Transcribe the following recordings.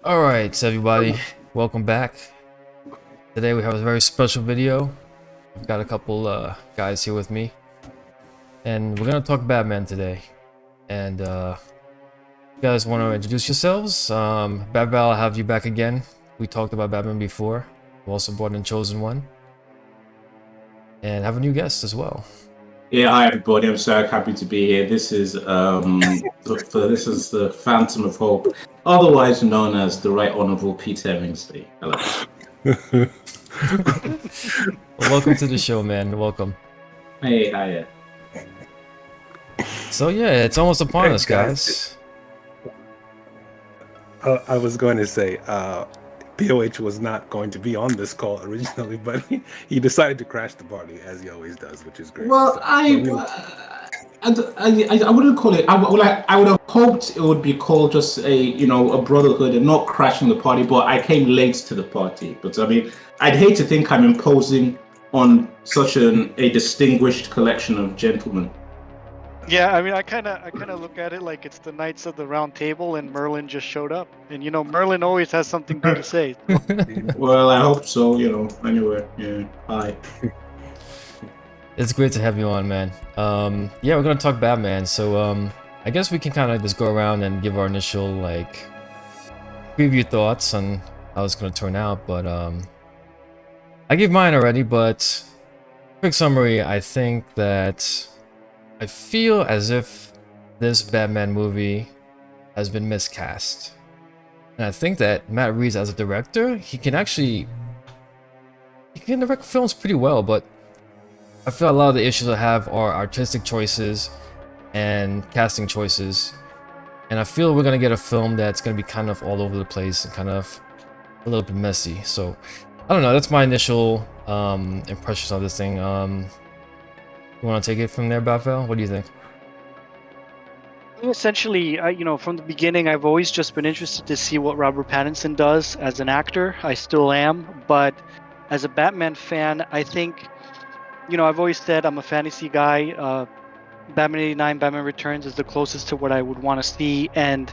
Alright, so everybody, welcome back. Today we have a very special video. I've got a couple guys here with me. And we're gonna talk Batman today. And you guys wanna introduce yourselves? Batval, I'll have you back again. We talked about Batman before. We also brought in Chosen One. And have a new guest as well. Yeah, hi everybody. I'm so happy to be here. This is this is the Phantom of Hope, otherwise known as the Right Honourable Pete Hemingsley. Hello. Well, welcome to the show, man. Welcome. Hey, hiya. So yeah, it's almost upon Hey, us, guys. guys. I was going to say, POH was not going to be on this call originally, but he decided to crash the party as he always does, which is great. Well, So, I wouldn't call it. I would have hoped it would be called just a brotherhood and not crashing the party. But I came late to the party. But I mean, I'd hate to think I'm imposing on such a distinguished collection of gentlemen. Yeah, I mean, I kind of look at it like it's the Knights of the Round Table, and Merlin just showed up. And Merlin always has something good to say. Well, I hope so. Anyway, yeah. Hi. It's great to have you on, man. Yeah, we're gonna talk Batman, so I guess we can kind of just go around and give our initial like preview thoughts on how it's gonna turn out. But I gave mine already, but quick summary. I think that I feel as if this Batman movie has been miscast, and I think that Matt Reeves as a director, he can direct films pretty well, but I feel a lot of the issues I have are artistic choices and casting choices, and I feel we're gonna get a film that's gonna be kind of all over the place and kind of a little bit messy. So I don't know. That's my initial impressions of this thing. You want to take it from there, Batval? What do you think? Essentially, from the beginning, I've always just been interested to see what Robert Pattinson does as an actor. I still am, but as a Batman fan, I think, I've always said I'm a fantasy guy. Batman '89, Batman Returns is the closest to what I would want to see, and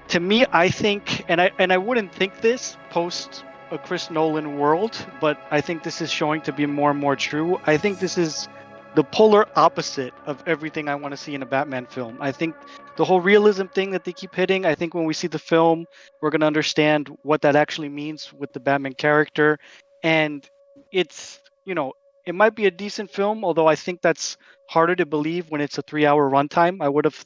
to me, I think, and I wouldn't think this post a Chris Nolan world, but I think this is showing to be more and more true. I think this is the polar opposite of everything I want to see in a Batman film. I think the whole realism thing that they keep hitting, I think when we see the film, we're going to understand what that actually means with the Batman character. And it's, it might be a decent film, although I think that's harder to believe when it's a 3-hour runtime. I would have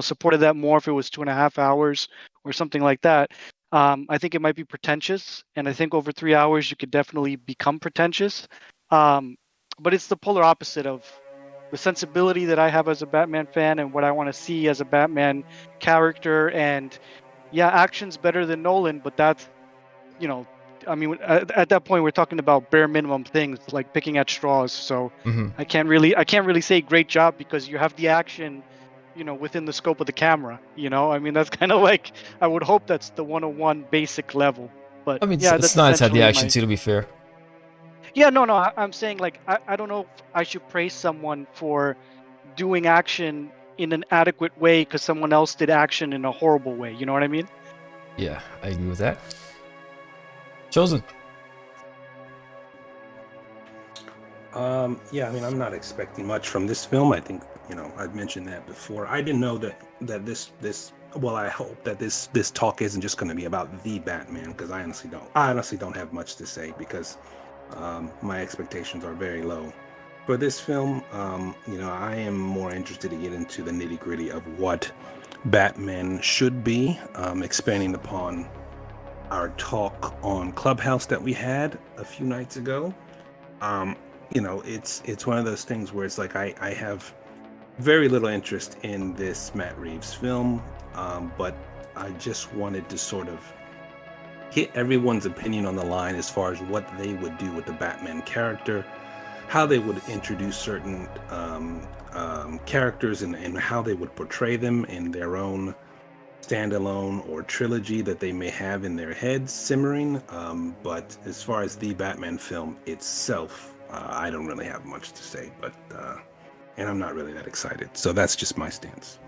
supported that more if it was 2.5 hours or something like that. I think it might be pretentious, and I think over 3 hours you could definitely become pretentious. But it's the polar opposite of the sensibility that I have as a Batman fan and what I want to see as a Batman character. And yeah, action's better than Nolan, but that's you know, I mean, at that point we're talking about bare minimum things like picking at straws. So Mm-hmm. I can't really say great job because you have the action within the scope of the camera. I mean, that's kind of like, I would hope that's the 101 basic level. But I mean, yeah, it's that's nice to have the essentially action my. too, to be fair. Yeah, no. I'm saying, like, I don't know if I should praise someone for doing action in an adequate way because someone else did action in a horrible way. You know what I mean? Yeah, I agree with that. Chosen. yeah, I mean, I'm not expecting much from this film. I think, I've mentioned that before. I didn't know that this. Well, I hope that this talk isn't just going to be about the Batman, because I honestly don't have much to say because my expectations are very low. For this film, I am more interested to get into the nitty gritty of what Batman should be, expanding upon our talk on Clubhouse that we had a few nights ago. It's one of those things where it's like I have very little interest in this Matt Reeves film, but I just wanted to sort of hit everyone's opinion on the line as far as what they would do with the Batman character, how they would introduce certain characters, and how they would portray them in their own standalone or trilogy that they may have in their heads simmering. But as far as the Batman film itself, I don't really have much to say, and I'm not really that excited. So that's just my stance.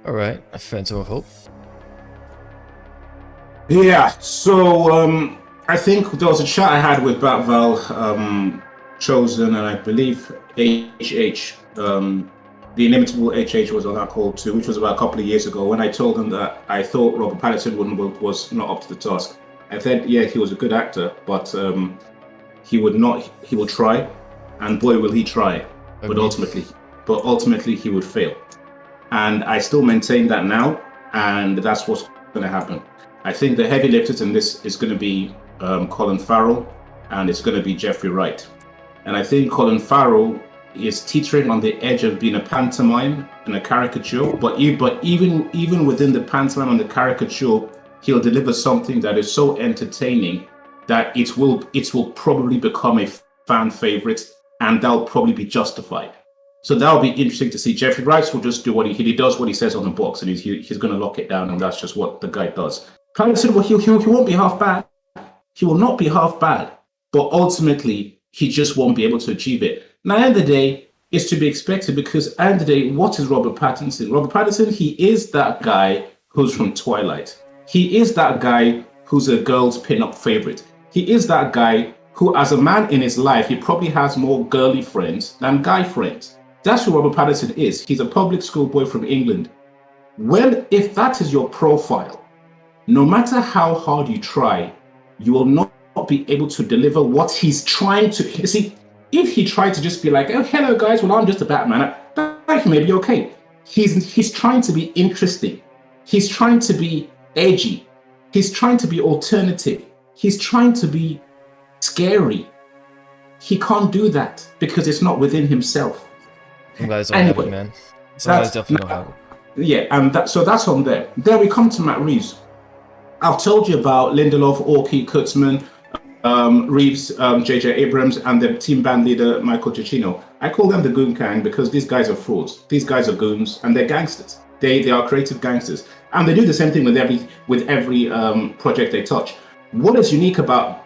All right, a Phantom of Hope. Yeah, so I think there was a chat I had with Batval Chosen, and I believe HH. The inimitable HH was on that call too, which was about a couple of years ago. When I told him that I thought Robert Pattinson was not up to the task, I said, yeah, he was a good actor, but he would not. He will try, and boy, will he try! But Agreed. ultimately, he would fail. And I still maintain that now, and that's what's going to happen. I think the heavy lifters in this is going to be Colin Farrell, and it's going to be Jeffrey Wright. And I think Colin Farrell is teetering on the edge of being a pantomime and a caricature. But even within the pantomime and the caricature, he'll deliver something that is so entertaining that it will probably become a fan favorite, and that'll probably be justified. So that'll be interesting to see. Jeffrey Wright will just do what he does, what he says on the box, and he's going to lock it down, and that's just what the guy does. Pattinson, well, he won't be half bad. He will not be half bad, but ultimately he just won't be able to achieve it. Now, at the end of the day, it's to be expected because at the end of the day, what is Robert Pattinson? Robert Pattinson, he is that guy who's from Twilight. He is that guy who's a girl's pin-up favorite. He is that guy who, as a man in his life, he probably has more girly friends than guy friends. That's who Robert Pattinson is. He's a public school boy from England. Well, if that is your profile, no matter how hard you try, you will not be able to deliver what he's trying to. You see, if he tried to just be like, "Oh, hello guys, well I'm just a Batman," that may be okay. He's trying to be interesting. He's trying to be edgy. He's trying to be alternative. He's trying to be scary. He can't do that because it's not within himself. Some guys don't have it, man. Some guys definitely don't have it. Yeah, and so that's on there. Then we come to Matt Reeves. I've told you about Lindelof, Orky, Kurtzman, Reeves, J.J. Abrams, and the team band leader, Michael Giacchino. I call them the Goon Gang because these guys are frauds. These guys are goons, and they're gangsters. They are creative gangsters. And they do the same thing with every project they touch. What is unique about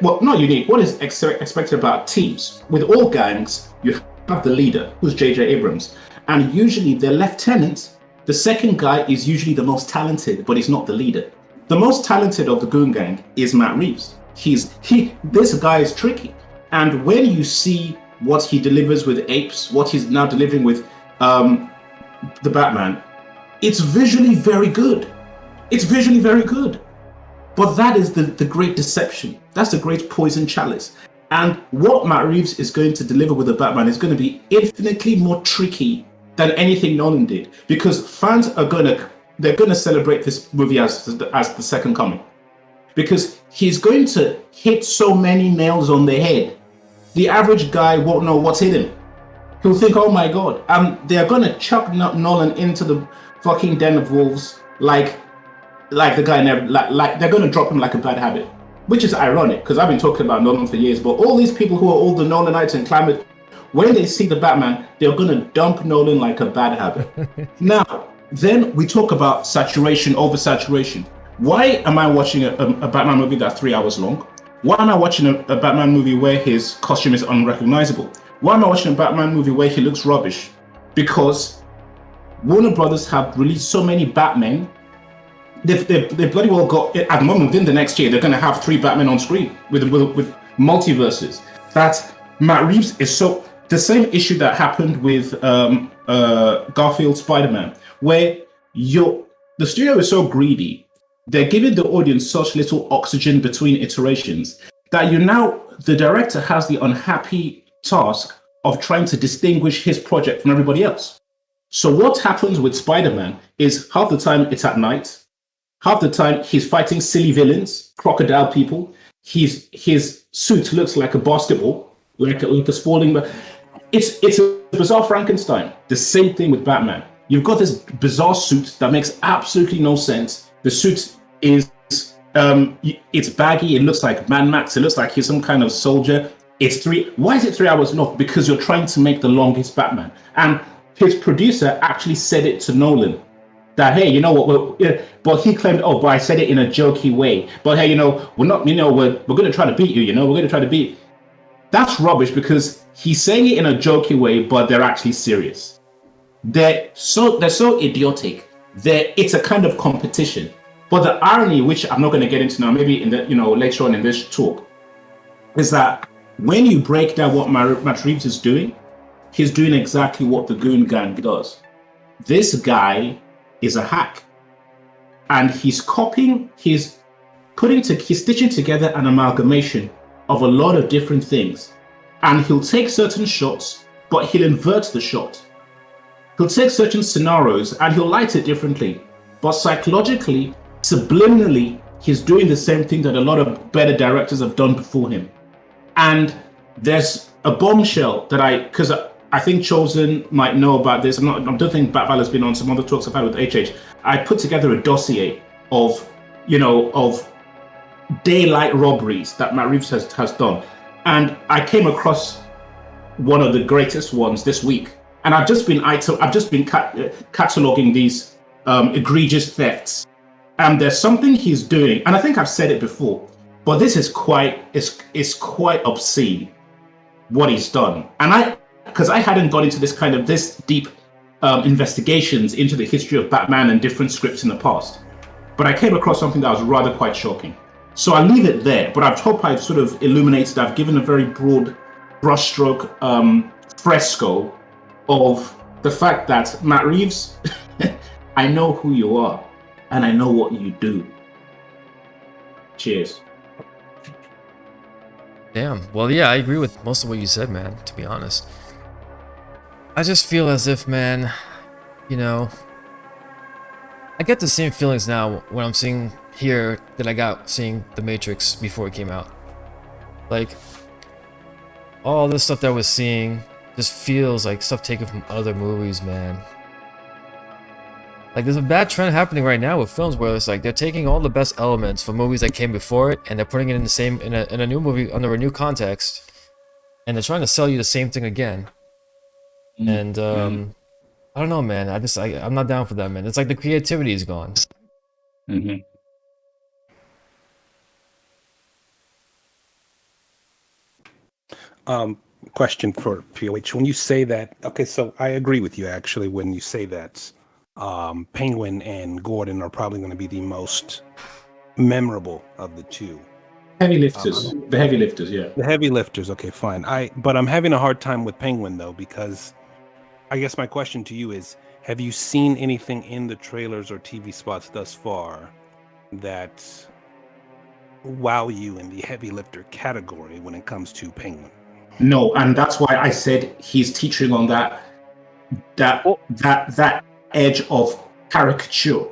well, not unique, what is expected about teams? With all gangs, you have the leader, who's J.J. Abrams. And usually the lieutenant, the second guy, is usually the most talented, but he's not the leader. The most talented of the Goon Gang is Matt Reeves. This guy is tricky. And when you see what he delivers with Apes, what he's now delivering with the Batman, it's visually very good. It's visually very good. But that is the great deception. That's the great poison chalice. And what Matt Reeves is going to deliver with the Batman is going to be infinitely more tricky than anything Nolan did, because fans are going to celebrate this movie as the second coming, because he's going to hit so many nails on the head. The average guy won't know what's hit him. He'll think, "Oh my god!" They're going to chuck Nolan into the fucking den of wolves like the guy never, like they're going to drop him like a bad habit, which is ironic because I've been talking about Nolan for years. But all these people who are all the Nolanites and climate, when they see the Batman, they're going to dump Nolan like a bad habit. Now, then we talk about saturation, oversaturation. Why am I watching a Batman movie that's 3 hours long? Why am I watching a Batman movie where his costume is unrecognizable? Why am I watching a Batman movie where he looks rubbish? Because Warner Brothers have released so many Batmen. They've bloody well got, at the moment, within the next year, they're going to have 3 Batmen on screen with multiverses. That Matt Reeves is so... The same issue that happened with Garfield Spider-Man, where the studio is so greedy, they're giving the audience such little oxygen between iterations that the director has the unhappy task of trying to distinguish his project from everybody else. So what happens with Spider-Man is half the time it's at night, half the time he's fighting silly villains, crocodile people. His suit looks like a basketball, like a sporting. It's a bizarre Frankenstein. The same thing with Batman. You've got this bizarre suit that makes absolutely no sense. The suit is it's baggy. It looks like Mad Max. It looks like he's some kind of soldier. Why is it 3 hours long? Because you're trying to make the longest Batman. And his producer actually said it to Nolan. That, hey, you know what? But he claimed, but I said it in a jokey way. But hey, we're not, we're going to try to beat you. We're going to try to beat. That's rubbish because he's saying it in a jokey way, but they're actually serious. They're so idiotic. It's a kind of competition. But the irony, which I'm not going to get into now, maybe in the later on in this talk, is that when you break down what Matt Reeves is doing, he's doing exactly what the Goon Gang does. This guy is a hack, and he's stitching together an amalgamation of a lot of different things, and he'll take certain shots, but he'll invert the shot. He'll take certain scenarios and he'll light it differently, but psychologically, subliminally, he's doing the same thing that a lot of better directors have done before him. And there's a bombshell that because I think Chosen might know about this. I don't think Batval has been on some other talks I've had with HH. I put together a dossier of daylight robberies that Matt Reeves has done. And I came across one of the greatest ones this week. And I've just been cataloging these egregious thefts. And there's something he's doing, and I think I've said it before, but this is quite obscene what he's done. And because I hadn't got into this deep investigations into the history of Batman and different scripts in the past, but I came across something that was rather quite shocking. So I'll leave it there, but I've sort of illuminated, I've given a very broad brushstroke fresco of the fact that Matt Reeves, I know who you are and I know what you do. Cheers. Damn. Well, yeah, I agree with most of what you said, man, to be honest. I just feel as if, man, I get the same feelings now when I'm seeing here that I got seeing The Matrix before it came out. Like, all this stuff that we're seeing just feels like stuff taken from other movies, man. Like, there's a bad trend happening right now with films where it's like they're taking all the best elements from movies that came before it and they're putting it in a new movie under a new context, and they're trying to sell you the same thing again. And I don't know, man. I'm not down for that, man. It's like the creativity is gone. Mm-hmm. Question for POH. When you say that, okay, so I agree with you actually when you say that Penguin and Gordon are probably going to be the most memorable of the two. Heavy lifters. The heavy lifters, yeah. The heavy lifters, okay, fine. But I'm having a hard time with Penguin though, because I guess my question to you is, have you seen anything in the trailers or TV spots thus far that wow you in the heavy lifter category when it comes to Penguin? No, and that's why I said he's teetering on that edge of caricature,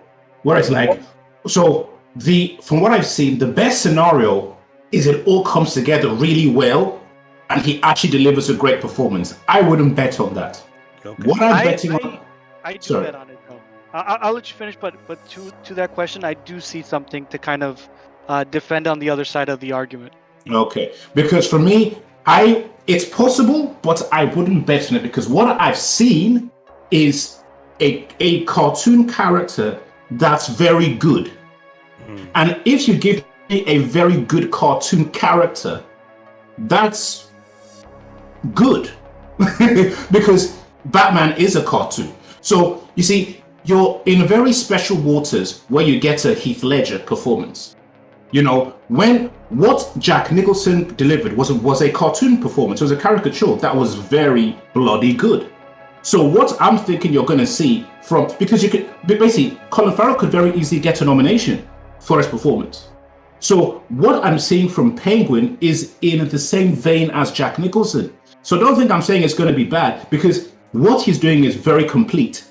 where it's like, from what I've seen, the best scenario is it all comes together really well, and he actually delivers a great performance. I wouldn't bet on that. Okay. What I'm betting on, I do bet on it though. I'll let you finish, but to that question, I do see something to kind of defend on the other side of the argument. Okay, because for me, it's possible, but I wouldn't bet on it, because what I've seen is a cartoon character that's very good. And if you give me a very good cartoon character, that's good. Because Batman is a cartoon. So you see, you're in very special waters where you get a Heath Ledger performance. When what Jack Nicholson delivered was a cartoon performance, it was a caricature that was very bloody good. So what I'm thinking you're going to see because you could basically, Colin Farrell could very easily get a nomination for his performance. So what I'm seeing from Penguin is in the same vein as Jack Nicholson. So don't think I'm saying it's going to be bad, because what he's doing is very complete.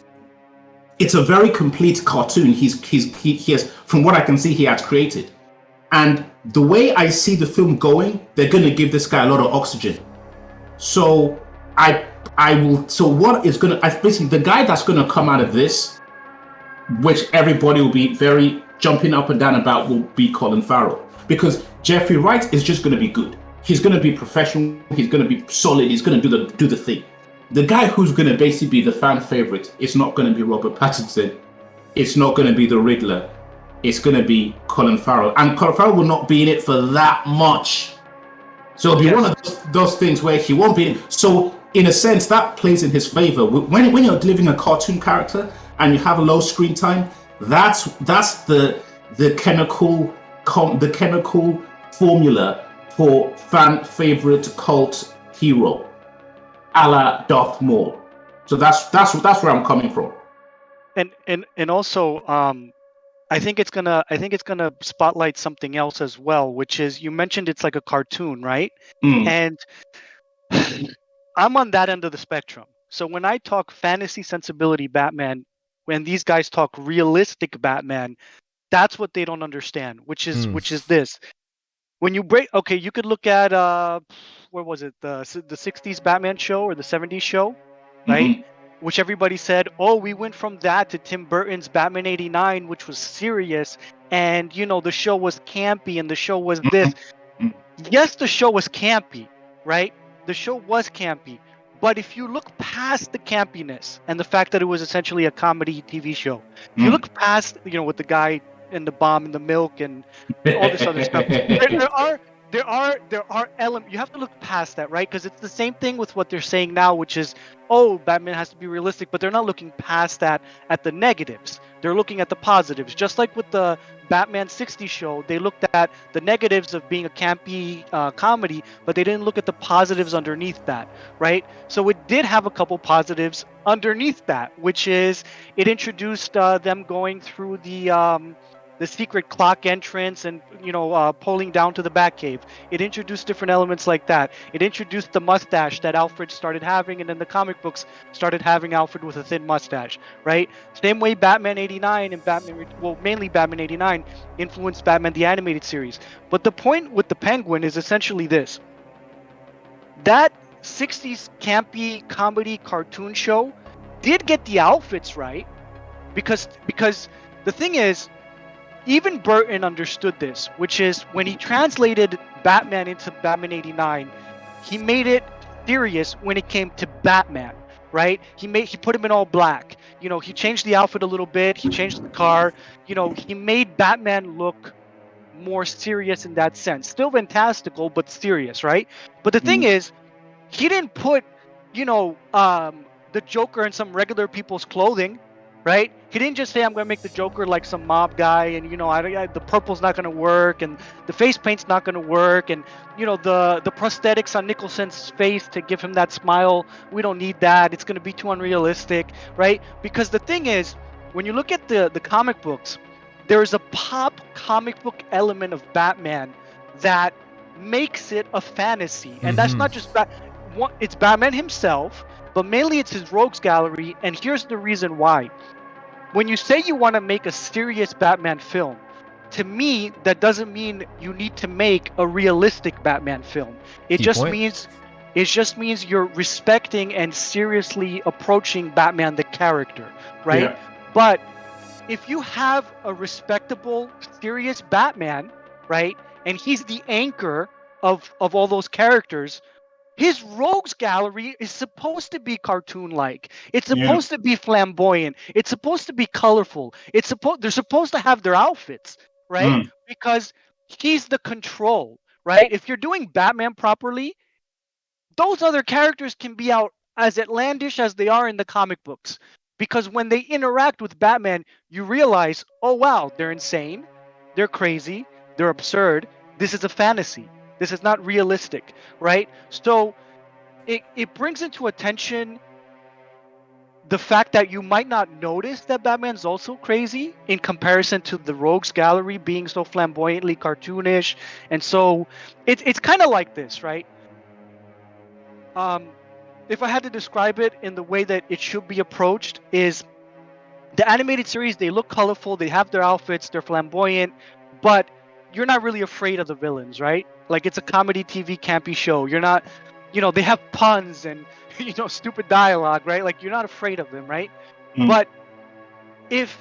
It's a very complete cartoon. He has, from what I can see, he has created. And the way I see the film going, they're going to give this guy a lot of oxygen. So basically the guy that's going to come out of this, which everybody will be very jumping up and down about, will be Colin Farrell. Because Jeffrey Wright is just going to be good. He's going to be professional. He's going to be solid. He's going to do the thing. The guy who's going to basically be the fan favorite is not going to be Robert Pattinson. It's not going to be the Riddler. It's going to be Colin Farrell. And Colin Farrell will not be in it for that much. So it'll be one of those things where he won't be in it. So in a sense, that plays in his favor. When you're delivering a cartoon character and you have a low screen time, that's the the chemical formula for fan favorite cult hero, a la Darth Maul. So that's where I'm coming from. And also, I think it's gonna spotlight something else as well, which is, you mentioned it's like a cartoon, right? And I'm on that end of the spectrum. So when I talk fantasy sensibility Batman, when these guys talk realistic Batman, that's what they don't understand, which is this. When you break, okay, you could look at where was it, the 60s Batman show or the 70s show, right? Which everybody said, oh, we went from that to Tim Burton's Batman 89, which was serious, and the show was campy and the show was this. Yes, the show was campy, right? The show was campy. But if you look past the campiness and the fact that it was essentially a comedy TV show, if you look past, with the guy and the bomb and the milk and all this other stuff, there are elements. You have to look past that, right? Because it's the same thing with what they're saying now, which is, oh, Batman has to be realistic, but they're not looking past that at the negatives. They're looking at the positives. Just like with the Batman 60 show, they looked at the negatives of being a campy comedy, but they didn't look at the positives underneath that, right? So it did have a couple positives underneath that, which is it introduced them going through the secret clock entrance and pulling down to the Batcave. It introduced different elements like that. It introduced the mustache that Alfred started having, and then the comic books started having Alfred with a thin mustache, right? Same way Batman 89 and mainly Batman 89 influenced Batman the Animated Series. But the point with the Penguin is essentially this. That 60s campy comedy cartoon show did get the outfits right, because the thing is, even Burton understood this, which is when he translated Batman into Batman 89, he made it serious when it came to Batman, right? He put him in all black. He changed the outfit a little bit. He changed the car. He made Batman look more serious in that sense. Still fantastical, but serious, right? But the thing is, he didn't put, the Joker in some regular people's clothing, right? He didn't just say, I'm going to make the Joker like some mob guy, and the purple's not going to work, and the face paint's not going to work, and the prosthetics on Nicholson's face to give him that smile, we don't need that. It's going to be too unrealistic, right? Because the thing is, when you look at the comic books, there is a pop comic book element of Batman that makes it a fantasy, and that's not just it's Batman himself, but mainly it's his rogues gallery. And here's the reason why. When you say you want to make a serious Batman film, to me, that doesn't mean you need to make a realistic Batman film. It just means you're respecting and seriously approaching Batman the character, right? Yeah. But if you have a respectable, serious Batman, right, and he's the anchor of all those characters, his rogues gallery is supposed to be cartoon-like. It's supposed to be flamboyant. It's supposed to be colorful. They're supposed to have their outfits, right? Because he's the control, right? If you're doing Batman properly, those other characters can be out as outlandish as they are in the comic books. Because when they interact with Batman, you realize, oh wow, they're insane, they're crazy, they're absurd. This is a fantasy. This is not realistic, right? So it brings into attention the fact that you might not notice that Batman's also crazy in comparison to the rogues gallery being so flamboyantly cartoonish. And so it's kind of like this, right? If I had to describe it in the way that it should be approached, is the animated series, they look colorful, they have their outfits, they're flamboyant, but you're not really afraid of the villains, right? Like, it's a comedy TV campy show. You're not, they have puns and, stupid dialogue, right? Like, you're not afraid of them, right? But if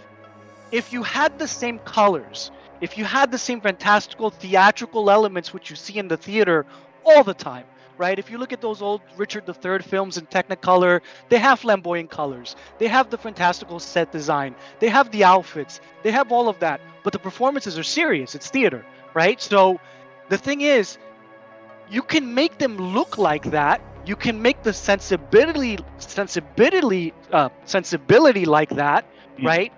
you had the same colors, if you had the same fantastical theatrical elements which you see in the theater all the time, right? If you look at those old Richard III films in Technicolor, they have flamboyant colors. They have the fantastical set design. They have the outfits. They have all of that. But the performances are serious. It's theater, right? So the thing is, you can make them look like that. You can make the sensibility like that, right?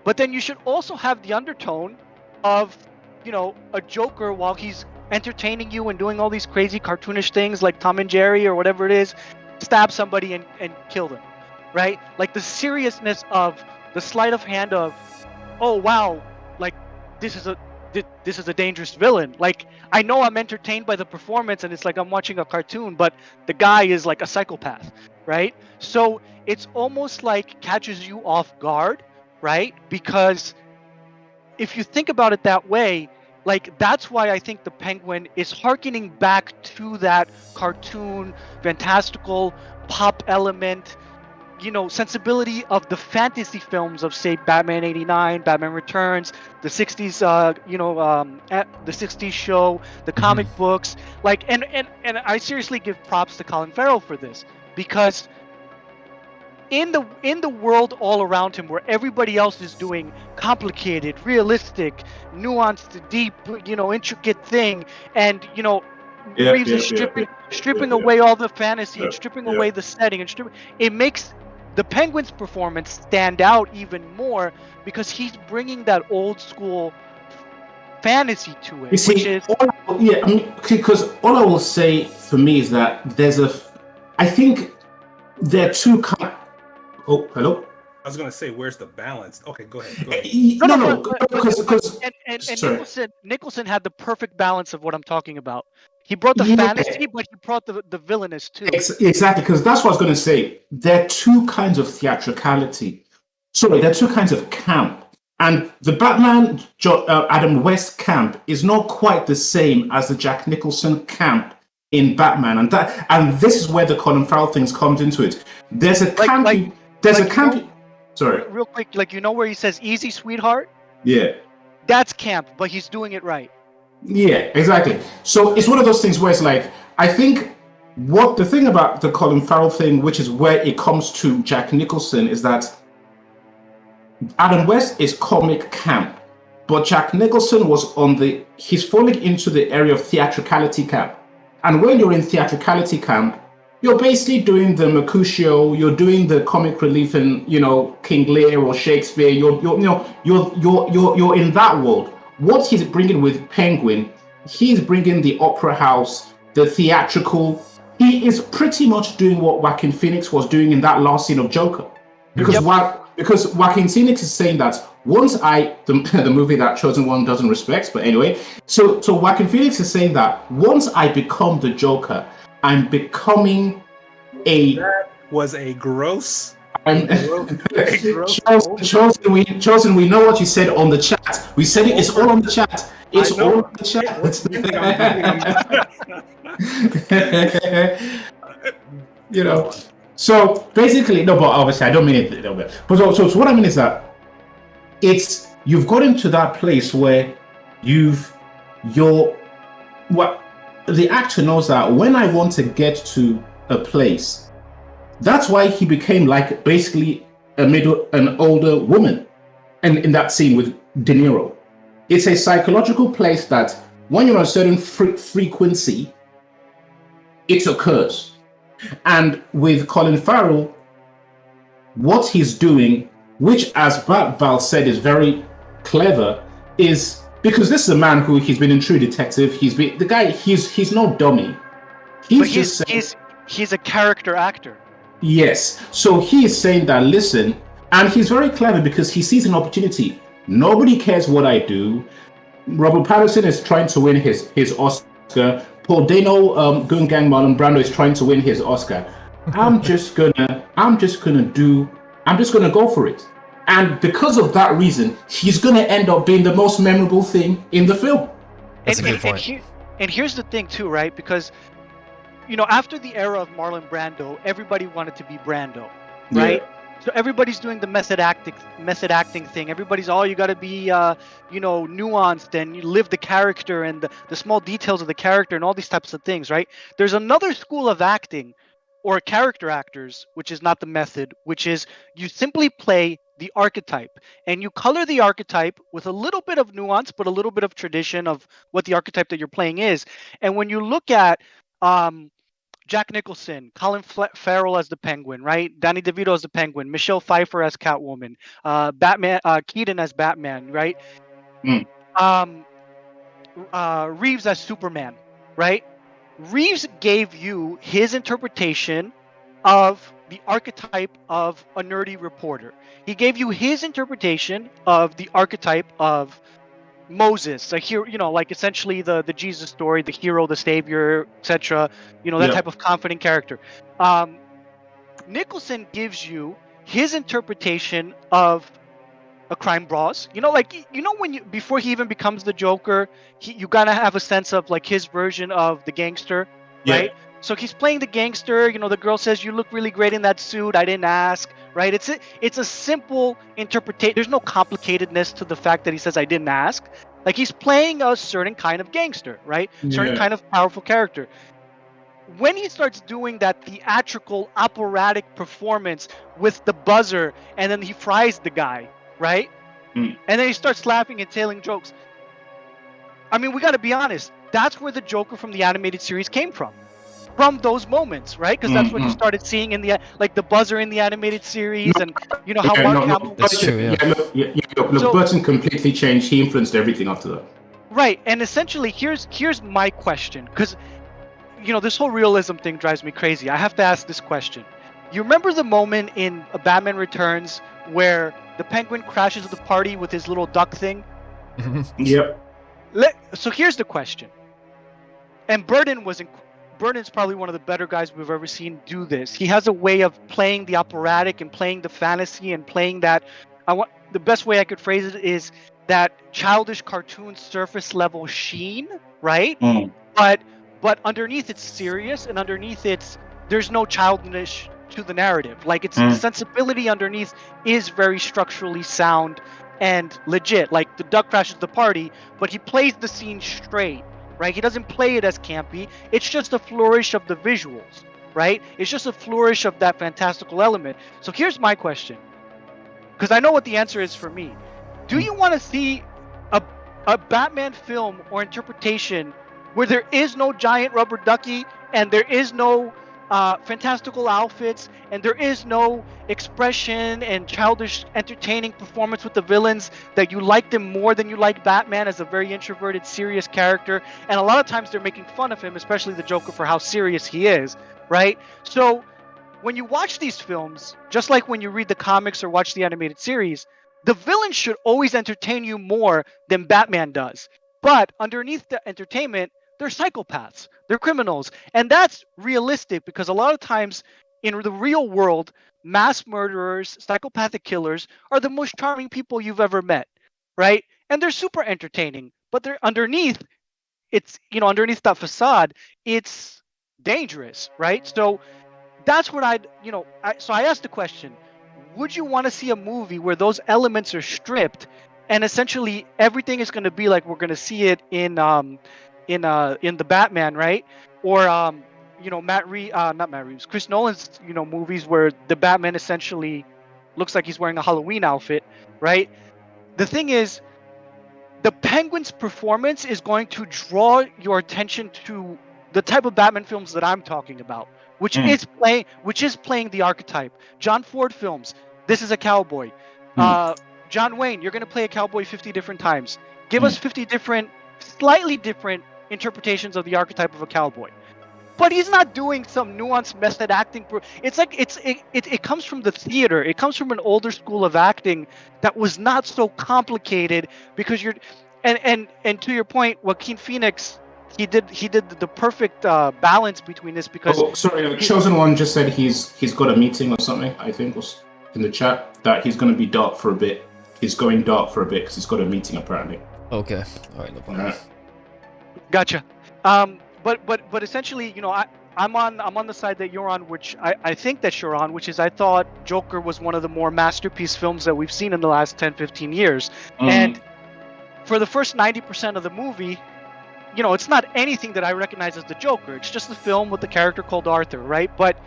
But then you should also have the undertone of, you know, a Joker while he's entertaining you and doing all these crazy cartoonish things like Tom and Jerry or whatever it is, stab somebody and kill them, right? Like the seriousness of the sleight of hand of, oh wow, like this is a this is a dangerous villain. Like I know I'm entertained by the performance and it's like I'm watching a cartoon, but the guy is like a psychopath, right? So it's almost like catches you off guard, right? Because if you think about it that way, like that's why I think the Penguin is harkening back to that cartoon, fantastical pop element, you know, sensibility of the fantasy films of, say, Batman '89, Batman Returns, the '60s, the '60s show, the comic books, like, and I seriously give props to Colin Farrell for this, because in the world all around him, where everybody else is doing complicated, realistic, nuanced, deep, you know, intricate thing, and you know, Yeah, Reeves is yeah, yeah, yeah, stripping yeah, away all the fantasy and yeah, stripping yeah. away the setting and stripping, it makes the Penguin's performance stand out even more, because he's bringing that old school fantasy to You it, which see, is yeah, I mean, because all I will say for me is that I think there are two kind. Oh, hello. I was gonna say, where's the balance? Okay, go ahead. Go ahead. No, no, no, because and sorry. Nicholson had the perfect balance of what I'm talking about. He brought the Yeah, fantasy, but he brought the villainous too. exactly, because that's what I was going to say. There are two kinds of theatricality. Sorry, there are two kinds of camp. And the Adam West camp is not quite the same as the Jack Nicholson camp in Batman. And this is where the Colin Farrell things comes into it. There's a Like camp. like There's a like you camp. know, Sorry. real quick, like you know where he says "easy, sweetheart." Yeah. That's camp, but he's doing it right. Yeah, exactly. So it's one of those things where it's like, I think what the thing about the Colin Farrell thing, which is where it comes to Jack Nicholson, is that Adam West is comic camp, but Jack Nicholson he's falling into the area of theatricality camp. And when you're in theatricality camp, you're basically doing the Mercutio, you're doing the comic relief in, King Lear or Shakespeare. You're in that world. What he's bringing with Penguin, he's bringing the opera house, the theatrical. He is pretty much doing what Joaquin Phoenix was doing in that last scene of Joker. Because Yep. because Joaquin Phoenix is saying that the movie that Chosen One doesn't respect, but anyway, so Joaquin Phoenix is saying that once I become the Joker, I'm becoming a Was a gross. I'm gross chosen. We know what you said on the chat. We said it. It's all on the chat. It's I know. all on the chat. What do you think I'm You know. So basically, no, but obviously I don't mean it. But so what I mean is that you've gotten to that place where the actor knows that when I want to get to a place, that's why he became like basically an older woman, and in that scene with De Niro, it's a psychological place that when you're on a certain frequency, it occurs. And with Colin Farrell, what he's doing, which as Batval said is very clever, is because this is a man who he's been in True Detective. He's no dummy. He's a character actor. Yes. So he is saying that, listen, and he's very clever because he sees an opportunity. Nobody cares what I do. Robert Pattinson is trying to win his Oscar. Paul Dano, Gungang Marlon Brando is trying to win his Oscar. I'm just gonna go for it. And because of that reason, he's gonna end up being the most memorable thing in the film. That's a good point. And here's the thing too, right? Because after the era of Marlon Brando, everybody wanted to be Brando, right? Yeah. So everybody's doing the method acting thing. Everybody's you got to be nuanced and you live the character and the small details of the character and all these types of things, right? There's another school of acting or character actors, which is not the method, which is you simply play the archetype and you color the archetype with a little bit of nuance but a little bit of tradition of what the archetype that you're playing is. And when you look at Jack Nicholson, Colin Farrell as the Penguin, right? Danny DeVito as the Penguin, Michelle Pfeiffer as Catwoman, Batman, Keaton as Batman, right? Mm. Reeves as Superman, right? Reeves gave you his interpretation of the archetype of a nerdy reporter. He gave you his interpretation of the archetype of Moses, a hero, like essentially the Jesus story, the hero, the savior, etc. That type of confident character. Nicholson gives you his interpretation of a crime boss. When before he even becomes the Joker, you gotta have a sense of like his version of the gangster, Yeah. right? So he's playing the gangster. The girl says, "You look really great in that suit. I didn't ask." Right? It's a simple interpretation. There's no complicatedness to the fact that he says, "I didn't ask." Like he's playing a certain kind of gangster, right? Certain Yeah. kind of powerful character. When he starts doing that theatrical operatic performance with the buzzer and then he fries the guy, right? Mm. And then he starts laughing and telling jokes. I mean, we got to be honest. That's where the Joker from the animated series came from those moments, right? Because that's what you started seeing in the buzzer in the animated series, No, and how Mark no, Hamill. That's true, yeah. Look, So- Burton completely changed. He influenced everything after that. Right, and essentially, here's my question, because this whole realism thing drives me crazy. I have to ask this question. You remember the moment in Batman Returns where the Penguin crashes the party with his little duck thing? Yep. So here's the question. And Burton's probably one of the better guys we've ever seen do this. He has a way of playing the operatic and playing the fantasy and playing that. The best way I could phrase it is that childish cartoon surface level sheen, right? Mm. But underneath it's serious, and underneath there's no childish to the narrative. Like the sensibility underneath is very structurally sound and legit. Like the duck crashes the party, but he plays the scene straight, right? He doesn't play it as campy. It's just a flourish of the visuals, right? It's just a flourish of that fantastical element. So here's my question, because I know what the answer is for me. Do you want to see a Batman film or interpretation where there is no giant rubber ducky and there is no fantastical outfits and there is no expression and childish entertaining performance with the villains, that you like them more than you like Batman as a very introverted, serious character? And a lot of times they're making fun of him, especially the Joker, for how serious he is, right? So when you watch these films, just like when you read the comics or watch the animated series, the villain should always entertain you more than Batman does. But underneath the entertainment, they're psychopaths, they're criminals. And that's realistic, because a lot of times in the real world, mass murderers, psychopathic killers are the most charming people you've ever met, right? And they're super entertaining, but they're underneath underneath that facade, it's dangerous, right? So that's what so I asked the question: would you want to see a movie where those elements are stripped, and essentially everything is going to be like we're going to see it in the Batman, right? Or not Matt Reeves, Chris Nolan's movies, where the Batman essentially looks like he's wearing a Halloween outfit, right? The thing is, the Penguin's performance is going to draw your attention to the type of Batman films that I'm talking about, which is playing the archetype. John Ford films, this is a cowboy. John Wayne, you're going to play a cowboy 50 different times. Give us 50 different, slightly different interpretations of the archetype of a cowboy. But he's not doing some nuanced method acting. It's like it comes from the theater. It comes from an older school of acting that was not so complicated, because and to your point, Joaquin Phoenix, he did the perfect balance between this, because Chosen One just said he's got a meeting or something, I think, was in the chat, that he's going to be dark for a bit. He's going dark for a bit because he's got a meeting apparently. Okay, all right, no problem. Gotcha. But essentially, I'm on the side that you're on, which I think that you're on, which is I thought Joker was one of the more masterpiece films that we've seen in the last 10, 15 years. And for the first 90% of the movie, it's not anything that I recognize as the Joker. It's just a film with a character called Arthur, right? But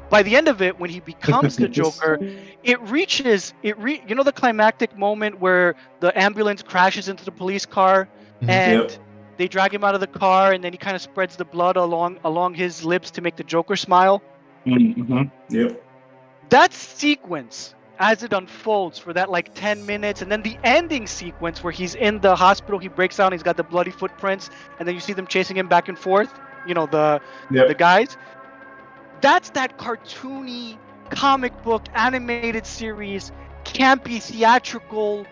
by the end of it, when he becomes the Joker, it reaches the climactic moment where the ambulance crashes into the police car, and they drag him out of the car, and then he kind of spreads the blood along his lips to make the Joker smile. Yep. That sequence, as it unfolds for that like 10 minutes, and then the ending sequence where he's in the hospital, he breaks out, he's got the bloody footprints, and then you see them chasing him back and forth, the Yep. guys. That's that cartoony comic book animated series, campy theatrical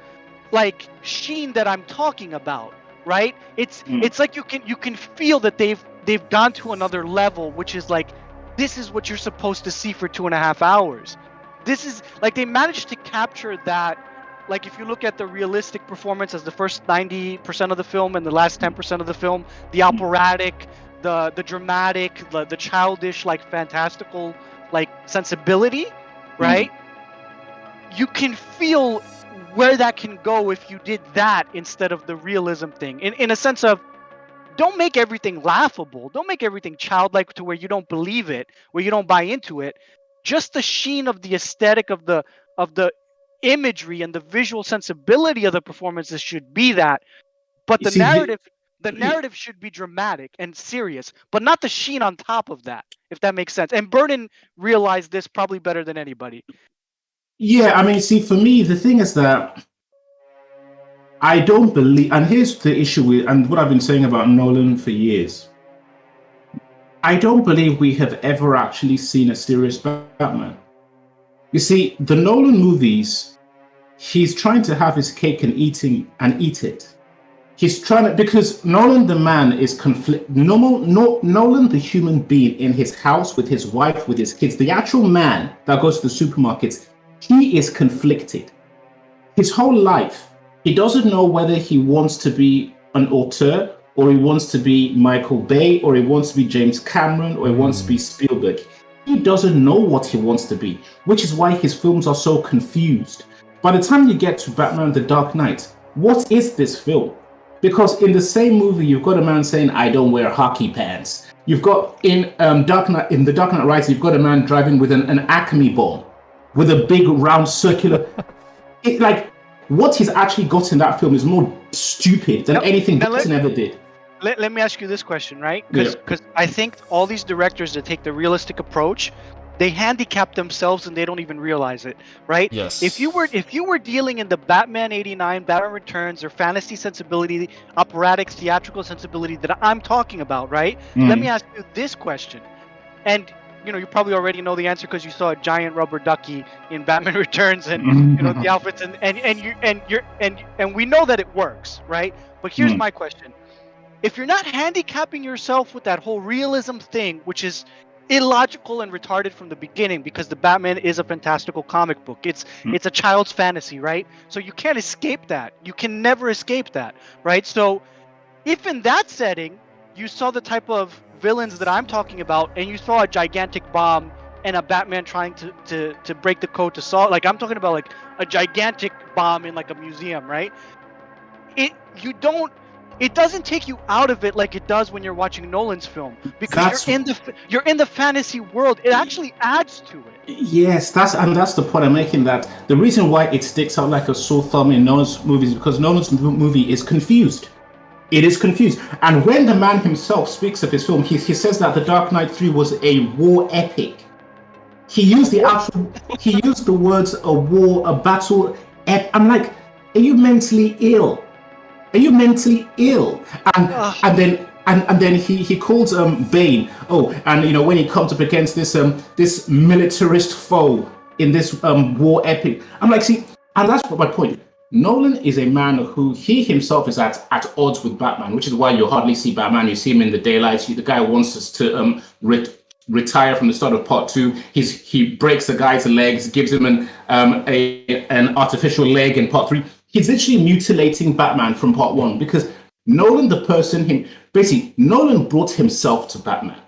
like sheen that I'm talking about, right? It's like you can feel that they've gone to another level, which is like, this is what you're supposed to see for 2.5 hours. This is like, they managed to capture that. Like, if you look at the realistic performance as the first 90% of the film and the last 10% of the film, the operatic, the dramatic, the childish, like fantastical, like sensibility, right? You can feel where that can go if you did that instead of the realism thing. In a sense of, don't make everything laughable. Don't make everything childlike to where you don't believe it, where you don't buy into it. Just the sheen of the aesthetic of the imagery and the visual sensibility of the performances should be that. But You the see, narrative should be dramatic and serious, but not the sheen on top of that, if that makes sense. And Burton realized this probably better than anybody. yeah, I mean, see, for me, the thing is that I don't believe, and here's the issue with, and what I've been saying about Nolan for years. I don't believe we have ever actually seen a serious Batman. You see, the Nolan movies, he's trying to have his cake and eat it. He's trying to, because Nolan the man is Nolan the human being in his house with his wife, with his kids, the actual man that goes to the supermarkets, he is conflicted. His whole life, he doesn't know whether he wants to be an auteur, or he wants to be Michael Bay, or he wants to be James Cameron, or he wants to be Spielberg. He doesn't know what he wants to be, which is why his films are so confused. By the time you get to Batman The Dark Knight, what is this film? Because in the same movie, you've got a man saying, "I don't wear hockey pants." You've got in The Dark Knight Rises, you've got a man driving with an Acme bomb, with a big round circular. What he's actually got in that film is more stupid than anything Burton ever did. Let me ask you this question, right? Because I think all these directors that take the realistic approach, they handicap themselves and they don't even realize it, right? Yes. If you were dealing in the Batman '89, Batman Returns, or fantasy sensibility, operatic theatrical sensibility that I'm talking about, right? Let me ask you this question, and you probably already know the answer because you saw a giant rubber ducky in Batman Returns, and the outfits, and we know that it works, right? But here's my question: if you're not handicapping yourself with that whole realism thing, which is illogical and retarded from the beginning, because the Batman is a fantastical comic book, it's a child's fantasy, right? So you can't escape that. You can never escape that, right? So if in that setting you saw the type of villains that I'm talking about, and you saw a gigantic bomb and a Batman trying to break the code to solve, like, I'm talking about like a gigantic bomb in like a museum, right? It doesn't take you out of it like it does when you're watching Nolan's film, because you're in the fantasy world. It actually adds to it. Yes, that's the point I'm making. That the reason why it sticks out like a sore thumb in Nolan's movies is because Nolan's movie is confused. It is confused, and when the man himself speaks of his film, he says that The Dark Knight 3 was a war epic. He used the words a war, a battle. I'm like, are you mentally ill? Are you mentally ill? And then he calls Bane. Oh, and when he comes up against this militarist foe in this war epic, I'm like, see, and that's my point. Nolan is a man who he himself is at odds with Batman, which is why you hardly see Batman. You see him in the daylight. The guy wants us to retire from the start of part 2. He breaks the guy's legs, gives him an artificial leg in part 3. He's literally mutilating Batman from part 1, because Nolan, the person, Nolan brought himself to Batman.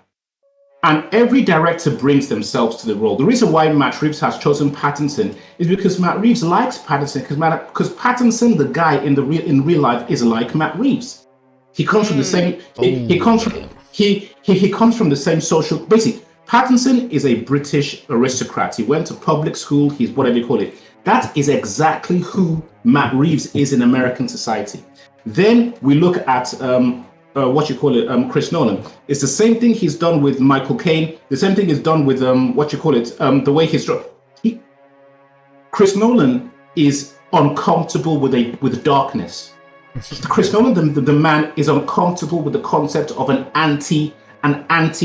And every director brings themselves to the role. The reason why Matt Reeves has chosen Pattinson is because Matt Reeves likes Pattinson, because Pattinson, the guy in real life, is like Matt Reeves. He comes from the same. He comes from the same social. Basically, Pattinson is a British aristocrat. He went to public school. He's whatever you call it. That is exactly who Matt Reeves is in American society. Then we look at Chris Nolan. It's the same thing he's done with Michael Caine. The same thing is done with the way he's drawn. Chris Nolan is uncomfortable with darkness. Chris Nolan, the man, is uncomfortable with the concept of an anti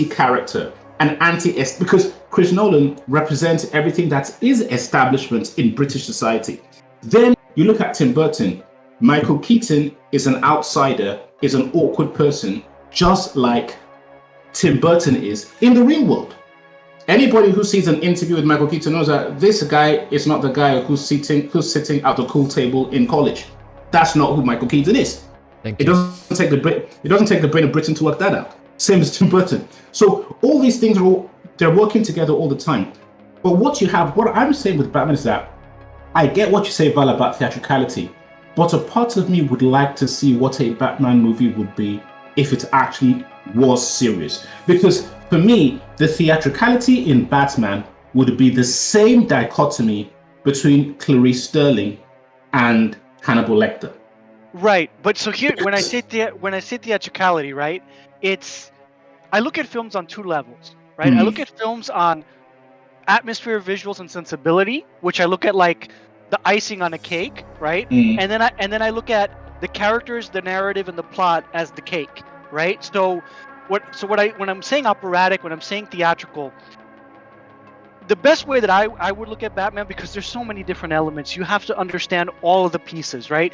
character, because Chris Nolan represents everything that is establishment in British society. Then you look at Tim Burton. Michael Keaton is an outsider, is an awkward person, just like Tim Burton is in the real world. Anybody who sees an interview with Michael Keaton knows that this guy is not the guy who's sitting at the cool table in college. That's not who Michael Keaton is. It doesn't take the brain of Britain to work that out. Same as Tim Burton. So all these things they're working together all the time. But what I'm saying with Batman is that I get what you say, Val, about theatricality, but a part of me would like to see what a Batman movie would be if it actually was serious. Because for me, the theatricality in Batman would be the same dichotomy between Clarice Sterling and Hannibal Lecter. Right, but so here, when I say theatricality, right, I look at films on two levels, right? I look at films on atmosphere, visuals, and sensibility, which I look at like the icing on a cake, right? And then I look at the characters, the narrative, and the plot as the cake, right? So when I'm saying operatic, when I'm saying theatrical, the best way that I would look at Batman, because there's so many different elements, you have to understand all of the pieces, right?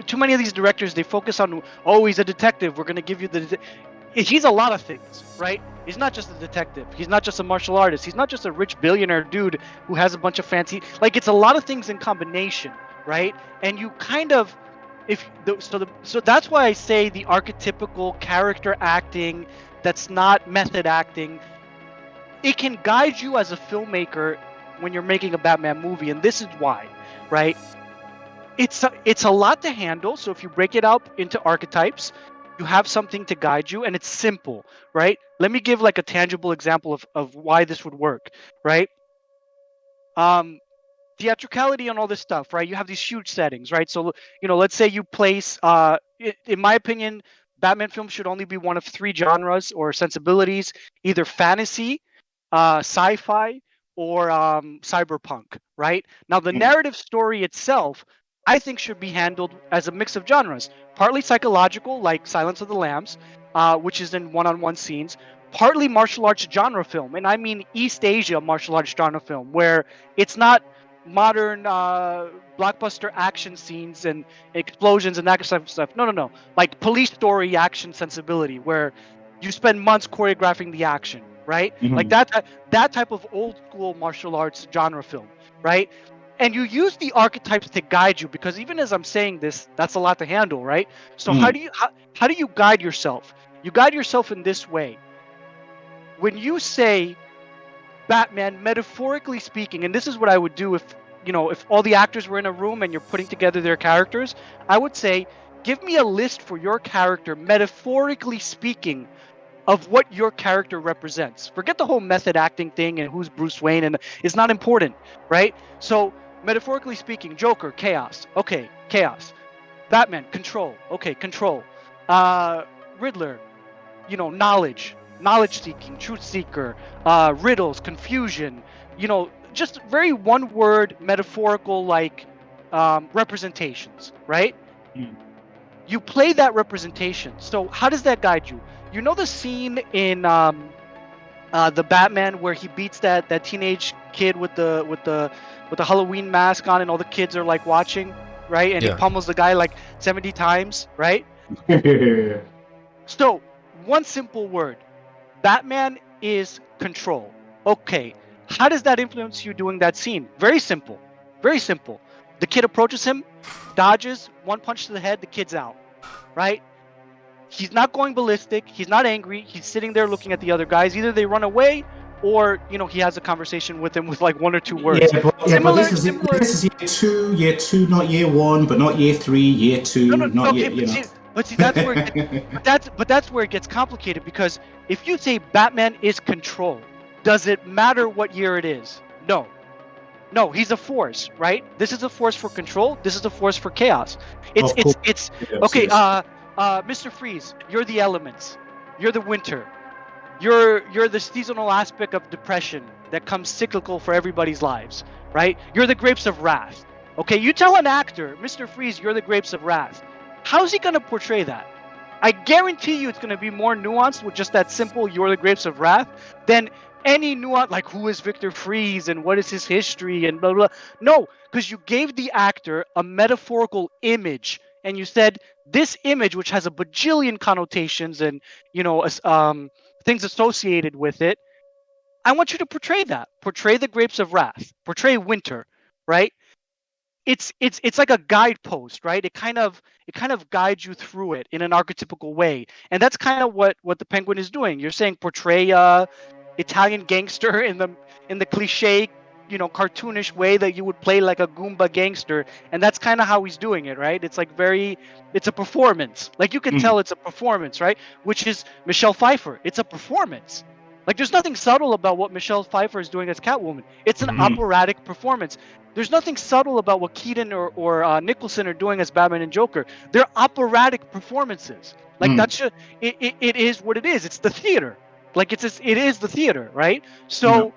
Too many of these directors, they focus on, oh, he's a detective, we're going to give you he's a lot of things, right? He's not just a detective, he's not just a martial artist, he's not just a rich billionaire dude who has a bunch of fancy, like, it's a lot of things in combination, right? And you kind of, so that's why I say the archetypical character acting that's not method acting, it can guide you as a filmmaker when you're making a Batman movie, and this is why, right? It's a lot to handle. So if you break it up into archetypes, you have something to guide you, and it's simple, right? Let me give like a tangible example of why this would work, right? Theatricality and all this stuff, right? You have these huge settings, right? So, let's say you place, in my opinion, Batman films should only be one of three genres or sensibilities: either fantasy, sci-fi, or cyberpunk, right? Now, the narrative story itself, I think, should be handled as a mix of genres, partly psychological, like Silence of the Lambs, which is in one-on-one scenes, partly martial arts genre film, and I mean East Asia martial arts genre film, where it's not modern blockbuster action scenes and explosions and that type of stuff. No. Like police story action sensibility, where you spend months choreographing the action, right? Like that type of old school martial arts genre film, right? And you use the archetypes to guide you, because even as I'm saying this, that's a lot to handle, right? So how do you guide yourself? You guide yourself in this way. When you say Batman, metaphorically speaking, and this is what I would do if all the actors were in a room and you're putting together their characters, I would say, give me a list for your character, metaphorically speaking, of what your character represents. Forget the whole method acting thing and who's Bruce Wayne, and it's not important, right? So, metaphorically speaking, Joker, chaos. Okay, chaos. Batman, control. Okay, control. Riddler, knowledge seeking, truth seeker, riddles, confusion, just very one word metaphorical, like representations, right? You play that representation. So how does that guide you? You know the scene in the Batman where he beats that teenage kid with the Halloween mask on, and all the kids are like watching, right? And he pummels the guy like 70 times, right? So, one simple word. Batman is control. Okay, how does that influence you doing that scene? Very simple. Very simple. The kid approaches him, dodges, one punch to the head, the kid's out, right? He's not going ballistic. He's not angry. He's sitting there looking at the other guys. Either they run away, or he has a conversation with him with like one or two words. But this is year two, not year one, but not year three, year two, But see, that's where that's where it gets complicated, because if you say Batman is control, does it matter what year it is? No, he's a force, right? This is a force for control. This is a force for chaos. It's okay. Mr. Freeze, you're the elements. You're the winter. You're the seasonal aspect of depression that comes cyclical for everybody's lives, right? You're the grapes of wrath. Okay, you tell an actor, Mr. Freeze, you're the grapes of wrath. How's he gonna portray that? I guarantee you it's gonna be more nuanced with just that simple "you're the grapes of wrath" than any nuance like who is Victor Freeze and what is his history and blah blah. No, because you gave the actor a metaphorical image and you said this image, which has a bajillion connotations and things associated with it. I want you to portray that. Portray the grapes of wrath. Portray winter, right? It's like a guidepost, right? It kind of guides you through it in an archetypical way, and that's kind of what the Penguin is doing. You're saying portray Italian gangster in the cliche, cartoonish way that you would play like a Goomba gangster, and that's kind of how he's doing it, right? It's like it's a performance. Like you can tell it's a performance, right? Which is Michelle Pfeiffer. It's a performance. Like there's nothing subtle about what Michelle Pfeiffer is doing as Catwoman. It's an operatic performance. There's nothing subtle about what Keaton or Nicholson are doing as Batman and Joker. They're operatic performances. Like that's just it is what it is. It's the theater. Like it is the theater, right? So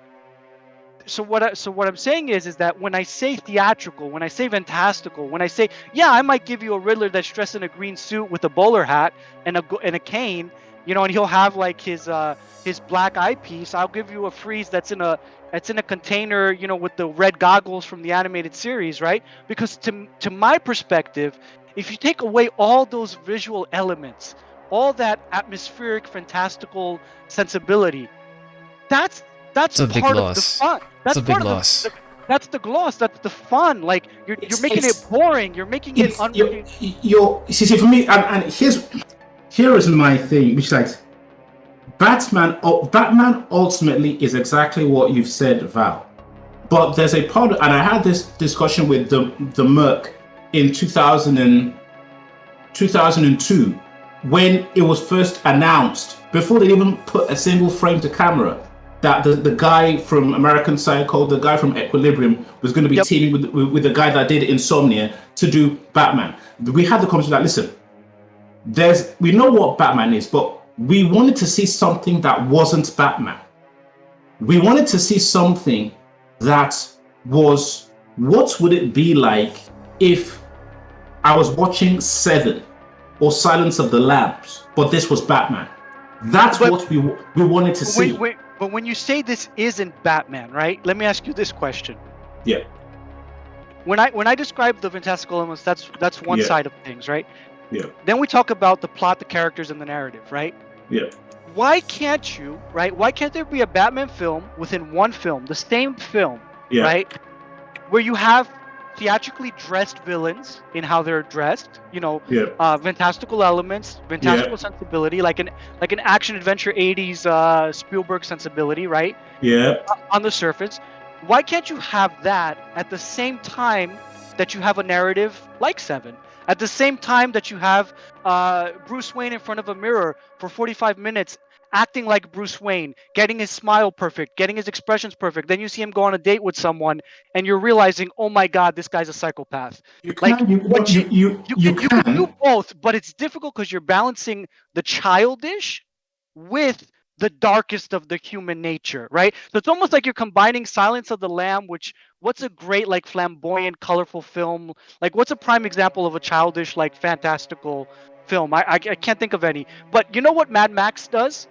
what I'm saying is that when I say theatrical, when I say fantastical, when I say I might give you a Riddler that's dressed in a green suit with a bowler hat and a cane, and he'll have like his black eyepiece. I'll give you a Freeze that's in a container, with the red goggles from the animated series, right? Because to my perspective, if you take away all those visual elements, all that atmospheric, fantastical sensibility, that's It's a big part of the loss. fun. That's It's a big part of loss. that's the gloss. That's the fun. Like you're making it boring. You're making it see for me, and here is my thing, which is like Batman ultimately is exactly what you've said, Val. But there's a part, and I had this discussion with the Merc in 2002 when it was first announced, before they even put a single frame to camera, that the guy from American Psycho, the guy from Equilibrium, was going to be teaming with the guy that did Insomnia to do Batman. We had the conversation that, listen, we know what Batman is, but we wanted to see something that wasn't Batman. We wanted to see something that was, what would it be like if I was watching Seven or Silence of the Lambs, but this was Batman? That's what we wanted to see. But when you say this isn't Batman, right? Let me ask you this question. Yeah. When I describe the fantastical elements, that's one side of things, right? Yeah. Then we talk about the plot, the characters, and the narrative, right? Yeah. Why can't there be a Batman film within one film, the same film, right? Where you have theatrically dressed villains in how they're dressed, fantastical elements, fantastical sensibility, like an action adventure 80s Spielberg sensibility, right? Yeah. On the surface. Why can't you have that at the same time that you have a narrative like Seven? At the same time that you have Bruce Wayne in front of a mirror for 45 minutes acting like Bruce Wayne, getting his smile perfect, getting his expressions perfect. Then you see him go on a date with someone and you're realizing, oh my God, this guy's a psychopath. You can do both, but it's difficult because you're balancing the childish with the darkest of the human nature, right? So it's almost like you're combining Silence of the Lamb, which what's a great like flamboyant, colorful film? Like what's a prime example of a childish, like fantastical film? I can't think of any. But you know what Mad Max does?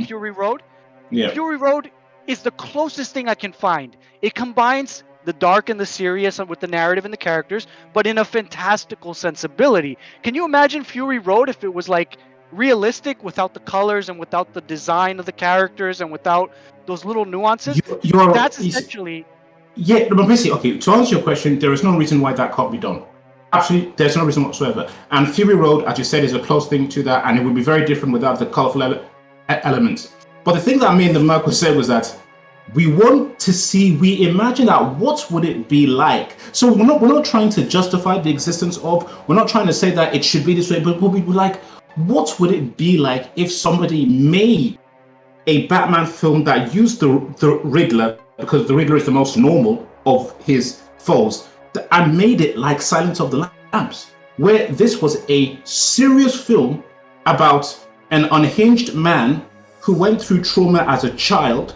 Fury Road. Yeah. Fury Road is the closest thing I can find. It combines the dark and the serious with the narrative and the characters, but in a fantastical sensibility. Can you imagine Fury Road if it was like realistic without the colors and without the design of the characters and without those little nuances? That's essentially... Yeah, but basically, okay, to answer your question, there is no reason why that can't be done. Absolutely, there's no reason whatsoever. And Fury Road, as you said, is a close thing to that, and it would be very different without the colorful elements. But the thing that me and the Marco said was that we imagine that what would it be like? So we're not trying to justify the existence of, we're not trying to say that it should be this way, but we'll be like, what would it be like if somebody made a Batman film that used the Riddler, because the Riddler is the most normal of his foes, and made it like Silence of the Lambs, where this was a serious film about an unhinged man who went through trauma as a child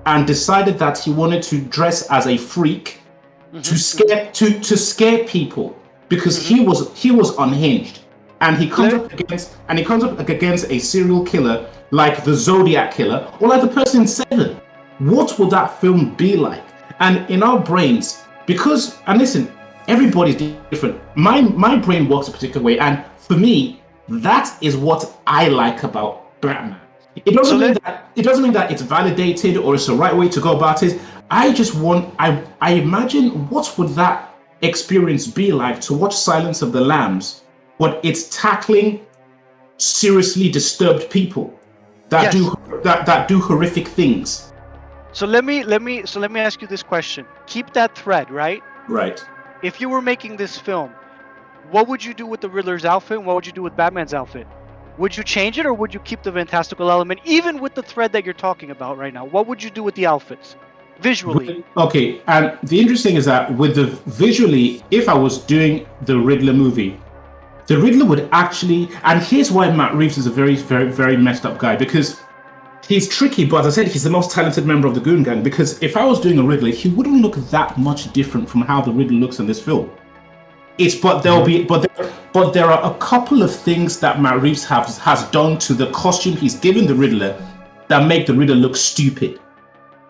and decided that he wanted to dress as a freak to scare people because he was unhinged, and he comes up against a serial killer like the Zodiac killer or like the person in Seven. What would that film be like? And in our brains, because, and listen, everybody's different. My brain works a particular way, and for me, that is what I like about Batman. It doesn't mean that it's validated or it's the right way to go about it. I imagine what would that experience be like to watch Silence of the Lambs, but it's tackling seriously disturbed people that do horrific things. So let me ask you this question. Keep that thread, right? Right. If you were making this film, what would you do with the Riddler's outfit and what would you do with Batman's outfit? Would you change it or would you keep the fantastical element even with the thread that you're talking about right now? What would you do with the outfits visually? Okay, and the interesting is that with the visually, if I was doing the Riddler movie, the Riddler would actually, and here's why Matt Reeves is a very, very, very messed up guy, because he's tricky, but as I said, he's the most talented member of the Goon Gang, because if I was doing a Riddler, he wouldn't look that much different from how the Riddler looks in this film. But there are a couple of things that Matt Reeves has done to the costume he's given the Riddler that make the Riddler look stupid.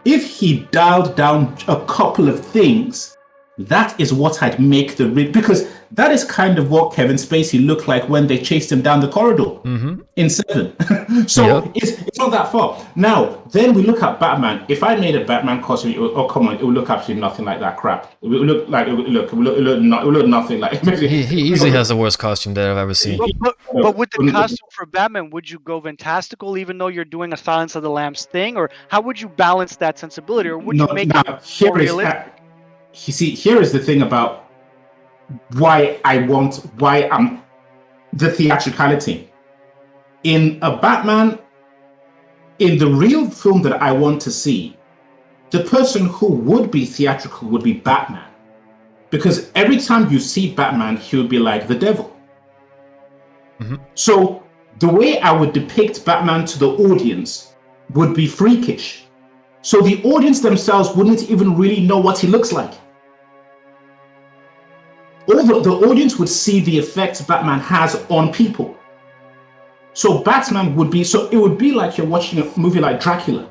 If he dialed down a couple of things, that is what I'd make the Riddler, because that is kind of what Kevin Spacey looked like when they chased him down the corridor in Seven. So it's not that far. Now, then we look at Batman. If I made a Batman costume, it would look absolutely nothing like that crap. It would look nothing like. He easily has the worst costume that I've ever seen. But with the costume for Batman, would you go fantastical even though you're doing a Silence of the Lambs thing, or how would you balance that sensibility, or would you make it more realistic? You see, here is the thing about why I'm the theatricality in a Batman. In the real film that I want to see, the person who would be theatrical would be Batman, because every time you see Batman, he would be like the devil. So the way I would depict Batman to the audience would be freakish. So the audience themselves wouldn't even really know what he looks like. The audience would see the effect Batman has on people. So Batman would be, so it would be like you're watching a movie like Dracula,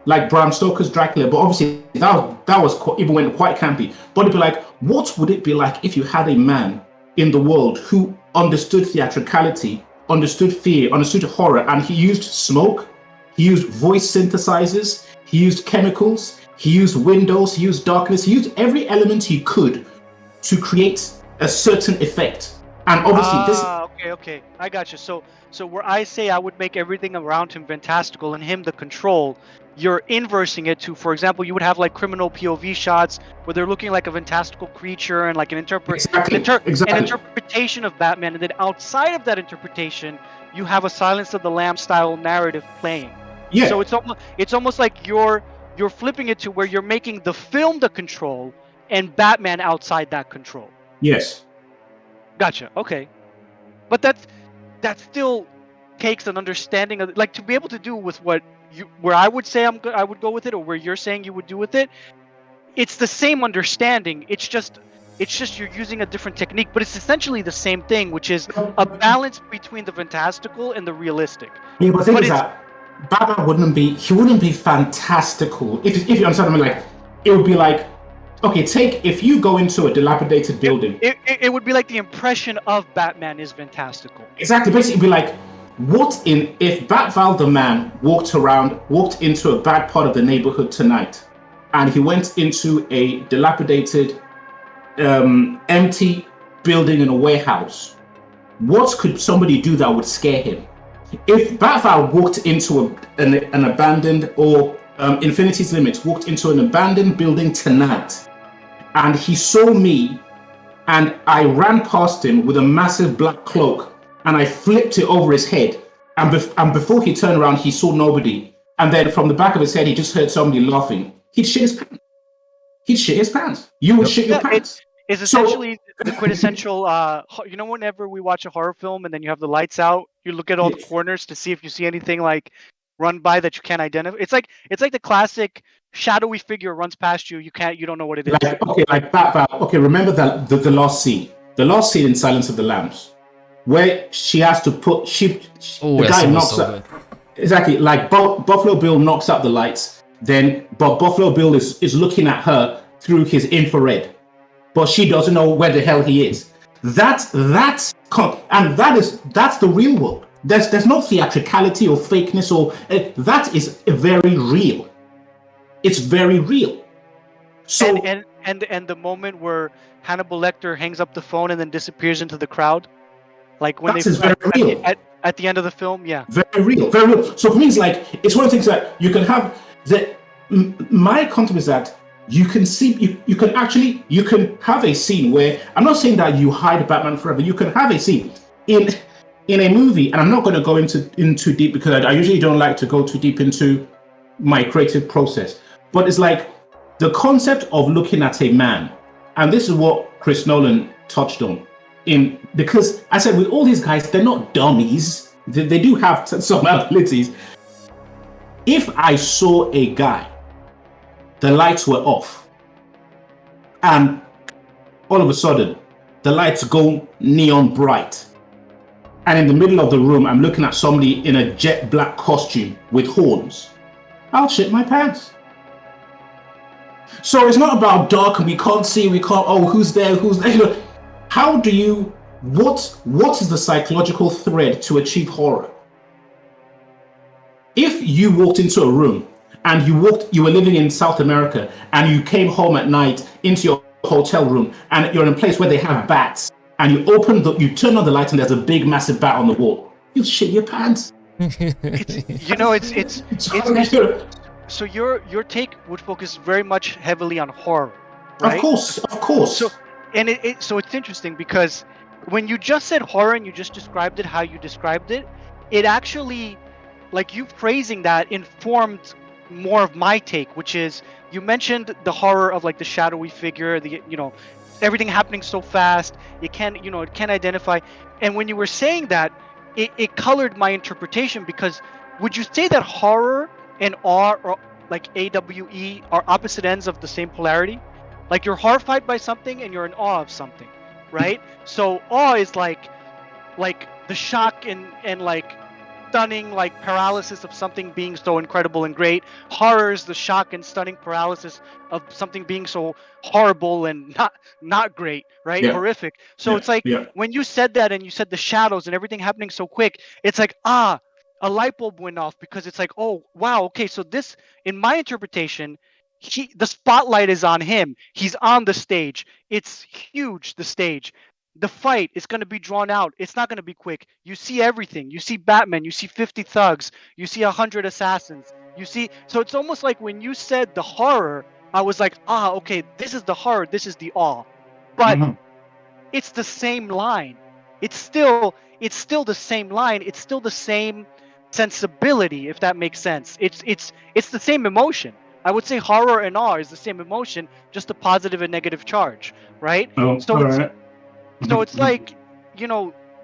like Bram Stoker's Dracula, but obviously that was even went quite campy. But it'd be like, what would it be like if you had a man in the world who understood theatricality, understood fear, understood horror, and he used smoke, he used voice synthesizers, he used chemicals, he used windows, he used darkness, he used every element he could to create a certain effect. And obviously okay, I got you. So where I say I would make everything around him fantastical and him the control, you're inversing it to, for example, you would have like criminal POV shots where they're looking like a fantastical creature and like an interpretation of Batman, and then outside of that interpretation, you have a Silence of the Lambs style narrative playing. Yeah. So it's almost like you're flipping it to where you're making the film the control and Batman outside that control. Yes. Gotcha. Okay. But that still takes an understanding of, like, to be able to do with where I would say I would go with it, or where you're saying you would do with it. It's the same understanding. It's just you're using a different technique, but it's essentially the same thing, which is a balance between the fantastical and the realistic. Yeah, but the thing is that Batman wouldn't be fantastical. If you understand what I mean, like, it would be like, okay, if you go into a dilapidated building. It would be like the impression of Batman is fantastical. Exactly. Basically, it'd be like, if Batval the man walked into a bad part of the neighborhood tonight, and he went into a dilapidated, empty building in a warehouse, what could somebody do that would scare him? If Batval walked into an abandoned, or Infinity's Limits walked into an abandoned building tonight, and he saw me, and I ran past him with a massive black cloak, and I flipped it over his head, and before he turned around, he saw nobody, and then from the back of his head, he just heard somebody laughing. He'd shit his pants. You would shit your pants. It's essentially the quintessential, whenever we watch a horror film and then you have the lights out, you look at all the corners to see if you see anything like run by that you can't identify. It's like the classic shadowy figure runs past you. You don't know what it is. Like Batval. Okay, remember that the last scene. The last scene in Silence of the Lambs, where she has to put Oh, the that guy scene was knocks so up. good. Exactly, like Buffalo Bill knocks out the lights, but Buffalo Bill is looking at her through his infrared, but she doesn't know where the hell he is. That's that's the real world. There's no theatricality or fakeness that is very real. It's very real. So And the moment where Hannibal Lecter hangs up the phone and then disappears into the crowd, like when that is very real. At the end of the film, yeah. Very real, very real. So for me, it's like it's one of the things that you can have. My concept is that you can see, you can have a scene where I'm not saying that you hide Batman forever. You can have a scene in a movie, and I'm not going to go in too deep because I usually don't like to go too deep into my creative process. But it's like the concept of looking at a man, and this is what Chris Nolan touched on. Because I said with all these guys, they're not dummies. They do have some abilities. If I saw a guy, the lights were off, and all of a sudden the lights go neon bright, and in the middle of the room I'm looking at somebody in a jet black costume with horns, I'll shit my pants. So it's not about dark and we can't see, who's there. How do you, what is the psychological thread to achieve horror? If you walked into a room and you were living in South America and you came home at night into your hotel room and you're in a place where they have bats and you turn on the light and there's a big massive bat on the wall, you'll shit your pants. So your take would focus very much heavily on horror, right? Of course. So it's interesting because when you just said horror and you just described it how you described it, it actually, like, you phrasing that informed more of my take, which is you mentioned the horror of like the shadowy figure, everything happening so fast, it can't identify. And when you were saying that, it colored my interpretation, because would you say that horror and awe, or like AWE, are opposite ends of the same polarity? Like, you're horrified by something and you're in awe of something, right? So awe is like the shock and like stunning, like, paralysis of something being so incredible and great. Horror is the shock and stunning paralysis of something being so horrible and not great, right? Yeah. Horrific. So it's like, when you said that and you said the shadows and everything happening so quick, it's like, a light bulb went off, because it's like, oh wow, okay, so this, in my interpretation, the spotlight is on him. He's on the stage. It's huge, the stage. The fight is going to be drawn out. It's not going to be quick. You see everything. You see Batman. You see 50 thugs. You see 100 assassins. So it's almost like when you said the horror, I was like, okay, this is the horror. This is the awe. But it's the same line. It's still the same line. It's still the same sensibility, if that makes sense. It's the same emotion. I would say horror and awe is the same emotion, just a positive and negative charge, right? So it's like,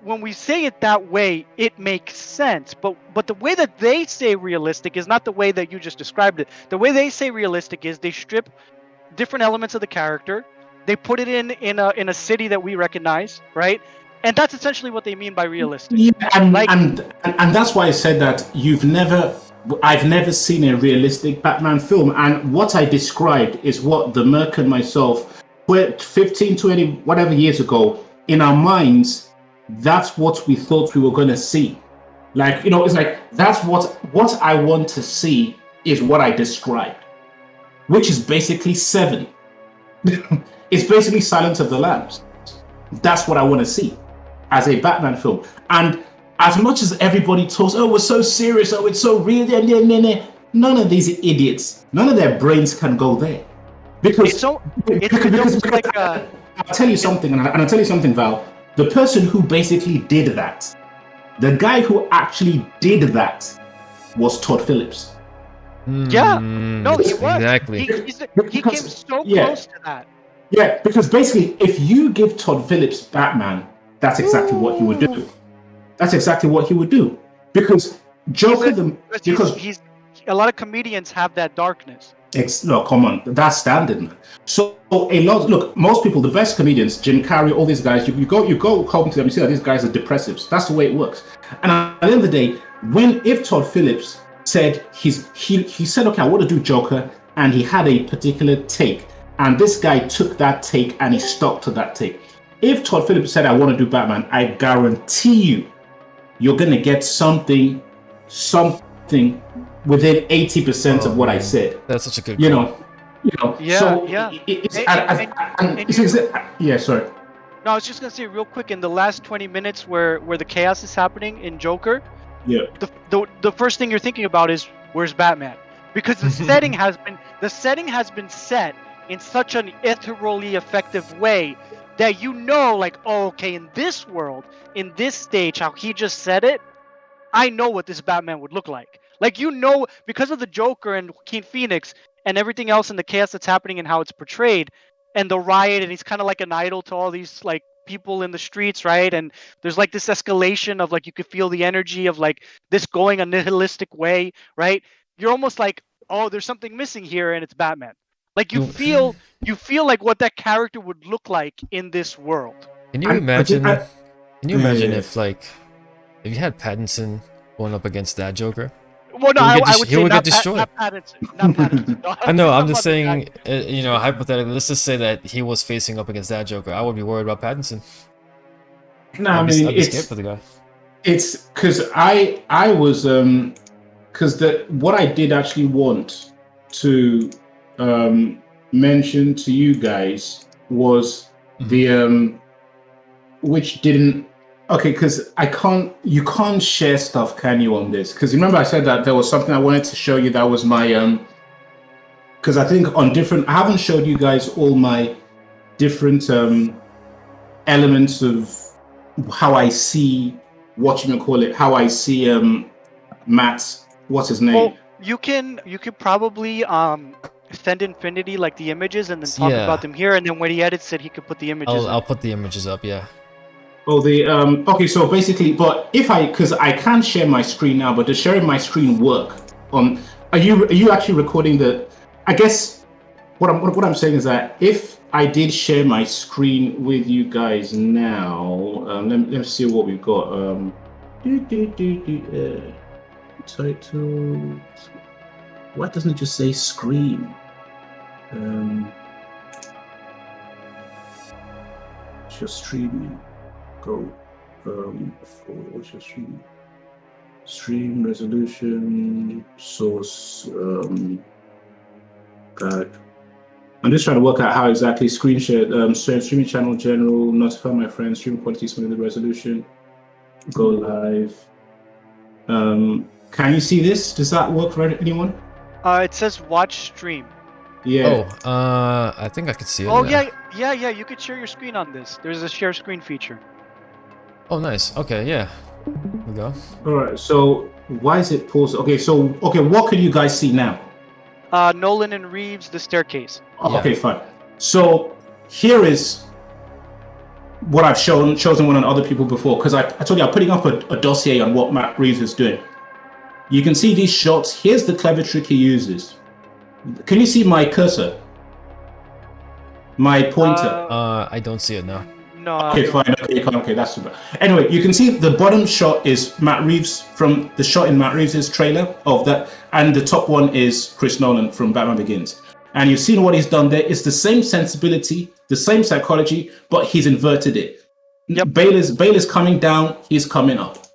when we say it that way, it makes sense. But the way that they say realistic is not the way that you just described it. The way they say realistic is they strip different elements of the character, they put it in a city that we recognize, right? And that's essentially what they mean by realistic. Yeah, and that's why I said that I've never seen a realistic Batman film. And what I described is what the Merc and myself, 15, 20, whatever years ago, in our minds, that's what we thought we were going to see. Like, it's like, that's what I want to see is what I described, which is basically Seven. It's basically Silence of the Lambs. That's what I want to see as a Batman film. And as much as everybody talks, oh, we're so serious, oh, it's so real, none of these idiots, none of their brains can go there. Because I'll tell you something, and I'll tell you something, Val. The person who basically did that, the guy who actually did that, was Todd Phillips. Yeah, no, he was. Exactly. He came so close to that. Yeah, because basically, if you give Todd Phillips Batman, that's exactly what he would do. That's exactly what he would do. Because Joker, because he's a lot of comedians have that darkness. No, come on, that's standard, man. So look, most people, the best comedians, Jim Carrey, all these guys, you go home to them, you see that these guys are depressives. That's the way it works. And at the end of the day, if Todd Phillips said he said, okay, I want to do Joker, and he had a particular take, and this guy took that take and he stuck to that take. If Todd Phillips said, I want to do Batman, I guarantee you're going to get something within 80% of what I said. That's such a good you call. know. Yeah, so yeah. Sorry. No, I was just gonna say real quick, in the last 20 minutes where the chaos is happening in Joker, Yeah. the first thing you're thinking about is where's Batman? Because the setting has been set in such an ethereally effective way that like, oh, okay, in this world, in this stage, how he just said it, I know what this Batman would look like. Like, because of the Joker and Joaquin Phoenix and everything else in the chaos that's happening and how it's portrayed, and the riot, and he's kind of like an idol to all these like people in the streets, right? And there's like this escalation of like, you could feel the energy of like this going a nihilistic way, right? You're almost like, oh, there's something missing here, and it's Batman. Like you feel like what that character would look like in this world. Can you imagine? If you had Pattinson going up against that Joker? Well, no, I would say get destroyed. Not Pattinson. No, I know. I'm just saying. Hypothetically, let's just say that he was facing up against that Joker. I would be worried about Pattinson. No, I'd be scared for the guy. It's because I was because what I did actually want to mention to you guys was the which didn't. Okay, because you can't share stuff, can you, on this? Because remember I said that there was something I wanted to show you that was my because I think I haven't showed you guys all my different elements of how I see how I see Matt, what's his name? Well, you could probably send Infinity like the images and then talk about them here, and then when he edits it, he could put the images. I'll put the images up, yeah. Oh, okay, so basically, but because I can't share my screen now, but does sharing my screen work? Are you actually recording I guess what I'm saying is that if I did share my screen with you guys now, let me see what we've got. Title. Why doesn't it just say screen? It's just streaming. Go. What's your stream? Stream resolution source. God. I'm just trying to work out how exactly screen share. Streaming channel general. Notify my friends. Stream quality. Something the resolution. Go live. Can you see this? Does that work for anyone? It says watch stream. Yeah. Oh, I think I could see it. Oh yeah. You could share your screen on this. There's a share screen feature. Oh, nice. Okay, yeah. Here we go. All right. So why is it paused? Okay. What can you guys see now? Nolan and Reeves, the staircase. Okay, fine. So here is what I've chosen one on other people before, because I told you I'm putting up a dossier on what Matt Reeves is doing. You can see these shots. Here's the clever trick he uses. Can you see my cursor? My pointer? I don't see it now. No. Okay, fine. Okay, that's super. Anyway, you can see the bottom shot is Matt Reeves from the shot in Matt Reeves' trailer of that, and the top one is Chris Nolan from Batman Begins. And you've seen what he's done there. It's the same sensibility, the same psychology, but he's inverted it. Yep. Bale is coming down, he's coming up.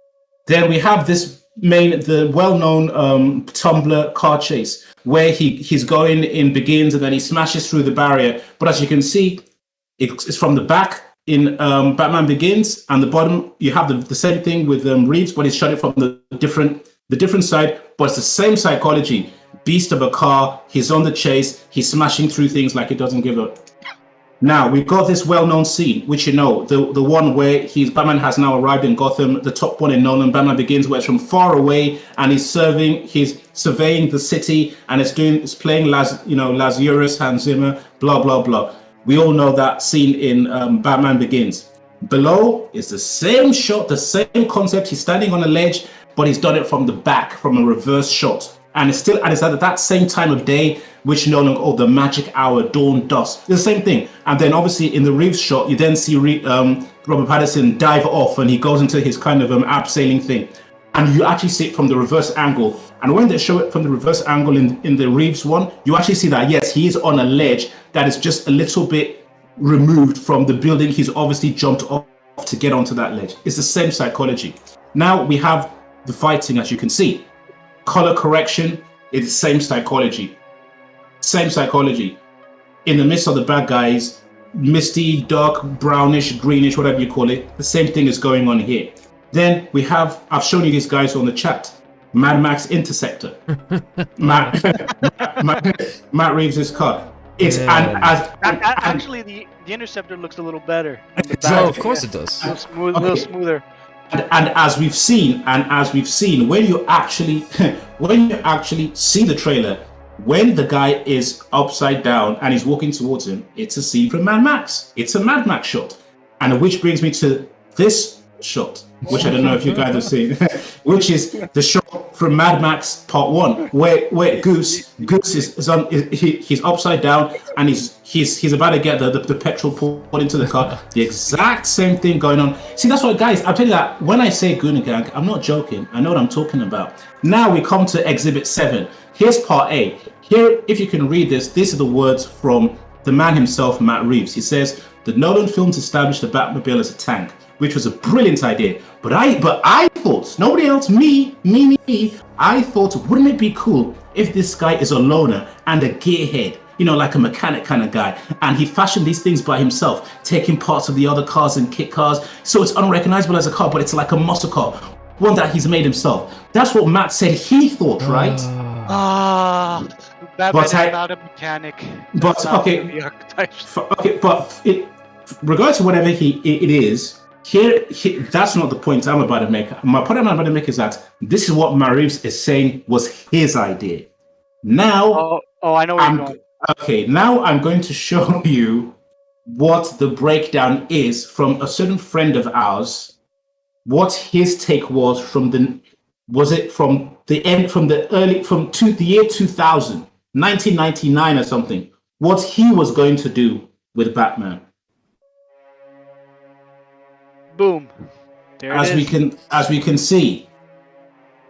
Then we have the well-known Tumblr car chase where he's going in Begins and then he smashes through the barrier. But as you can see, it's from the back in Batman Begins, and the bottom you have the same thing with Reeves, but he's shot it from the different side, but it's the same psychology. Beast of a car, he's on the chase, he's smashing through things like he doesn't give up. Now we've got this well-known scene, which the one where Batman has now arrived in Gotham, the top one in Nolan, Batman Begins, where it's from far away and he's surveying the city and it's playing Lazarus, Hans Zimmer, blah blah blah. We all know that scene in Batman Begins. Below is the same shot, the same concept. He's standing on a ledge but he's done it from the back, from a reverse shot. And it's at that same time of day, which the magic hour, dawn, dusk. It's the same thing. And then obviously in the Reeves shot, you then see Robert Pattinson dive off and he goes into his kind of abseiling thing. And you actually see it from the reverse angle. And when they show it from the reverse angle in the Reeves one, you actually see that, yes, he is on a ledge that is just a little bit removed from the building. He's obviously jumped off to get onto that ledge. It's the same psychology. Now we have the fighting, as you can see. Color correction is the same psychology. Same psychology. In the midst of the bad guys, misty, dark, brownish, greenish, whatever you call it, the same thing is going on here. Then we have, I've shown you these guys on the chat, Mad Max Interceptor. Matt Reeves' car. It's actually the Interceptor looks a little better. Oh, of course it does. A little smoother. And as we've seen, when you actually see the trailer, when the guy is upside down and he's walking towards him, it's a scene from Mad Max. It's a Mad Max shot. And which brings me to this shot, which I don't know if you guys have seen, which is the shot from Mad Max Part 1, where Goose is on, he's upside down and he's about to get the petrol poured into the car. The exact same thing going on. See, that's why, guys, I'll tell you that when I say Gooner Gang, I'm not joking. I know what I'm talking about. Now we come to Exhibit 7. Here's Part A. Here, if you can read this, these are the words from the man himself, Matt Reeves. He says, the Nolan films established the Batmobile as a tank, which was a brilliant idea. But I thought, nobody else, me, I thought, wouldn't it be cool if this guy is a loner and a gearhead, like a mechanic kind of guy, and he fashioned these things by himself, taking parts of the other cars and kit cars, so it's unrecognizable as a car, but it's like a muscle car, one that he's made himself. That's what Matt said he thought, right? Batman is not a mechanic. But regardless of whatever it is, here, that's not the point I'm about to make. My point I'm about to make is that this is what Matt Reeves is saying was his idea. Now, I know where you're going. Okay, now I'm going to show you what the breakdown is from a certain friend of ours. What his take was from the year 2000, 1999 or something. What he was going to do with Batman. Boom. There as it is. As we can see,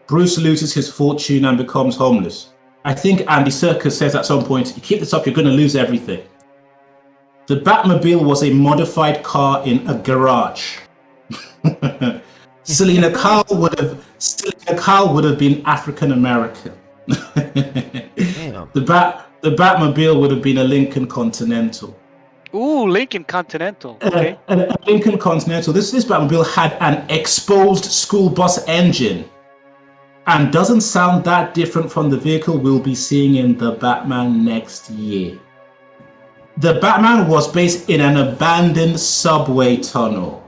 Bruce loses his fortune and becomes homeless. I think Andy Serkis says at some point, you keep this up, you're going to lose everything. The Batmobile was a modified car in a garage. Selena Kyle would have been African American. The Batmobile would have been a Lincoln Continental. Ooh, Lincoln Continental. Okay. A Lincoln Continental. This Batmobile had an exposed school bus engine, and doesn't sound that different from the vehicle we'll be seeing in the Batman next year. The Batman was based in an abandoned subway tunnel.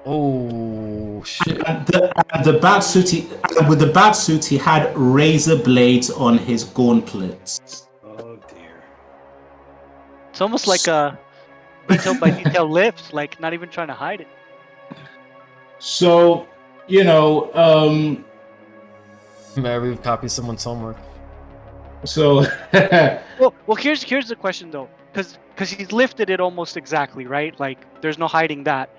Oh shit! And the Batsuit, he had razor blades on his gauntlets. Oh dear! It's almost like a detail by detail lift, like not even trying to hide it. So, Mary copy someone's homework. So, well, here's the question though, because he's lifted it almost exactly, right? Like, there's no hiding that.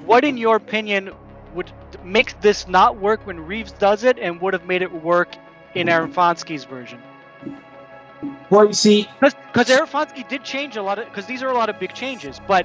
What, in your opinion, would make this not work when Reeves does it, and would have made it work in Aronofsky's version? Well, you see, because Aronofsky did change a lot of, because these are a lot of big changes. But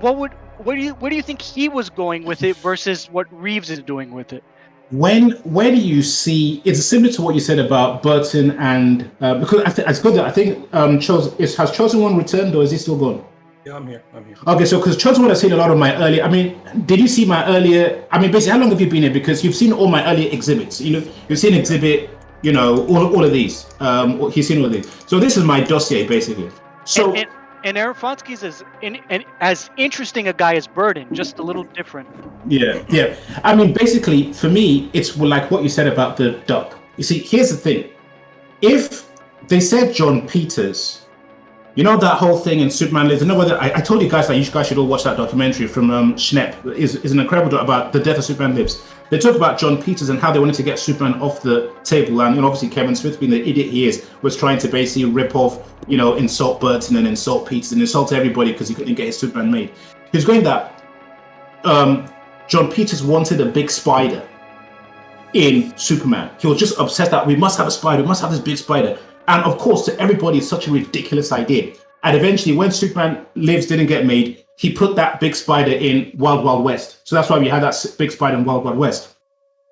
where do you think he was going with it versus what Reeves is doing with it? Where do you see it's similar to what you said about Burton and because it's good that I think has Chosen One returned, or is he still gone? Yeah, I'm here. Okay, so because Chosen One, I've seen a lot of my earlier. I mean, did you see my earlier? I mean, basically, how long have you been here? Because you've seen all my earlier exhibits. You've seen exhibit. All of these. He's seen all of these. So this is my dossier, basically. So. And Aronofsky's as interesting a guy as Burton, just a little different. Yeah. I mean, basically, for me, it's like what you said about the duck. You see, here's the thing. If they said John Peters, that whole thing in Superman Lives, I told you guys that you guys should all watch that documentary from Schnepp. Is an incredible doc about the death of Superman Lives. they talk about John Peters and how they wanted to get Superman off the table, and obviously Kevin Smith, being the idiot he is, was trying to basically rip off, insult Burton and insult Peters and insult everybody because he couldn't get his Superman made. He was going that John Peters wanted a big spider in Superman. He was just obsessed that we must have a spider, we must have this big spider. And of course, to everybody, it's such a ridiculous idea. And eventually, when Superman Lives didn't get made, he put that big spider in Wild Wild West. So that's why we had that big spider in Wild Wild West.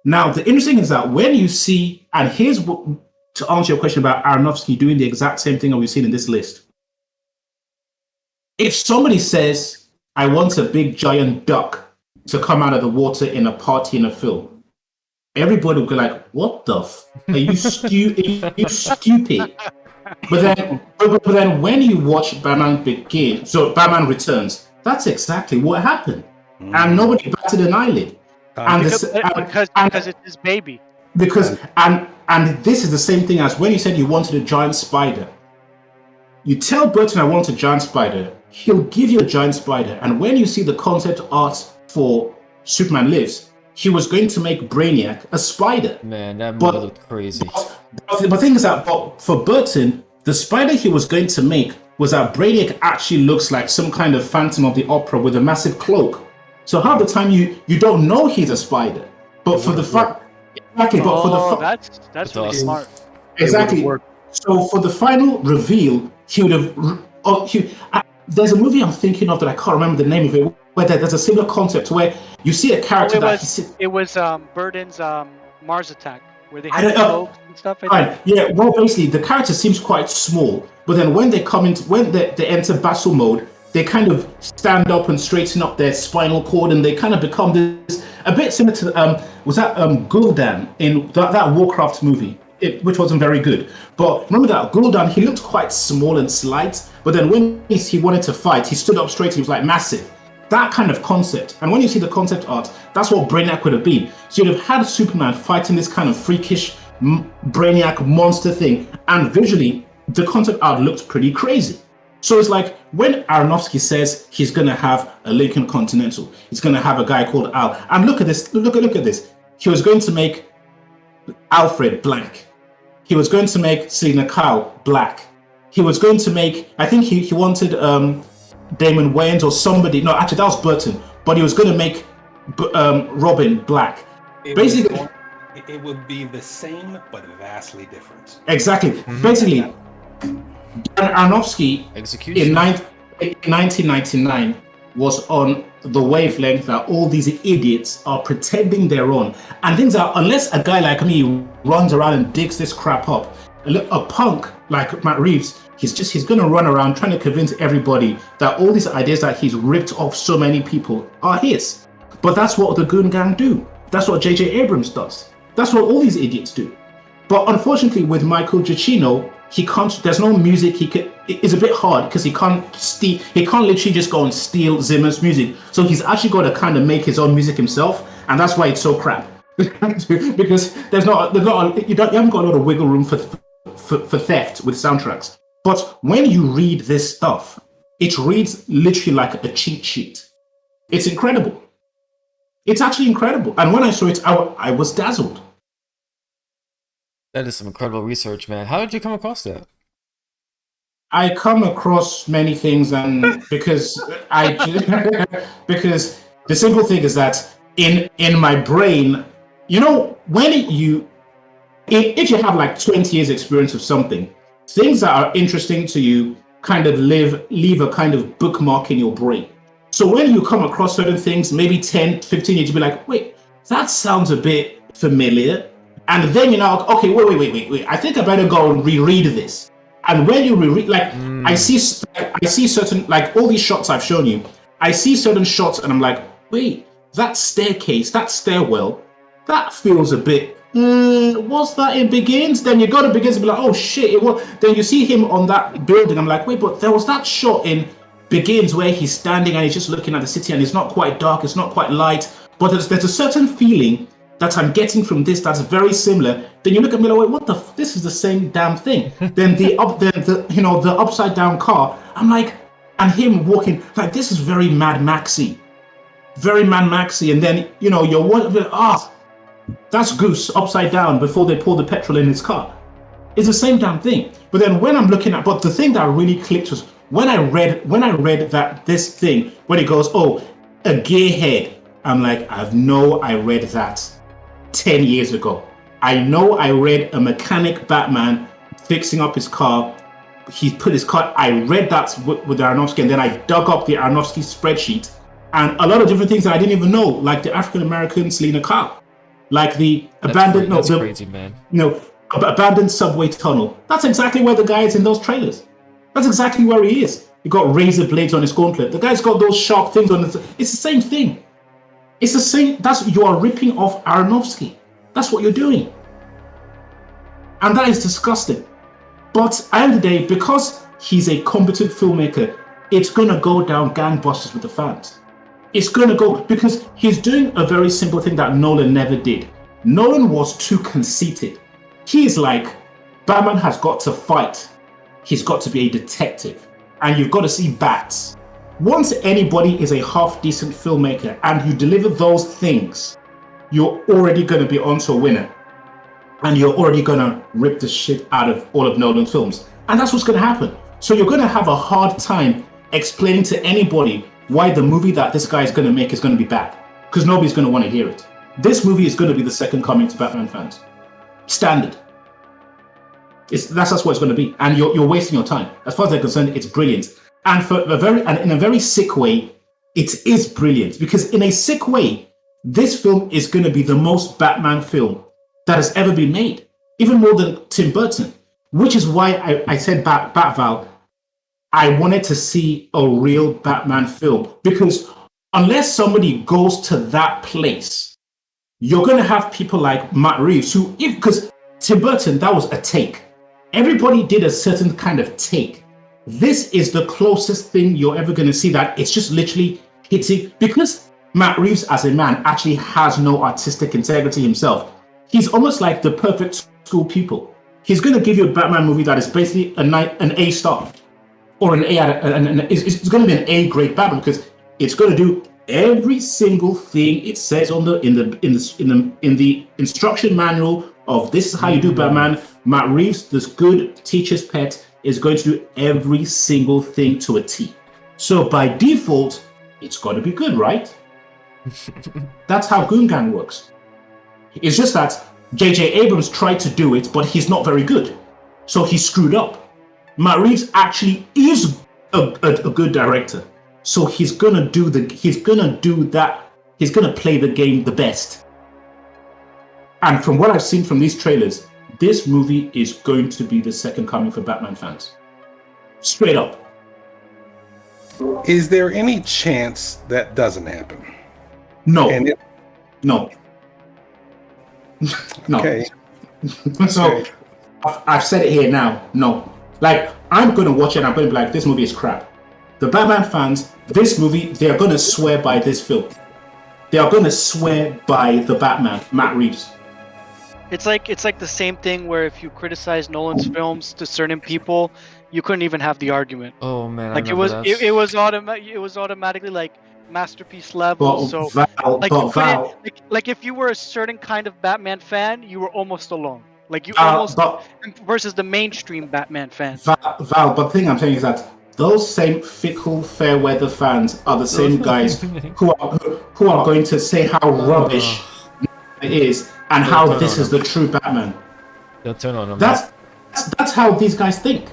Now, the interesting is that when you see, and here's what, to answer your question about Aronofsky doing the exact same thing that we've seen in this list. If somebody says, I want a big giant duck to come out of the water in a party in a film, everybody will be like, what the are you stupid? But then when you watch Batman Batman Returns, that's exactly what happened. And nobody batted an eyelid. Because it's his baby. And this is the same thing as when you said you wanted a giant spider. You tell Burton I want a giant spider, he'll give you a giant spider. And when you see the concept art for Superman Lives, he was going to make Brainiac a spider. Man, that movie looked crazy. But the thing is that for Burton, the spider he was going to make was that Brainiac actually looks like some kind of Phantom of the Opera with a massive cloak. So half the time you don't know he's a spider. But for the fact... Exactly, but for the fact... That's really smart. Exactly. So for the final reveal, he would have... there's a movie I'm thinking of that I can't remember the name of it, where there's a similar concept where you see a character it was Burton's Mars Attack, where they had cloaks and stuff. Yeah, well, basically, the character seems quite small, but then when they they enter battle mode, they kind of stand up and straighten up their spinal cord, and they kind of become this, a bit similar to, was that Gul'dan in that Warcraft movie? Which wasn't very good. But remember that Gul'dan, he looked quite small and slight, but then when he wanted to fight, he stood up straight, he was like massive. That kind of concept. And when you see the concept art, that's what Brainiac would have been. So you'd have had Superman fighting this kind of freakish Brainiac monster thing, and visually, the concept art looked pretty crazy. So it's like when Aronofsky says he's going to have a Lincoln Continental, he's going to have a guy called Al, and look at this, look at this. He was going to make Alfred black. He was going to make Selina Kyle black. He was going to make, I think he wanted Damon Wayans or somebody. No, actually that was Burton. But he was going to make Robin black. It would be the same but vastly different. Exactly. Mm-hmm. Basically, Aronofsky in 1999 was on the wavelength that all these idiots are pretending they're on. And things are, unless a guy like me runs around and digs this crap up, a punk like Matt Reeves, he's going to run around trying to convince everybody that all these ideas that he's ripped off so many people are his. But that's what the Goon Gang do. That's what J.J. Abrams does. That's what all these idiots do. But unfortunately, with Michael Giacchino, he can't. There's no music. It's a bit hard because he can't literally just go and steal Zimmer's music. So he's actually got to kind of make his own music himself, and that's why it's so crap. Because you haven't got a lot of wiggle room for theft with soundtracks. But when you read this stuff, it reads literally like a cheat sheet. It's incredible. It's actually incredible. And when I saw it, I was dazzled. That is some incredible research, man. How did you come across that? I come across many things, and because because the simple thing is that in my brain, if you have like 20 years experience of something, things that are interesting to you kind of leave a kind of bookmark in your brain. So when you come across certain things, maybe 10, 15 years, you'll be like, wait, that sounds a bit familiar. And then okay, wait. I think I better go and reread this. And when you reread, I see certain, like all these shots I've shown you, I see certain shots and I'm like, wait, that staircase, that stairwell, that feels a bit, what's that in Begins? Then you go to Begins and be like, oh shit, then you see him on that building. I'm like, wait, but there was that shot in Begins where he's standing and he's just looking at the city and it's not quite dark, it's not quite light, but there's a certain feeling that I'm getting from this that's very similar. Then you look at me like, wait, this is the same damn thing. Then the upside down car, I'm like, and him walking, like, this is very Mad Maxy. Very Mad Maxy. And then, you're wondering, That's Goose upside down before they pour the petrol in his car. It's the same damn thing. But then when I'm looking at, but the thing that really clicked was when I read that this thing when it goes, oh, a gearhead. I'm like, I read that 10 years ago. I know I read a mechanic Batman fixing up his car. He put his car. I read that with Aronofsky, and then I dug up the Aronofsky spreadsheet and a lot of different things that I didn't even know, like the African American Selena Kyle, like the abandoned That's crazy, man. Abandoned subway tunnel. That's exactly where the guy is in those trailers. That's exactly where he is. He got razor blades on his gauntlet. The guy's got those sharp things on his. It's the same thing. It's the same. You are ripping off Aronofsky. That's what you're doing, and that is disgusting. But at the end of the day, because he's a competent filmmaker, it's gonna go down gangbusters with the fans. It's gonna go because he's doing a very simple thing that Nolan never did. Nolan was too conceited. He's like, Batman has got to fight. He's got to be a detective, and you've got to see bats. Once anybody is a half-decent filmmaker and you deliver those things, you're already going to be onto a winner. And you're already going to rip the shit out of all of Nolan's films. And that's what's going to happen. So you're going to have a hard time explaining to anybody why the movie that this guy is going to make is going to be bad. Because nobody's going to want to hear it. This movie is going to be the second coming to Batman fans. Standard. That's what it's going to be. And you're wasting your time. As far as they're concerned, it's brilliant. And in a very sick way, it is brilliant. Because in a sick way, this film is going to be the most Batman film that has ever been made. Even more than Tim Burton. Which is why I said Batval, I wanted to see a real Batman film. Because unless somebody goes to that place, you're going to have people like Matt Reeves because Tim Burton, that was a take. Everybody did a certain kind of take. This is the closest thing you're ever going to see that it's just literally hitting. Because Matt Reeves as a man actually has no artistic integrity himself. He's almost like the perfect school pupil. He's going to give you a Batman movie that is basically an A star. Or an A, it's going to be an A grade Batman because it's going to do every single thing it says in the instruction manual of this is how you do Batman. Matt Reeves, this good teacher's pet, is going to do every single thing to a T. So by default, it's got to be good, right? That's how Goon Gang works. It's just that J.J. Abrams tried to do it, but he's not very good. So he screwed up. Matt Reeves actually is a good director. So he's gonna play the game the best. And from what I've seen from these trailers, this movie is going to be the second coming for Batman fans. Straight up. Is there any chance that doesn't happen? No. No. No. Okay. So Okay. I've said it here now. No. Like, I'm going to watch it and I'm going to be like, this movie is crap. The Batman fans, this movie, they are going to swear by this film. They are going to swear by the Batman, Matt Reeves. It's like the same thing where if you criticize Nolan's films to certain people, you couldn't even have the argument. Oh man, Like it was automatically like masterpiece level. So like if you were a certain kind of Batman fan, you were almost alone. Like you versus the mainstream Batman fans. Val, but the thing I'm saying is that those same fickle, fair weather fans are the same guys who are going to say how rubbish it is and how this is the true Batman. They'll turn on him. That's how these guys think.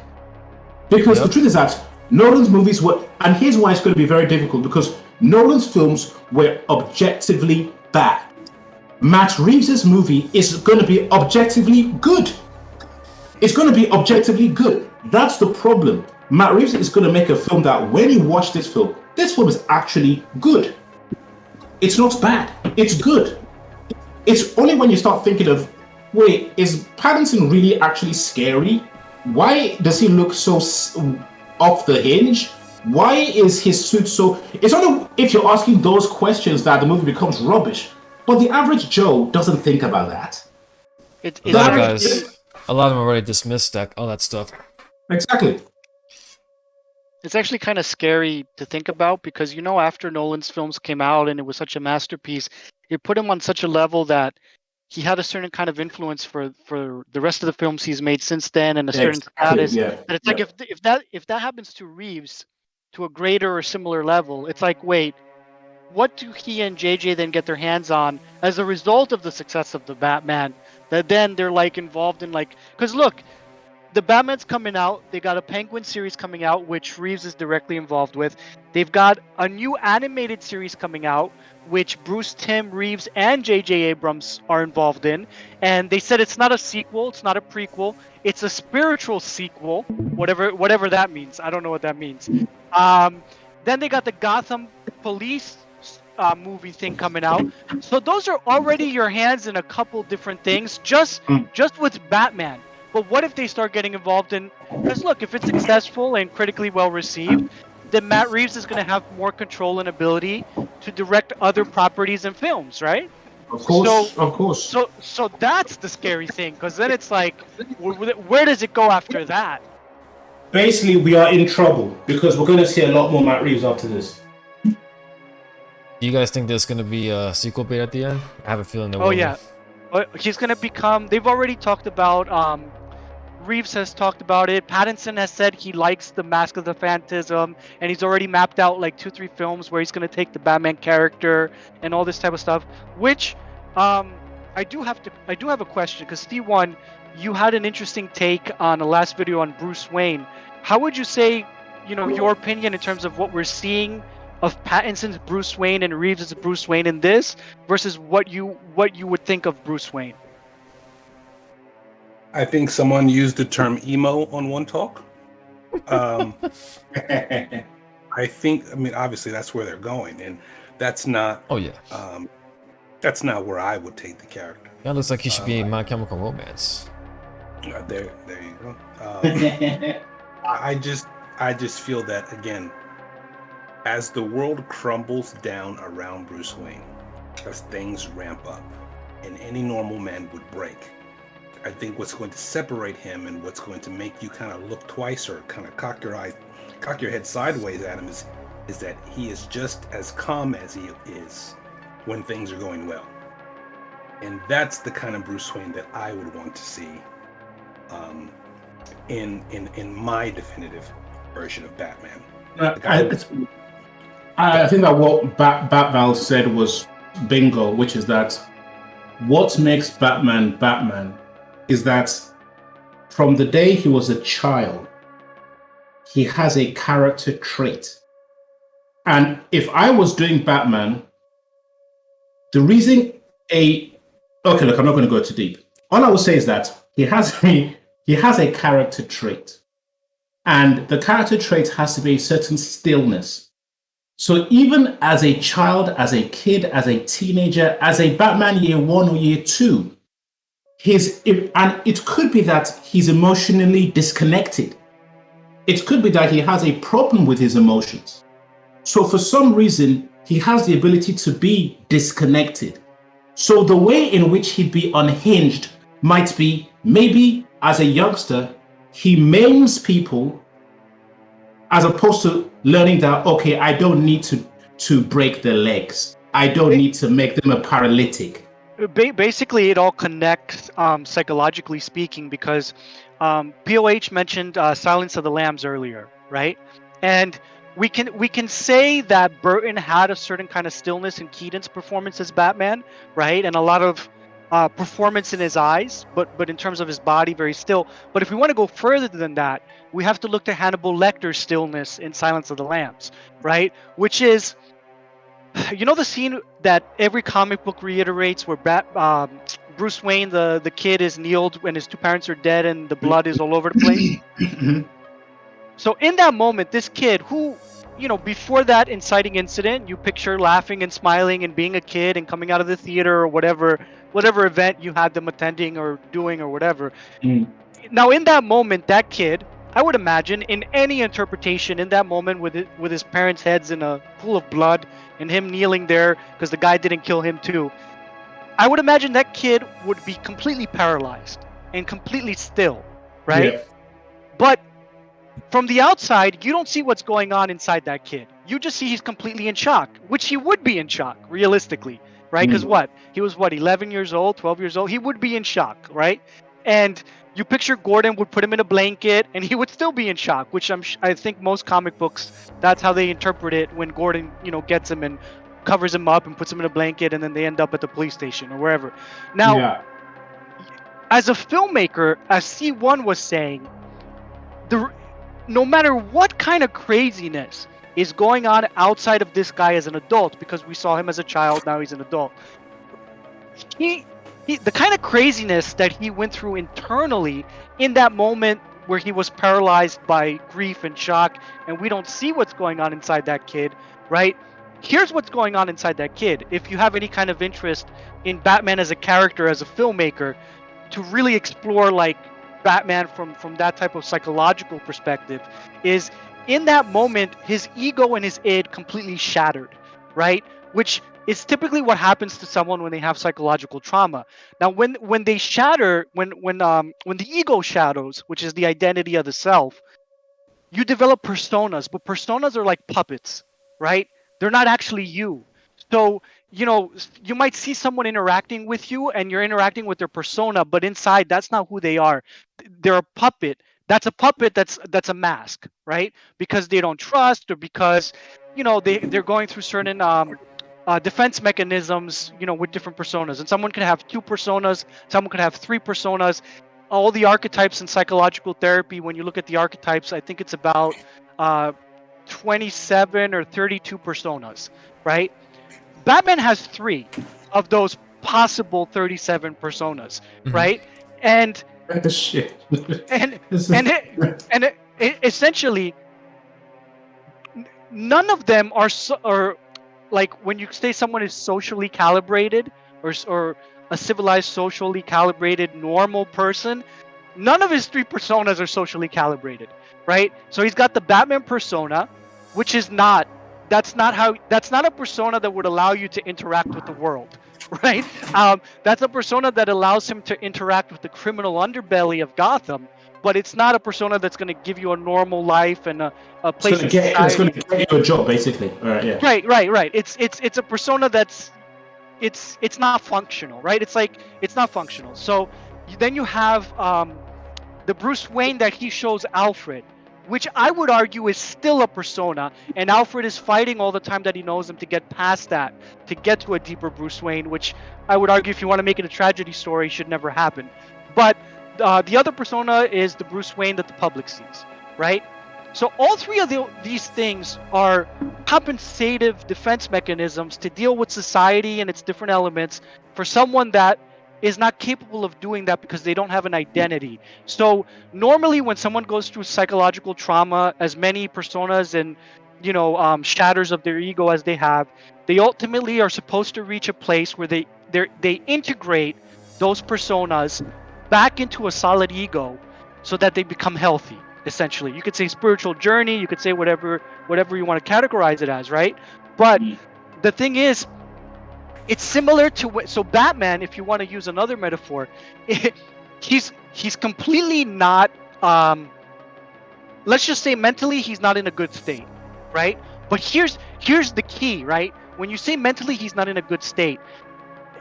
Because the truth is that Nolan's movies were, and here's why it's going to be very difficult, because Nolan's films were objectively bad. Matt Reeves' movie is going to be objectively good. It's going to be objectively good. That's the problem. Matt Reeves is going to make a film that when you watch this film is actually good. It's not bad. It's good. It's only when you start thinking of, wait, is Pattinson really actually scary? Why does he look so off the hinge? Why is his suit so... It's only if you're asking those questions that the movie becomes rubbish. But the average Joe doesn't think about that. A lot of them already dismissed all that stuff. Exactly. It's actually kind of scary to think about because, after Nolan's films came out and it was such a masterpiece, it put him on such a level that he had a certain kind of influence for the rest of the films he's made since then, and a certain Exactly. status. Yeah. And it's like if that happens to Reeves to a greater or similar level, it's like, wait, what do he and JJ then get their hands on as a result of the success of the Batman? That then they're like involved in like, because look, the Batman's coming out. They got a Penguin series coming out, which Reeves is directly involved with. They've got a new animated series coming out, which Bruce Timm, Reeves, and J.J. Abrams are involved in. And they said it's not a sequel, it's not a prequel, it's a spiritual sequel, whatever that means. I don't know what that means. Then they got the Gotham Police movie thing coming out. So those are already your hands in a couple different things, just with Batman. But what if they start getting involved in? Because look, if it's successful and critically well received, then Matt Reeves is going to have more control and ability to direct other properties and films, right? Of course. So that's the scary thing, because then it's like, where does it go after that? Basically, we are in trouble because we're going to see a lot more Matt Reeves after this. Do you guys think there's gonna be a sequel bait at the end? I have a feeling there will. Oh yeah, he's going to become. They've already talked about. Reeves has talked about it. Pattinson has said he likes the Mask of the Phantasm, and he's already mapped out like 2-3 films where he's going to take the Batman character and all this type of stuff. Which, I do have a question, because Steve1, you had an interesting take on the last video on Bruce Wayne. How would you say, your opinion in terms of what we're seeing of Pattinson's Bruce Wayne and Reeves' Bruce Wayne in this versus what you would think of Bruce Wayne? I think someone used the term emo on One Talk. I mean, obviously that's where they're going, and that's not. Oh yeah. That's not where I would take the character. That looks like he should be in My Chemical Romance. There you go. I just feel that, again, as the world crumbles down around Bruce Wayne, as things ramp up, and any normal man would break, I think what's going to separate him and what's going to make you kind of look twice or kind of cock your head sideways at him is that he is just as calm as he is when things are going well. And that's the kind of Bruce Wayne that I would want to see in my definitive version of Batman. I think that what Batval said was bingo, which is that what makes Batman Batman is that from the day he was a child, he has a character trait. And if I was doing Batman, the reason okay, look, I'm not going to go too deep. All I will say is that he has a character trait. And the character trait has to be a certain stillness. So even as a child, as a kid, as a teenager, as a Batman year 1 or year 2, and it could be that he's emotionally disconnected. It could be that he has a problem with his emotions. So for some reason, he has the ability to be disconnected. So the way in which he'd be unhinged might be, maybe as a youngster, he maims people as opposed to learning that, okay, I don't need to break their legs. I don't need to make them a paralytic. Basically, it all connects psychologically speaking, because POH mentioned Silence of the Lambs earlier, right? And we can say that Burton had a certain kind of stillness in Keaton's performance as Batman, right? And a lot of performance in his eyes, but in terms of his body, very still. But if we want to go further than that, we have to look to Hannibal Lecter's stillness in Silence of the Lambs, right? Which is, the scene that every comic book reiterates, where Bruce Wayne, the kid, is kneeled when his two parents are dead and the blood is all over the place. So in that moment, this kid who, before that inciting incident, you picture laughing and smiling and being a kid and coming out of the theater or whatever event you had them attending or doing or whatever. Now in that moment, that kid, I would imagine, in any interpretation in that moment with his parents' heads in a pool of blood and him kneeling there because the guy didn't kill him too, I would imagine that kid would be completely paralyzed and completely still, right? Yeah. But from the outside, you don't see what's going on inside that kid. You just see he's completely in shock, which he would be in shock, realistically. right? Because he was 11 years old, 12 years old. He would be in shock, right? And you picture Gordon would put him in a blanket, and he would still be in shock. Which I think most comic books, that's how they interpret it when Gordon, gets him and covers him up and puts him in a blanket, and then they end up at the police station or wherever. Now, as a filmmaker, as C1 was saying, no matter what kind of craziness is going on outside of this guy as an adult, because we saw him as a child, now he's an adult. The kind of craziness that he went through internally in that moment where he was paralyzed by grief and shock, and we don't see what's going on inside that kid, right? Here's what's going on inside that kid. If you have any kind of interest in Batman as a character, as a filmmaker, to really explore like Batman from that type of psychological perspective, is in that moment his ego and his id completely shattered, right? Which is typically what happens to someone when they have psychological trauma. Now, when they shatter, when the ego shadows, which is the identity of the self, you develop personas, but personas are like puppets, right? They're not actually you. So, you might see someone interacting with you and you're interacting with their persona, but inside that's not who they are. They're a puppet. That's a puppet that's a mask, right? Because they don't trust, or because, they're going through certain defense mechanisms, with different personas. And someone could have 2 personas, someone could have 3 personas. All the archetypes in psychological therapy, when you look at the archetypes, I think it's about 27 or 32 personas, right? Batman has 3 of those possible 37 personas, right? And shit. Essentially, none of them are like, when you say someone is socially calibrated or a civilized, socially calibrated, normal person, none of his 3 personas are socially calibrated, right? So he's got the Batman persona, which is that's not a persona that would allow you to interact with the world, right? That's a persona that allows him to interact with the criminal underbelly of Gotham, but it's not a persona that's going to give you a normal life and a place in society. It's going to get you a job, basically. Yeah. Right. It's a persona that's it's not functional, right? It's not functional. So then you have the Bruce Wayne that he shows Alfred, which I would argue is still a persona, and Alfred is fighting all the time that he knows him to get past that, to get to a deeper Bruce Wayne, which I would argue, if you want to make it a tragedy story, should never happen. But the other persona is the Bruce Wayne that the public sees, right? So all 3 of these things are compensative defense mechanisms to deal with society and its different elements for someone that is not capable of doing that because they don't have an identity. So normally when someone goes through psychological trauma, as many personas and shatters of their ego as they have, they ultimately are supposed to reach a place where they integrate those personas back into a solid ego so that they become healthy. Essentially, you could say spiritual journey, you could say whatever you want to categorize it as, right? But the thing is, it's similar to so Batman, if you want to use another metaphor, he's completely not let's just say mentally he's not in a good state, right? But here's the key, right? When you say mentally he's not in a good state,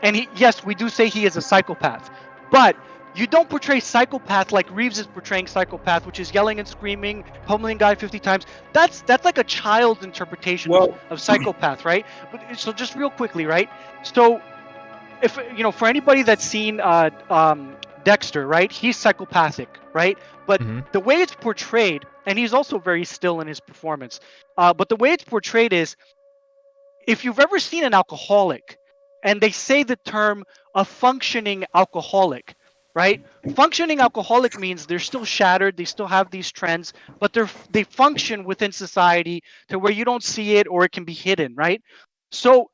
and yes, we do say he is a psychopath, but you don't portray psychopath like Reeves is portraying psychopath, which is yelling and screaming, pummeling guy 50 times. That's like a child's interpretation of psychopath, right? But, so just real quickly, right? So if for anybody that's seen Dexter, right? He's psychopathic, right? But the way it's portrayed, and he's also very still in his performance, but the way it's portrayed is, if you've ever seen an alcoholic, and they say the term a functioning alcoholic, right? Functioning alcoholic means they're still shattered, they still have these trends, but they function within society to where you don't see it, or it can be hidden, right? So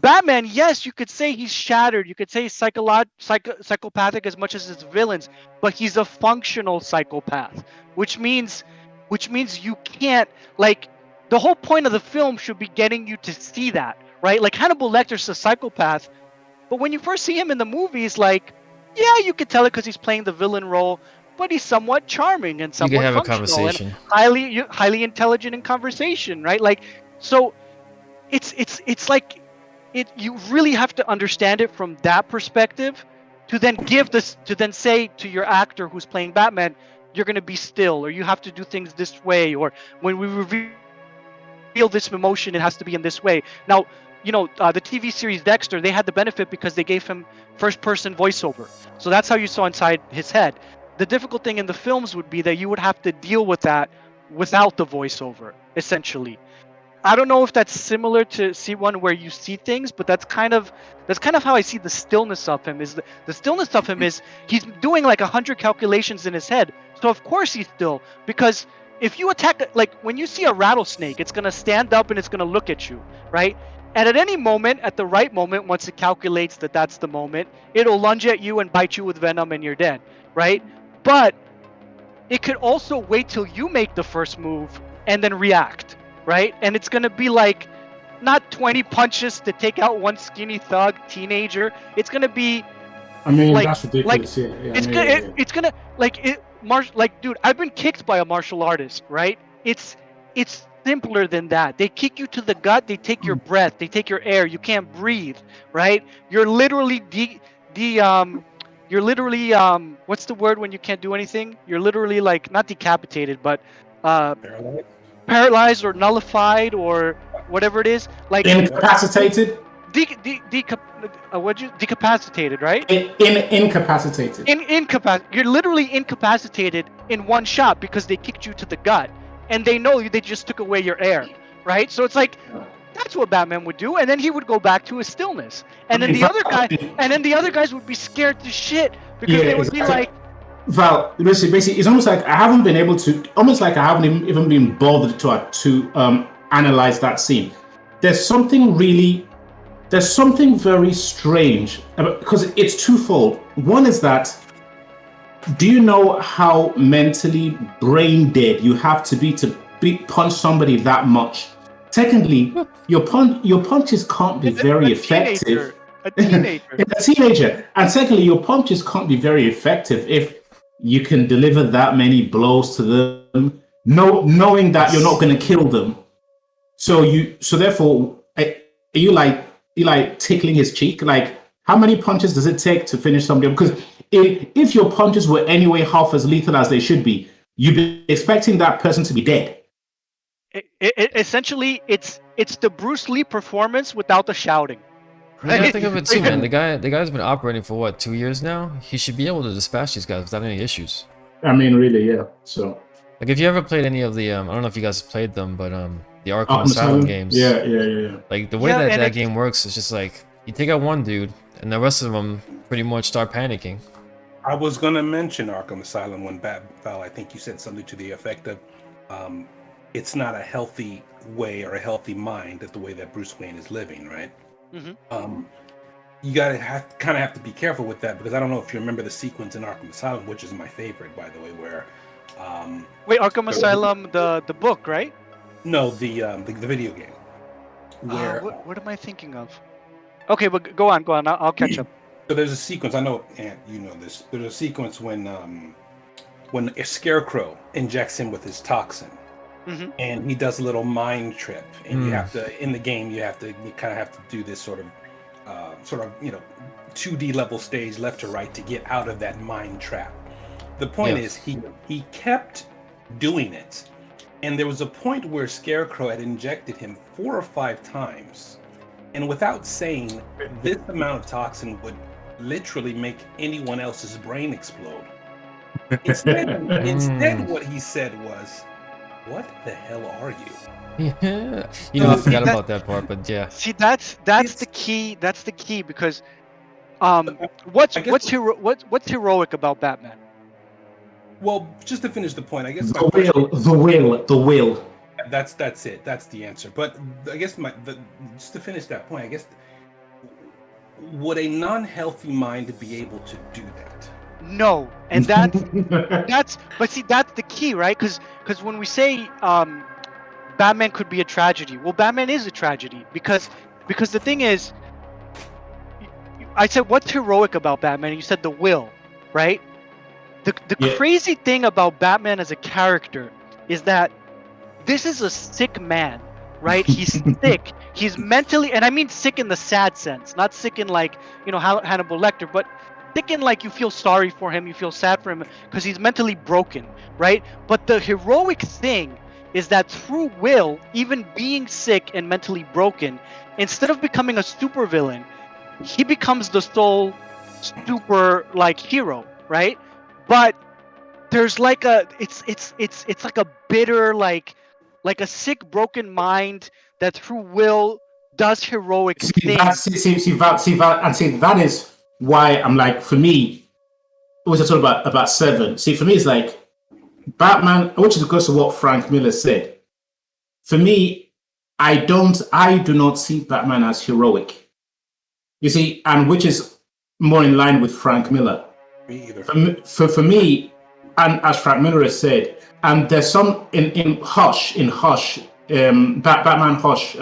Batman, yes, you could say he's shattered, you could say he's psychopathic as much as his villains, but he's a functional psychopath, which means you can't, like, the whole point of the film should be getting you to see that, right? Like, Hannibal Lecter's a psychopath, but when you first see him in the movies, like, yeah, you could tell it because he's playing the villain role, but he's somewhat charming and somewhat have a functional conversation. and highly intelligent in conversation, right? Like, so it's like you really have to understand it from that perspective to then say to your actor who's playing Batman, you're going to be still, or you have to do things this way, or when we reveal this emotion, it has to be in this way. Now, the TV series Dexter, they had the benefit because they gave him first-person voiceover, so that's how you saw inside his head. The difficult thing in the films would be that you would have to deal with that without the voiceover, essentially. I don't know if that's similar to C1 where you see things, but that's kind of how I see the stillness of him. Is the stillness of him is he's doing like 100 calculations in his head. So of course he's still, because if you attack, like when you see a rattlesnake, it's gonna stand up and it's gonna look at you, right? And at any moment, at the right moment, once it calculates that that's the moment, it'll lunge at you and bite you with venom and you're dead, right? But it could also wait till you make the first move and then react, right? And it's gonna be like not 20 punches to take out one skinny thug teenager. It's gonna be I mean, like, that's ridiculous. it's gonna dude, I've been kicked by a martial artist, right? It's simpler than that. They kick you to the gut, they take your breath, they take your air, you can't breathe, right? You're literally what's the word when you can't do anything? You're literally like not decapitated, but paralyzed or nullified or whatever it is, like Incapacitated. Decapacitated, right? Incapacitated. You're literally incapacitated in one shot because they kicked you to the gut, and they know they just took away your air, right? So it's like that's what Batman would do, and then he would go back to his stillness, and then the other guys would be scared to shit because they would be like, Val, basically, it's almost like I haven't even been bothered to analyze that scene. There's something very strange because it's twofold. One is that, do you know how mentally brain dead you have to be punch somebody that much? Secondly, your punches can't be very effective. A teenager. And secondly, your punches can't be very effective if you can deliver that many blows to them, knowing that you're not going to kill them. So therefore, are you like tickling his cheek? Like, how many punches does it take to finish somebody? Because if your punches were anyway half as lethal as they should be, you'd be expecting that person to be dead. Essentially, it's the Bruce Lee performance without the shouting. You gotta think of it too, man. The guy's been operating for what, 2 years now? He should be able to dispatch these guys without any issues. I mean, really, yeah. So, like, if you ever played any of the, I don't know if you guys played them, but the Arkham Asylum games. Yeah. Like the way that game works is just like you take out one dude, and the rest of them pretty much start panicking. I was gonna mention Arkham Asylum when Batval, I think you said something to the effect of, it's not a healthy way or a healthy mind that the way that Bruce Wayne is living, right? Mm-hmm. You gotta have to be careful with that, because I don't know if you remember the sequence in Arkham Asylum, which is my favorite, by the way, where wait, Arkham Asylum, the book, right? No, the video game. Where what am I thinking of? Okay, but go on. I'll catch up. So there's a sequence. I know, Ant, you know this. There's a sequence when a Scarecrow injects him with his toxin. Mm-hmm. And he does a little mind trip, and you have to, in the game, you kind of have to do this sort of 2D level stage left to right to get out of that mind trap. The point is he kept doing it, and there was a point where Scarecrow had injected him 4 or 5 times, and without saying, this amount of toxin would literally make anyone else's brain explode. Instead, what he said was, "What the hell are you?" Yeah, I forgot about that part, but yeah. See, that's the key. That's the key, because what's heroic about Batman? Well, just to finish the point, I guess the will. That's it. That's the answer. But I guess just to finish that point, I guess, would a non-healthy mind be able to do that? No, and that's but see, that's the key, right? Because when we say Batman could be a tragedy, well, Batman is a tragedy because the thing is, I said what's heroic about Batman, and you said the will, right? The crazy thing about Batman as a character is that this is a sick man, right? He's sick. He's mentally, and I mean sick in the sad sense, not sick in like, you know, Hannibal Lecter, but sick in like you feel sorry for him, you feel sad for him because he's mentally broken, right? But the heroic thing is that through Will, even being sick and mentally broken, instead of becoming a supervillain, he becomes the sole super like hero, right? But there's like a it's like a bitter like a sick broken mind that through Will does heroic things. That is why I'm like, for me, it was talking about Seven. See, for me, it's like Batman, which is goes to what Frank Miller said. For me, I do not see Batman as heroic. You see, and which is more in line with Frank Miller. Me either. For me, and as Frank Miller has said, and there's some in Hush, Batman Hush.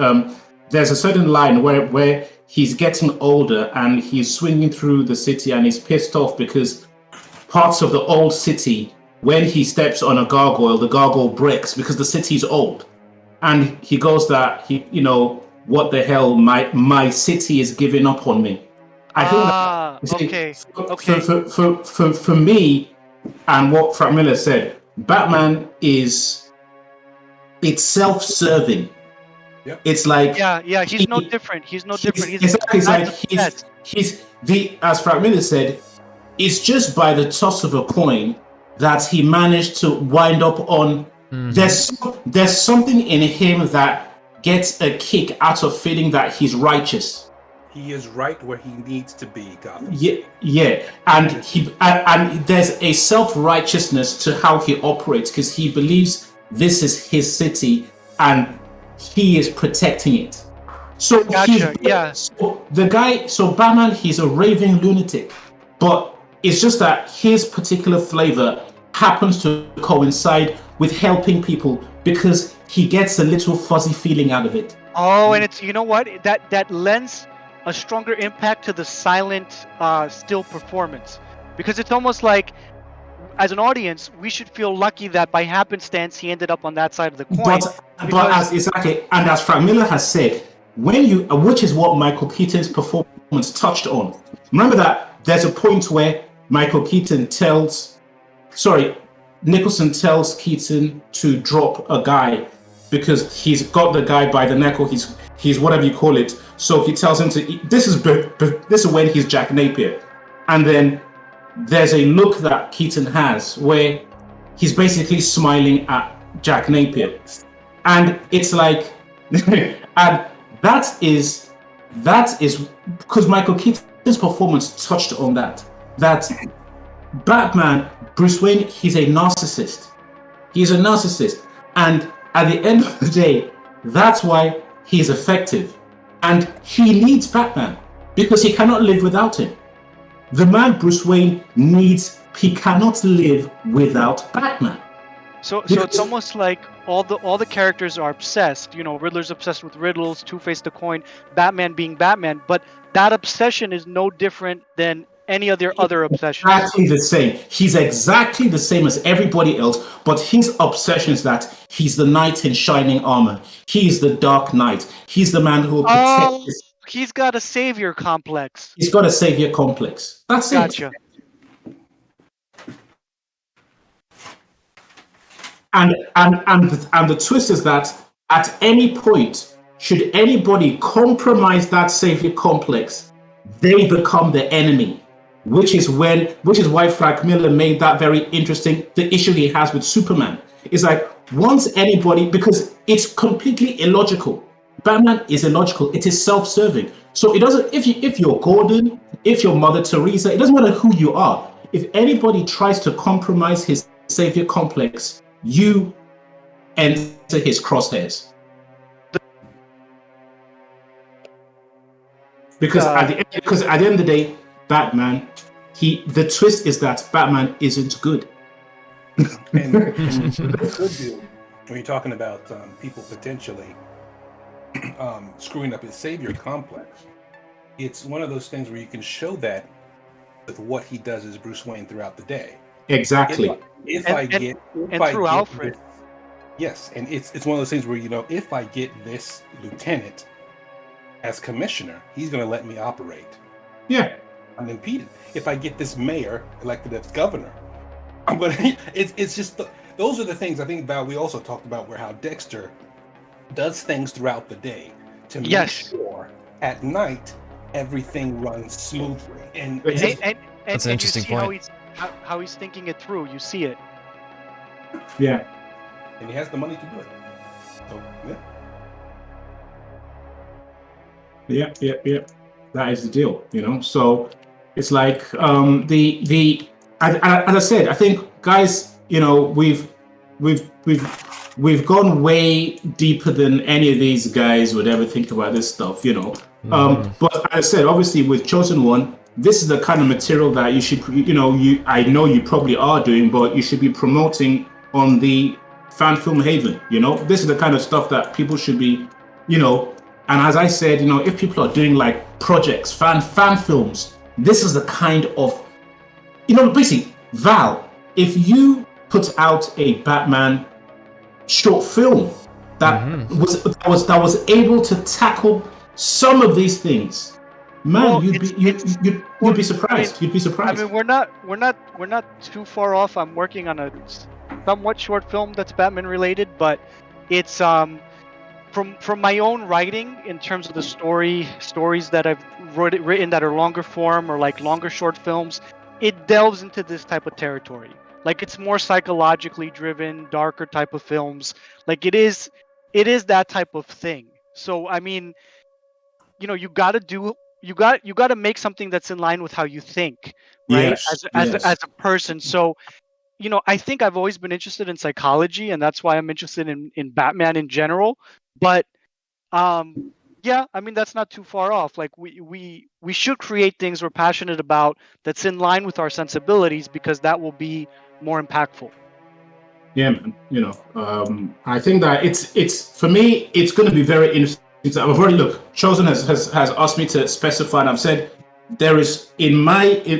There's a certain line where he's getting older and he's swinging through the city and he's pissed off because parts of the old city, when he steps on a gargoyle, the gargoyle breaks because the city's old, and he goes that what the hell, my city is giving up on me. I think Okay. for me, and what Frank Miller said, Batman it's self-serving. Yep. It's like he's no different. He's as Frank Miller said, it's just by the toss of a coin that he managed to wind up on. There's something in him that gets a kick out of feeling that he's righteous. He is right where he needs to be, Gotham. Yeah, and there's a self-righteousness to how he operates because he believes this is his city and he is protecting it. So so Batman, he's a raving lunatic, but it's just that his particular flavor happens to coincide with helping people because he gets a little fuzzy feeling out of it. Oh, and it's, you know what, that lends a stronger impact to the silent still performance, because it's almost like as an audience we should feel lucky that by happenstance he ended up on that side of the coin. And as Frank Miller has said, which is what Michael Keaton's performance touched on. Remember that there's a point where Nicholson tells Keaton to drop a guy because he's got the guy by the neck, or he's whatever you call it. So he tells him to. This is when he's Jack Napier, and then there's a look that Keaton has where he's basically smiling at Jack Napier, and it's like, and that is because Michael Keaton's performance touched on that Batman, Bruce Wayne, he's a narcissist. He's a narcissist. And at the end of the day, that's why he's effective. And he needs Batman because he cannot live without him. The man Bruce Wayne he cannot live without Batman. So it's almost like all the characters are obsessed. You know, Riddler's obsessed with riddles, Two-Face the coin, Batman being Batman, but that obsession is no different than any of their other obsessions. Exactly the same. He's exactly the same as everybody else, but his obsession is that he's the knight in shining armor. He's the Dark Knight. He's the man who will protect he's got a savior complex. He's got a savior complex. That's Gotcha. it. And the twist is that at any point, should anybody compromise that savior complex, they become the enemy. Which is why Frank Miller made that very interesting, the issue he has with Superman. It's like, once anybody, because it's completely illogical. Batman is illogical. It is self-serving. So it doesn't, if you're Gordon, if you're Mother Teresa, it doesn't matter who you are. If anybody tries to compromise his savior complex, you enter his crosshairs. Because at the end of the day, Batman, the twist is that Batman isn't good. And the good deal, when you're talking about people potentially screwing up his savior complex, it's one of those things where you can show that with what he does as Bruce Wayne throughout the day. Exactly. Alfred. Yes, and it's one of those things where, if I get this lieutenant, as commissioner, he's going to let me operate Yeah. unimpeded. If I get this mayor elected as governor, I'm going to. It's just those are the things I think about. We also talked about where how Dexter does things throughout the day to make Yes. sure at night everything runs smoothly. And But And, and, That's an and you interesting see how point. how he's thinking it through. You see it. yeah. he has the money to do it. So Yeah. That is the deal, you know. So it's like as I said, I think, guys, you know, we've gone way deeper than any of these guys would ever think about this stuff, you know. But as I said, obviously with Chosen One, this is the kind of material that you should, you know, I know you probably are doing, but you should be promoting on the Fan Film Haven. You know, this is the kind of stuff that people should be, you know. And as I said, you know, if people are doing like projects, fan films, this is the kind of, you know, basically, Val, if you put out a Batman short film that was able to tackle some of these things, man, Well, you'd be surprised. You'd be I surprised. mean, we're not too far off. I'm working on a somewhat short film that's Batman related, but it's from my own writing in terms of the stories that I've written that are longer form or like longer short films. It delves into this type of territory. Like it's more psychologically driven, darker type of films. Like it is that type of thing. So I mean, you know, you got to make something that's in line with how you think, right? Yes, As yes. a person. So you know, I think I've always been interested in psychology, and that's why I'm interested in Batman in general. But um, yeah, I mean that's not too far off. Like we should create things we're passionate about that's in line with our sensibilities because that will be more impactful. Yeah, man. You know, I think that it's for me, it's going to be very interesting. I've already Chosen has asked me to specify, and I've said there is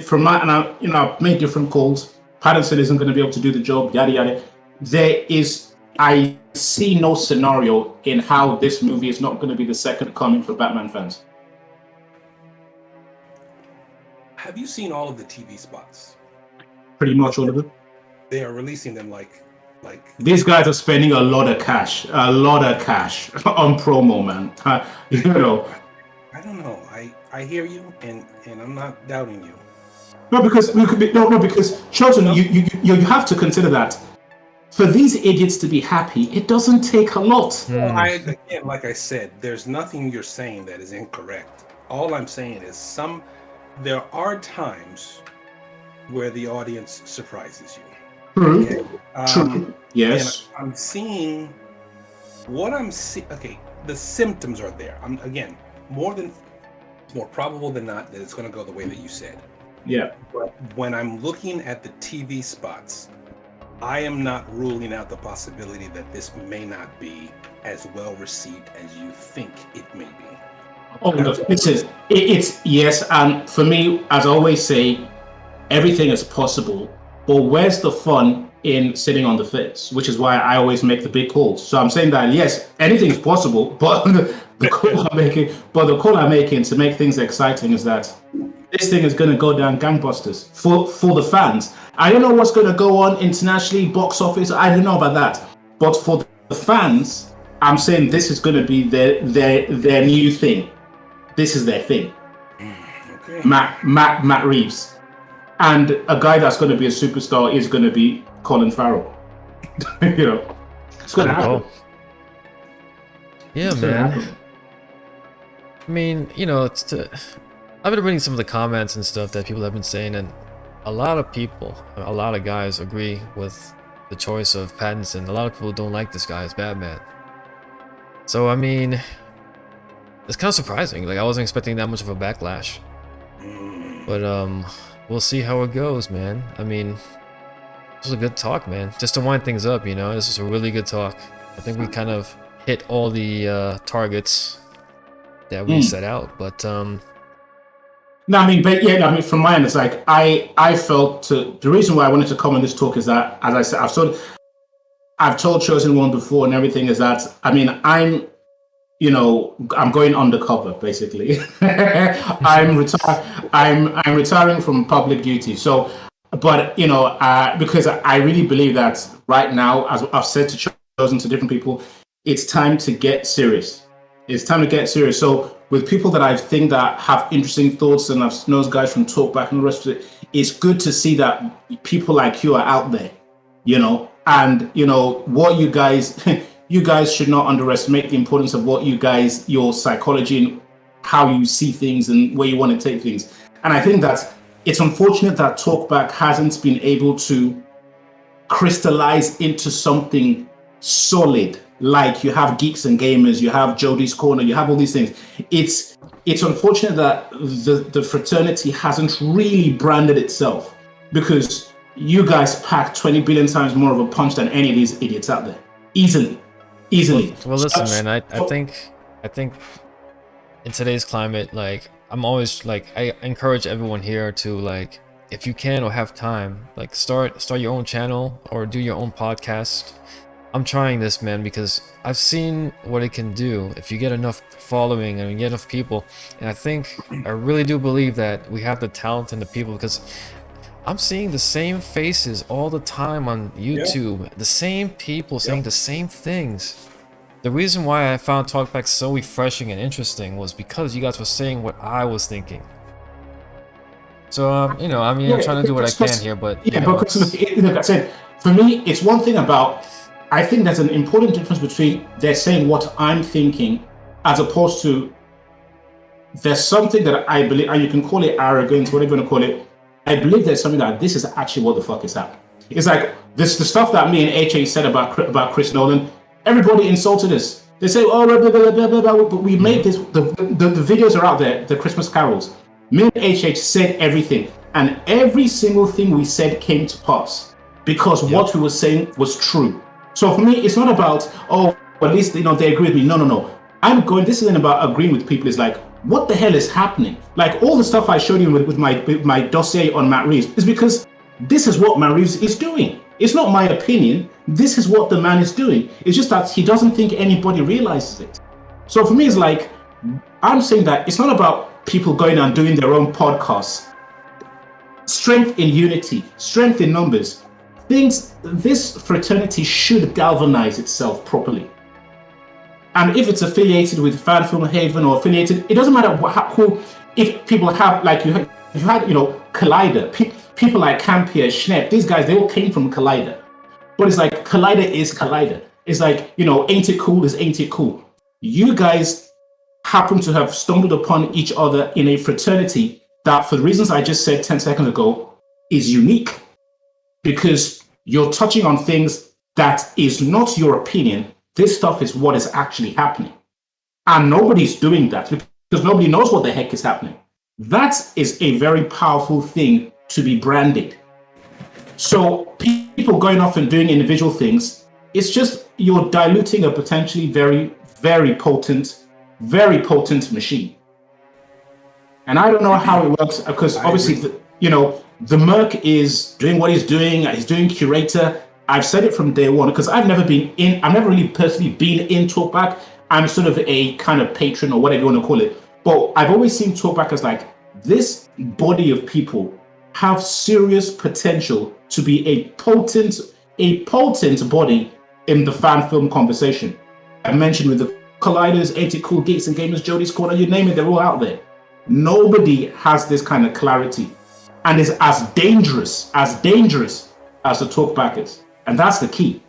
from my and I I've made different calls. Patterson isn't going to be able to do the job. Yada yada. I see no scenario in how this movie is not going to be the second coming for Batman fans. have you seen all of the TV spots? Pretty much all of them. They are releasing them like These guys are spending a lot of cash on promo, man. You know, I don't know. I hear you, and I'm not doubting you. no, because we could be no, because Chosen, you have to consider that for these idiots to be happy, it doesn't take a lot. Well, again, like I said, there's nothing you're saying that is incorrect. All I'm saying is there are times where the audience surprises you. True. Okay? True. Yes. And I'm seeing what I'm seeing. Okay, the symptoms are there. Again, more probable than not that it's going to go the way that you said. Yeah. But when I'm looking at the TV spots, I am not ruling out the possibility that this may not be as well received as you think it may be. Oh, no, listen, it's yes, and for me, as I always say, everything is possible. But where's the fun in sitting on the fence? Which is why I always make the big calls. So I'm saying that yes, anything's possible, but the call I'm making to make things exciting is that this thing is going to go down gangbusters for the fans. I don't know what's going to go on internationally, box office. I don't know about that, but for the fans, I'm saying this is going to be their new thing. This is their thing. Okay. Matt Reeves. And a guy that's going to be a superstar is going to be Colin Farrell. You know, it's going to happen. Yeah, man. I mean, you know, I've been reading some of the comments and stuff that people have been saying, and a lot of guys agree with the choice of Pattinson. A lot of people don't like this guy as Batman. So, I mean, it's kind of surprising. Like, I wasn't expecting that much of a backlash. But, we'll see how it goes, man. I mean, this was a good talk, man. Just to wind things up, you know, this was a really good talk. I think we kind of hit all the targets that we set out, but no, I mean, from my end, it's like I felt the reason why I wanted to come on this talk is that, as I said, I've told Chosen One before and everything, is that I mean I'm going undercover basically. I'm retiring from public duty. So, but because I really believe that right now, as I've said to Chosen, to different people, it's time to get serious. It's time to get serious. So with people that I think that have interesting thoughts, and I've known guys from Talkback and the rest of it, it's good to see that people like you are out there, and what you guys you guys should not underestimate the importance of your psychology and how you see things and where you want to take things. And I think that it's unfortunate that Talkback hasn't been able to crystallize into something solid. Like you have Geeks and Gamers, you have Jody's Corner, you have all these things. It's unfortunate that the fraternity hasn't really branded itself, because you guys pack 20 billion times more of a punch than any of these idiots out there. Easily. Well, listen, man. I think in today's climate, like, I'm always like, I encourage everyone here to, like, if you can or have time, like, start your own channel or do your own podcast. I'm trying this, man, because I've seen what it can do if you get enough following and you get enough people. And I really do believe that we have the talent and the people, because I'm seeing the same faces all the time on YouTube, the same people saying the same things. The reason why I found Talkback so refreshing and interesting was because you guys were saying what I was thinking. So, I'm trying to do what I can here, but because look, I said, for me, it's one thing about, I think there's an important difference between they're saying what I'm thinking, as opposed to there's something that I believe, and you can call it arrogance, whatever you want to call it. I believe there's something that this is actually what the fuck is happening. It's like the stuff that me and HA said about Chris Nolan. Everybody insulted us. They say, oh, blah, blah, blah, blah, blah, but we made this. The videos are out there, the Christmas carols. Me and HH said everything, and every single thing we said came to pass because what we were saying was true. So for me, it's not about, oh, at least they agree with me. No. This isn't about agreeing with people. It's like, what the hell is happening? Like all the stuff I showed you with my dossier on Matt Reeves is because this is what Matt Reeves is doing. It's not my opinion. This is what the man is doing. It's just that he doesn't think anybody realizes it. So for me, it's like, I'm saying that it's not about people going and doing their own podcasts. Strength in unity, strength in numbers. This fraternity should galvanize itself properly. And if it's affiliated with Fan Film Haven or affiliated, it doesn't matter who. If people have, like you had, Collider, people like Campier, Schnepp, these guys, they all came from Collider. But it's like, Collider is Collider. It's like, ain't it cool is ain't it cool. You guys happen to have stumbled upon each other in a fraternity that, for the reasons I just said 10 seconds ago, is unique. Because you're touching on things that is not your opinion. This stuff is what is actually happening. And nobody's doing that because nobody knows what the heck is happening. That is a very powerful thing to be branded. So people going off and doing individual things, it's just you're diluting a potentially very, very potent machine. And I don't know how it works because obviously, the Merc is doing what he's doing. He's doing curator. I've said it from day one because I've never really personally been in Talkback. I'm sort of a kind of patron or whatever you want to call it. But I've always seen Talkback as like, this body of people have serious potential to be a potent body in the fan film conversation. I mentioned with the Colliders, 80 Cool Geeks and Gamers, Jody's Corner, you name it, they're all out there. Nobody has this kind of clarity and is as dangerous as the Talkbackers. And that's the key,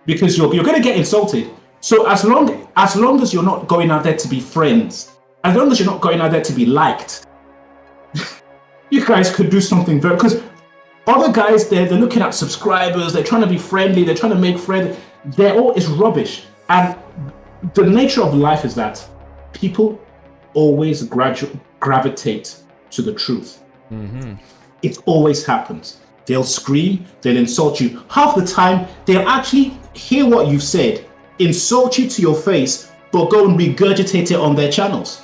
because you're going to get insulted. So as long as you're not going out there to be friends, as long as you're not going out there to be liked, you guys could do something very, because other guys, they're looking at subscribers, they're trying to be friendly, they're trying to make friends. It's rubbish. And the nature of life is that people always gravitate to the truth. Mm-hmm. It always happens. They'll scream, they'll insult you. Half the time, they'll actually hear what you've said, insult you to your face, but go and regurgitate it on their channels.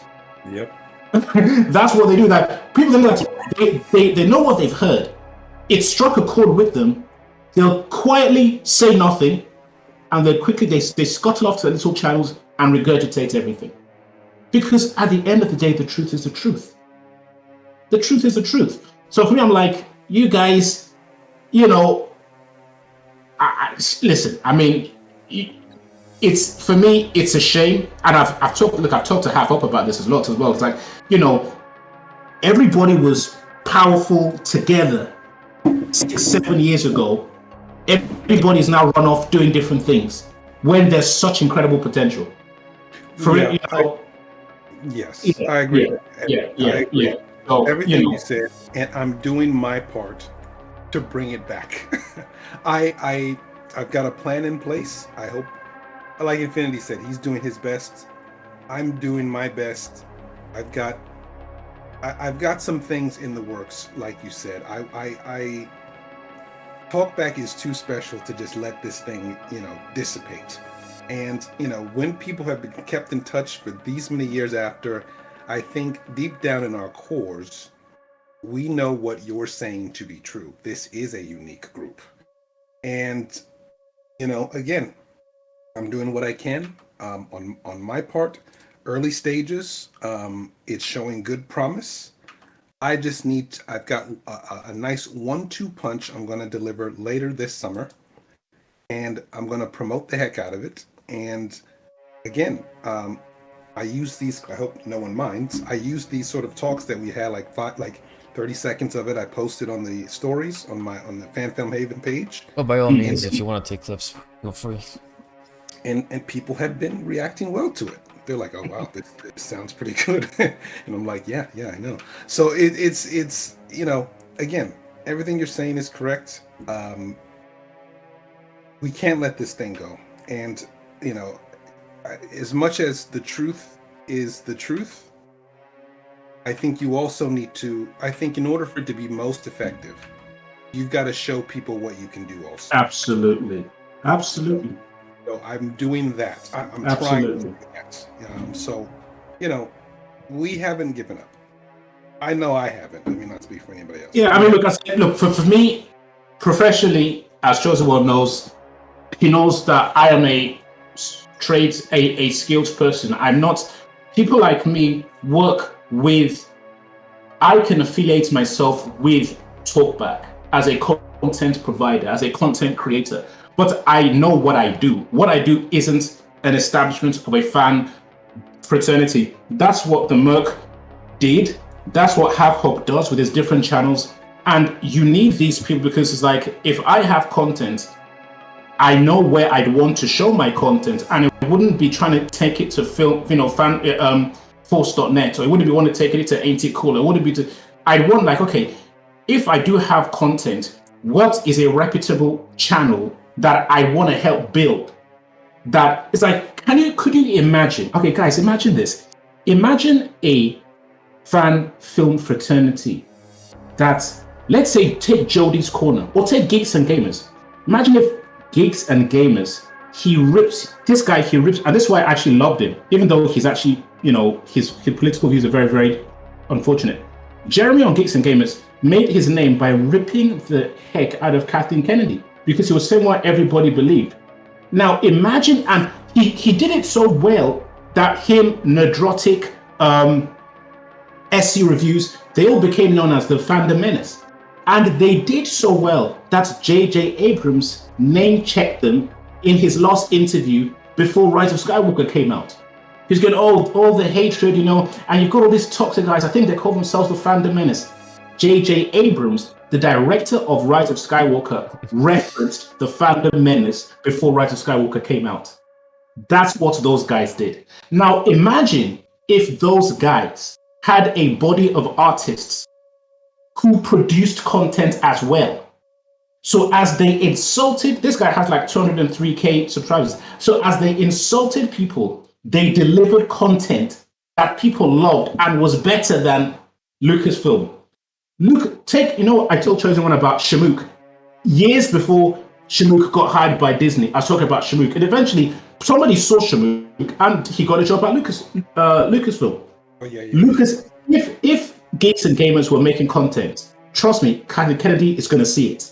Yep. That's what they do. That people think that they know what they've heard. It struck a chord with them. They'll quietly say nothing, and then quickly they scuttle off to their little channels and regurgitate everything. Because at the end of the day, the truth is the truth. The truth is the truth. So for me, I'm like, you guys, you know, listen. I mean, it's for me, it's a shame, and I've talked to Half Up about this a lot as well. It's like, you know, everybody was powerful together 6-7 years ago. Everybody's now run off doing different things when there's such incredible potential. For Yeah, it, you know, yes, yeah, I agree. yeah. I agree. So, Everything you know, you said, and I'm doing my part to bring it back. I've got a plan in place. I hope, like Infinity said, he's doing his best. I'm doing my best. I've got some things in the works, like you said. I talkback is too special to just let this thing, dissipate. And when people have been kept in touch for these many years after, I think deep down in our cores, we know what you're saying to be true. This is a unique group. And again, I'm doing what I can on my part. Early stages, it's showing good promise. I've got a nice 1-2 punch I'm going to deliver later this summer, and I'm going to promote the heck out of it. And again, I use these, I hope no one minds, I use these sort of talks that we had, like 30 seconds of it I posted on the stories on the Fan Film Haven page. Well, by all means, if you want to take clips, feel free. And people have been reacting well to it. They're like, oh wow, this sounds pretty good. And I'm like, yeah, I know. So it's again, everything you're saying is correct. We can't let this thing go. And as much as the truth is the truth, I think you also need to, in order for it to be most effective, you've got to show people what you can do also. Absolutely. So I'm doing that. I'm Absolutely. trying to do that. So, we haven't given up. I know I haven't. I mean, not to speak for anybody else. Yeah, I mean, look, for me, professionally, as Chosen One knows, he knows that I am a skilled person. I'm not, people like me work with, I can affiliate myself with Talkback as a content provider, as a content creator. But I know what I do. What I do isn't an establishment of a fan fraternity. That's what the Merc did. That's what Half Hop does with his different channels. And you need these people because it's like, if I have content, I know where I'd want to show my content, and I wouldn't be trying to take it to force.net, or I wouldn't be wanting to take it to Ain't It Cool. I'd want, like, okay, if I do have content, what is a reputable channel that I want to help build? That it's like, could you imagine? Okay, guys, imagine this. Imagine a fan film fraternity that, let's say, take Jody's Corner or take Geeks and Gamers. Imagine if Geeks and Gamers, he rips, and this is why I actually loved him, even though he's actually, his political views are very, very unfortunate. Jeremy on Geeks and Gamers made his name by ripping the heck out of Kathleen Kennedy because he was saying what everybody believed. Now imagine, and he did it so well that him, Nerdrotic, SC Reviews, they all became known as the Fandom Menace. And they did so well that J.J. Abrams name-checked them in his last interview before Rise of Skywalker came out. He's got all the hatred, and you've got all these toxic guys. I think they call themselves the Fandom Menace. J.J. Abrams, the director of Rise of Skywalker, referenced the Fandom Menace before Rise of Skywalker came out. That's what those guys did. Now imagine if those guys had a body of artists who produced content as well. So as they insulted, this guy has like 203K subscribers. So as they insulted people, they delivered content that people loved and was better than Lucasfilm. I told Chosen One about Shamook. Years before Shamook got hired by Disney, I was talking about Shamook. And eventually, somebody saw Shamook and he got a job at Lucasfilm. Oh, yeah. Lucas, if Geeks and Gamers were making content, trust me, Kennedy is going to see it.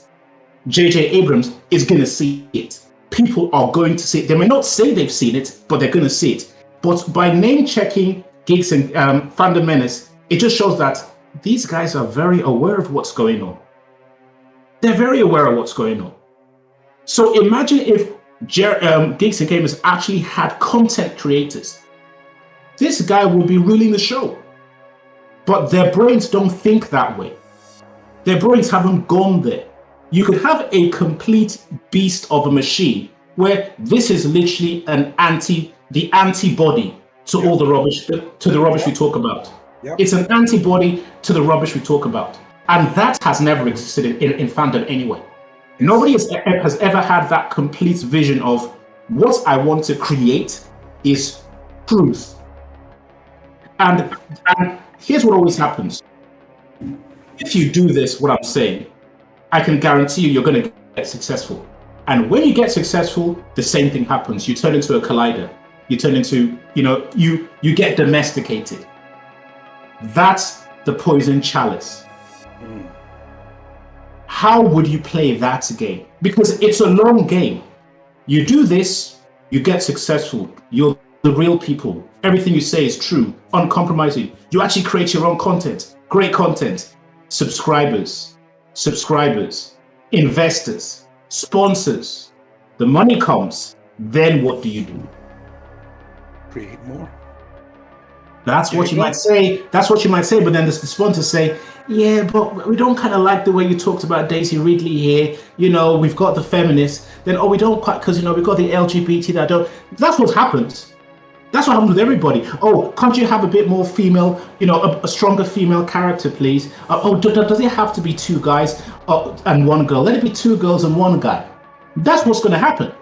J.J. Abrams is going to see it. People are going to see it. They may not say they've seen it, but they're going to see it. But by name checking Geeks and Fandom Menace, it just shows that these guys are very aware of what's going on. They're very aware of what's going on. So imagine if Geeks and Gamers actually had content creators. This guy would be ruling the show. But their brains don't think that way. Their brains haven't gone there. You could have a complete beast of a machine where this is literally the antibody to all the rubbish, to the rubbish we talk about. Yep. It's an antibody to the rubbish we talk about. And that has never existed in fandom anyway. Nobody has ever had that complete vision of what I want to create is truth. And here's what always happens. If you do this, what I'm saying, I can guarantee you're going to get successful. And when you get successful, the same thing happens. You turn into a collider. You turn into, you get domesticated. That's the poison chalice. How would you play that game? Because it's a long game. You do this, you get successful. You're the real people. Everything you say is true, uncompromising. You actually create your own content, great content. Subscribers, investors, sponsors. The money comes. Then what do you do? Create more. That's what you might say. That's what you might say. But then the sponsors say, yeah, but we don't kind of like the way you talked about Daisy Ridley here. We've got the feminists. Then, we don't quite, because, we've got the LGBT that don't. That's what happens. That's what happens with everybody. Oh, can't you have a bit more female, a stronger female character, please? Does it have to be two guys and one girl? Let it be two girls and one guy. That's what's going to happen.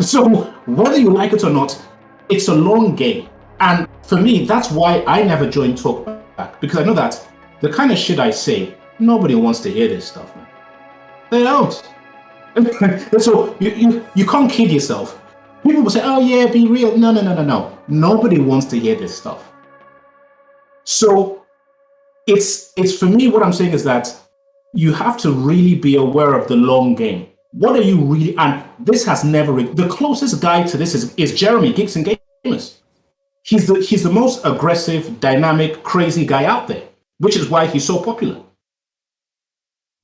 So whether you like it or not, it's a long game. And for me, that's why I never joined Talkback, because I know that the kind of shit I say, nobody wants to hear this stuff, man. They don't. So you can't kid yourself. People will say, oh yeah, be real. No. Nobody wants to hear this stuff. So it's for me, what I'm saying is that you have to really be aware of the long game. What are you really, and this has never, the closest guy to this is Jeremy, Geeks and Gamers. He's the most aggressive, dynamic, crazy guy out there, which is why he's so popular.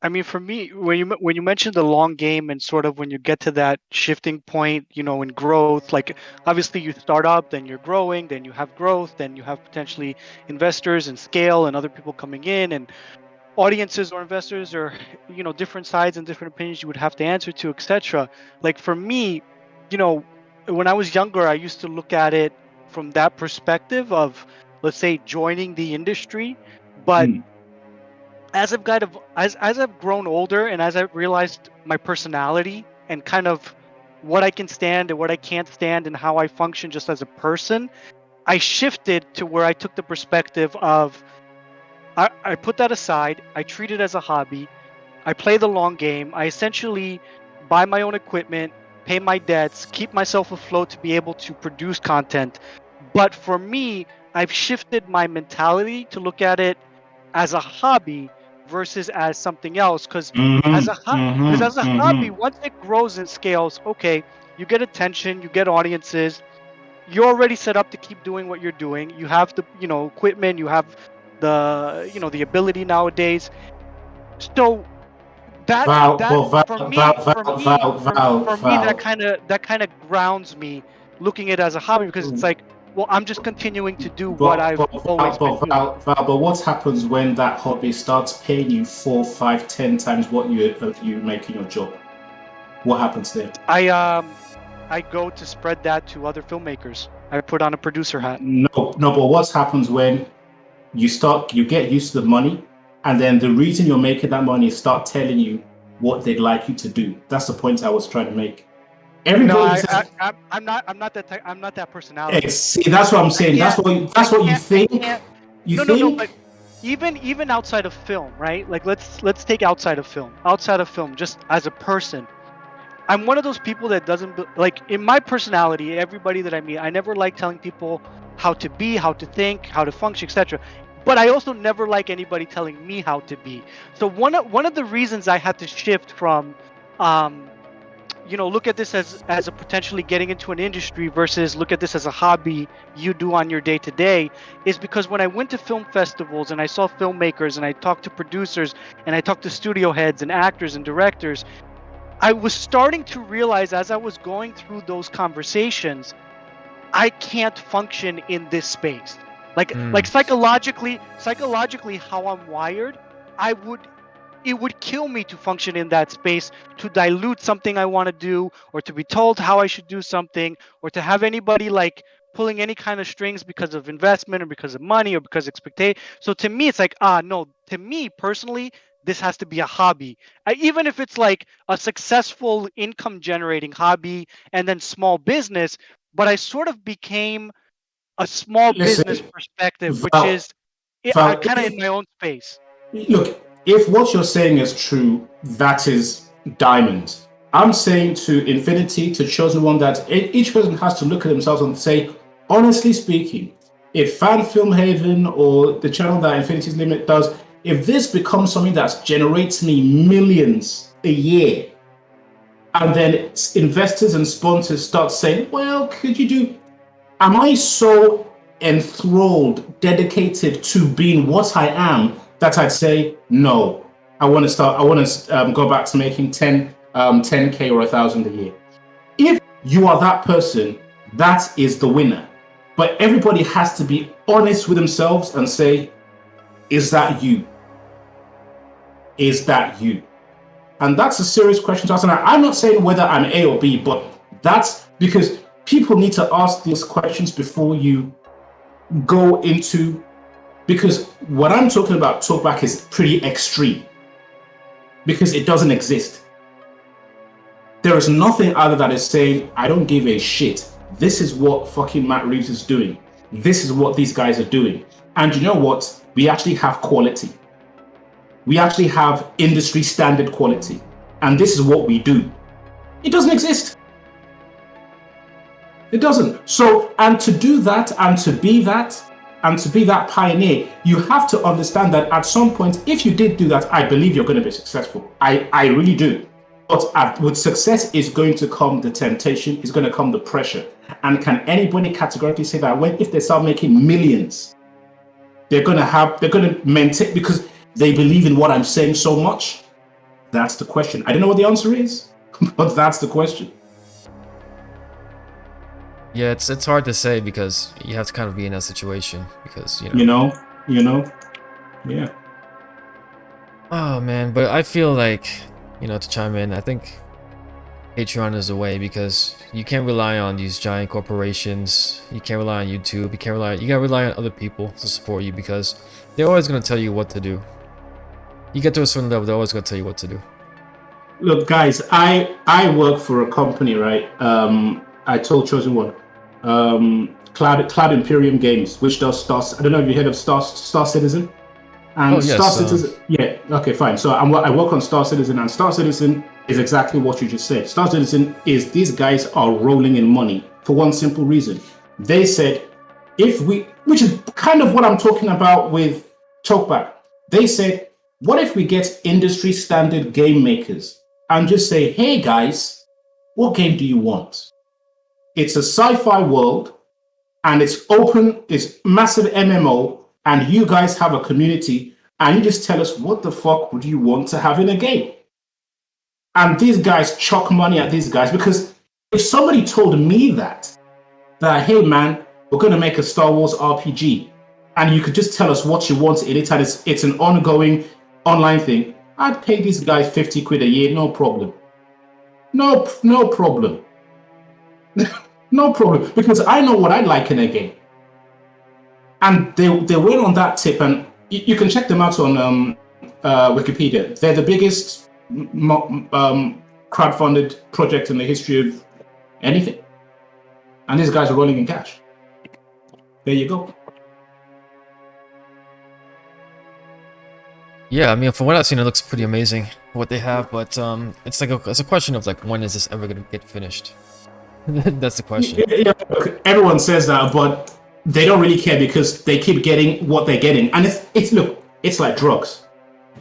I mean, for me, when you mentioned the long game and sort of when you get to that shifting point, in growth, like obviously you start up, then you're growing, then you have growth, then you have potentially investors and scale and other people coming in and audiences or investors or, different sides and different opinions you would have to answer to, etc. Like for me, when I was younger, I used to look at it from that perspective of, let's say, joining the industry, but as I've grown older and as I've realized my personality and kind of what I can stand and what I can't stand and how I function just as a person, I shifted to where I took the perspective of I put that aside. I treat it as a hobby. I play the long game. I essentially buy my own equipment, pay my debts, keep myself afloat to be able to produce content. But for me, I've shifted my mentality to look at it as a hobby versus as something else. Because as a hobby, once it grows and scales, okay, you get attention, you get audiences. You're already set up to keep doing what you're doing. You have the equipment. You have the ability nowadays. So that kind of grounds me looking at it as a hobby, because it's like, well, I'm just continuing to do what I've always been doing. But what happens when that hobby starts paying you 4, 5, 10 times what you make in your job? What happens there? I go to spread that to other filmmakers. I put on a producer hat. No, but what happens when you get used to the money, and then the reason you're making that money is start telling you what they'd like you to do? That's the point I was trying to make. I'm not that personality. See, that's what I'm saying. That's what you think. No. But even outside of film, right? Like let's take outside of film. Outside of film, just as a person, I'm one of those people that doesn't like, in my personality. Everybody that I meet, I never like telling people how to be, how to think, how to function, etc. But I also never like anybody telling me how to be. So one of the reasons I had to shift from look at this as a potentially getting into an industry versus look at this as a hobby you do on your day to day, is because when I went to film festivals and I saw filmmakers and I talked to producers and I talked to studio heads and actors and directors, I was starting to realize as I was going through those conversations, I can't function in this space. Like psychologically how I'm wired, it would kill me to function in that space, to dilute something I want to do, or to be told how I should do something, or to have anybody like pulling any kind of strings because of investment or because of money or because of expectation. So to me, it's like, no, to me personally, this has to be a hobby. Even if it's like a successful income generating hobby and then small business, but I sort of became a small business Listen, perspective, which Val, is I Val, kind of in my own space. look, if what you're saying is true, that is diamond. I'm saying to Infinity, to Chosen One, that each person has to look at themselves and say, honestly speaking, if Fan Film Haven or the channel that Infinity's Limit does, if this becomes something that generates me millions a year, and then investors and sponsors start saying, well, could you do? Am I so enthralled, dedicated to being what I am that I'd say, no, I want to go back to making 10K or 1,000 a year. If you are that person, that is the winner. But everybody has to be honest with themselves and say, is that you? Is that you? And that's a serious question to ask. And I'm not saying whether I'm A or B, but that's because people need to ask these questions before you go into, because what I'm talking about, talkback, is pretty extreme because it doesn't exist. There is nothing other that is saying, I don't give a shit. This is what fucking Matt Reeves is doing. This is what these guys are doing. And you know what? We actually have quality. We actually have industry standard quality. And this is what we do. It doesn't exist. It doesn't. So, and to do that and to be that pioneer, you have to understand that at some point, if you did do that, I believe you're going to be successful. I really do. But with success is going to come the temptation, is going to come the pressure. And can anybody categorically say that if they start making millions, they're going to maintain because they believe in what I'm saying so much? That's the question. I don't know what the answer is, but that's the question. Yeah, it's hard to say because you have to kind of be in that situation because Yeah. Oh man, but I feel like, to chime in, I think Patreon is the way because you can't rely on these giant corporations. You can't rely on YouTube. You gotta rely on other people to support you because they're always gonna tell you what to do. You get to a certain level, they're always gonna tell you what to do. Look, guys, I work for a company, right? I told Chosen One, Cloud Imperium Games, which does Star. I don't know if you heard of Star Citizen. And Oh, yes, Star Citizen, yeah, okay, fine. So I work on Star Citizen, and Star Citizen is exactly what you just said. Star Citizen is these guys are rolling in money for one simple reason. They said, which is kind of what I'm talking about with Talkback. They said, what if we get industry standard game makers and just say, hey guys, what game do you want? It's a sci-fi world and it's open, it's massive MMO, and you guys have a community, and you just tell us what the fuck would you want to have in a game? And these guys chuck money at these guys because if somebody told me that hey man, we're going to make a Star Wars RPG, and you could just tell us what you want in it, and it's an ongoing online thing, I'd pay these guys 50 quid a year, no problem. No problem. No problem, because I know what I like in a game. And they went on that tip, and you can check them out on Wikipedia. They're the biggest crowdfunded project in the history of anything. And these guys are rolling in cash. There you go. Yeah, I mean, from what I've seen, it looks pretty amazing what they have, but it's a question of like, when is this ever gonna get finished? That's the question. Yeah, everyone says that, but they don't really care because they keep getting what they're getting, and it's like drugs.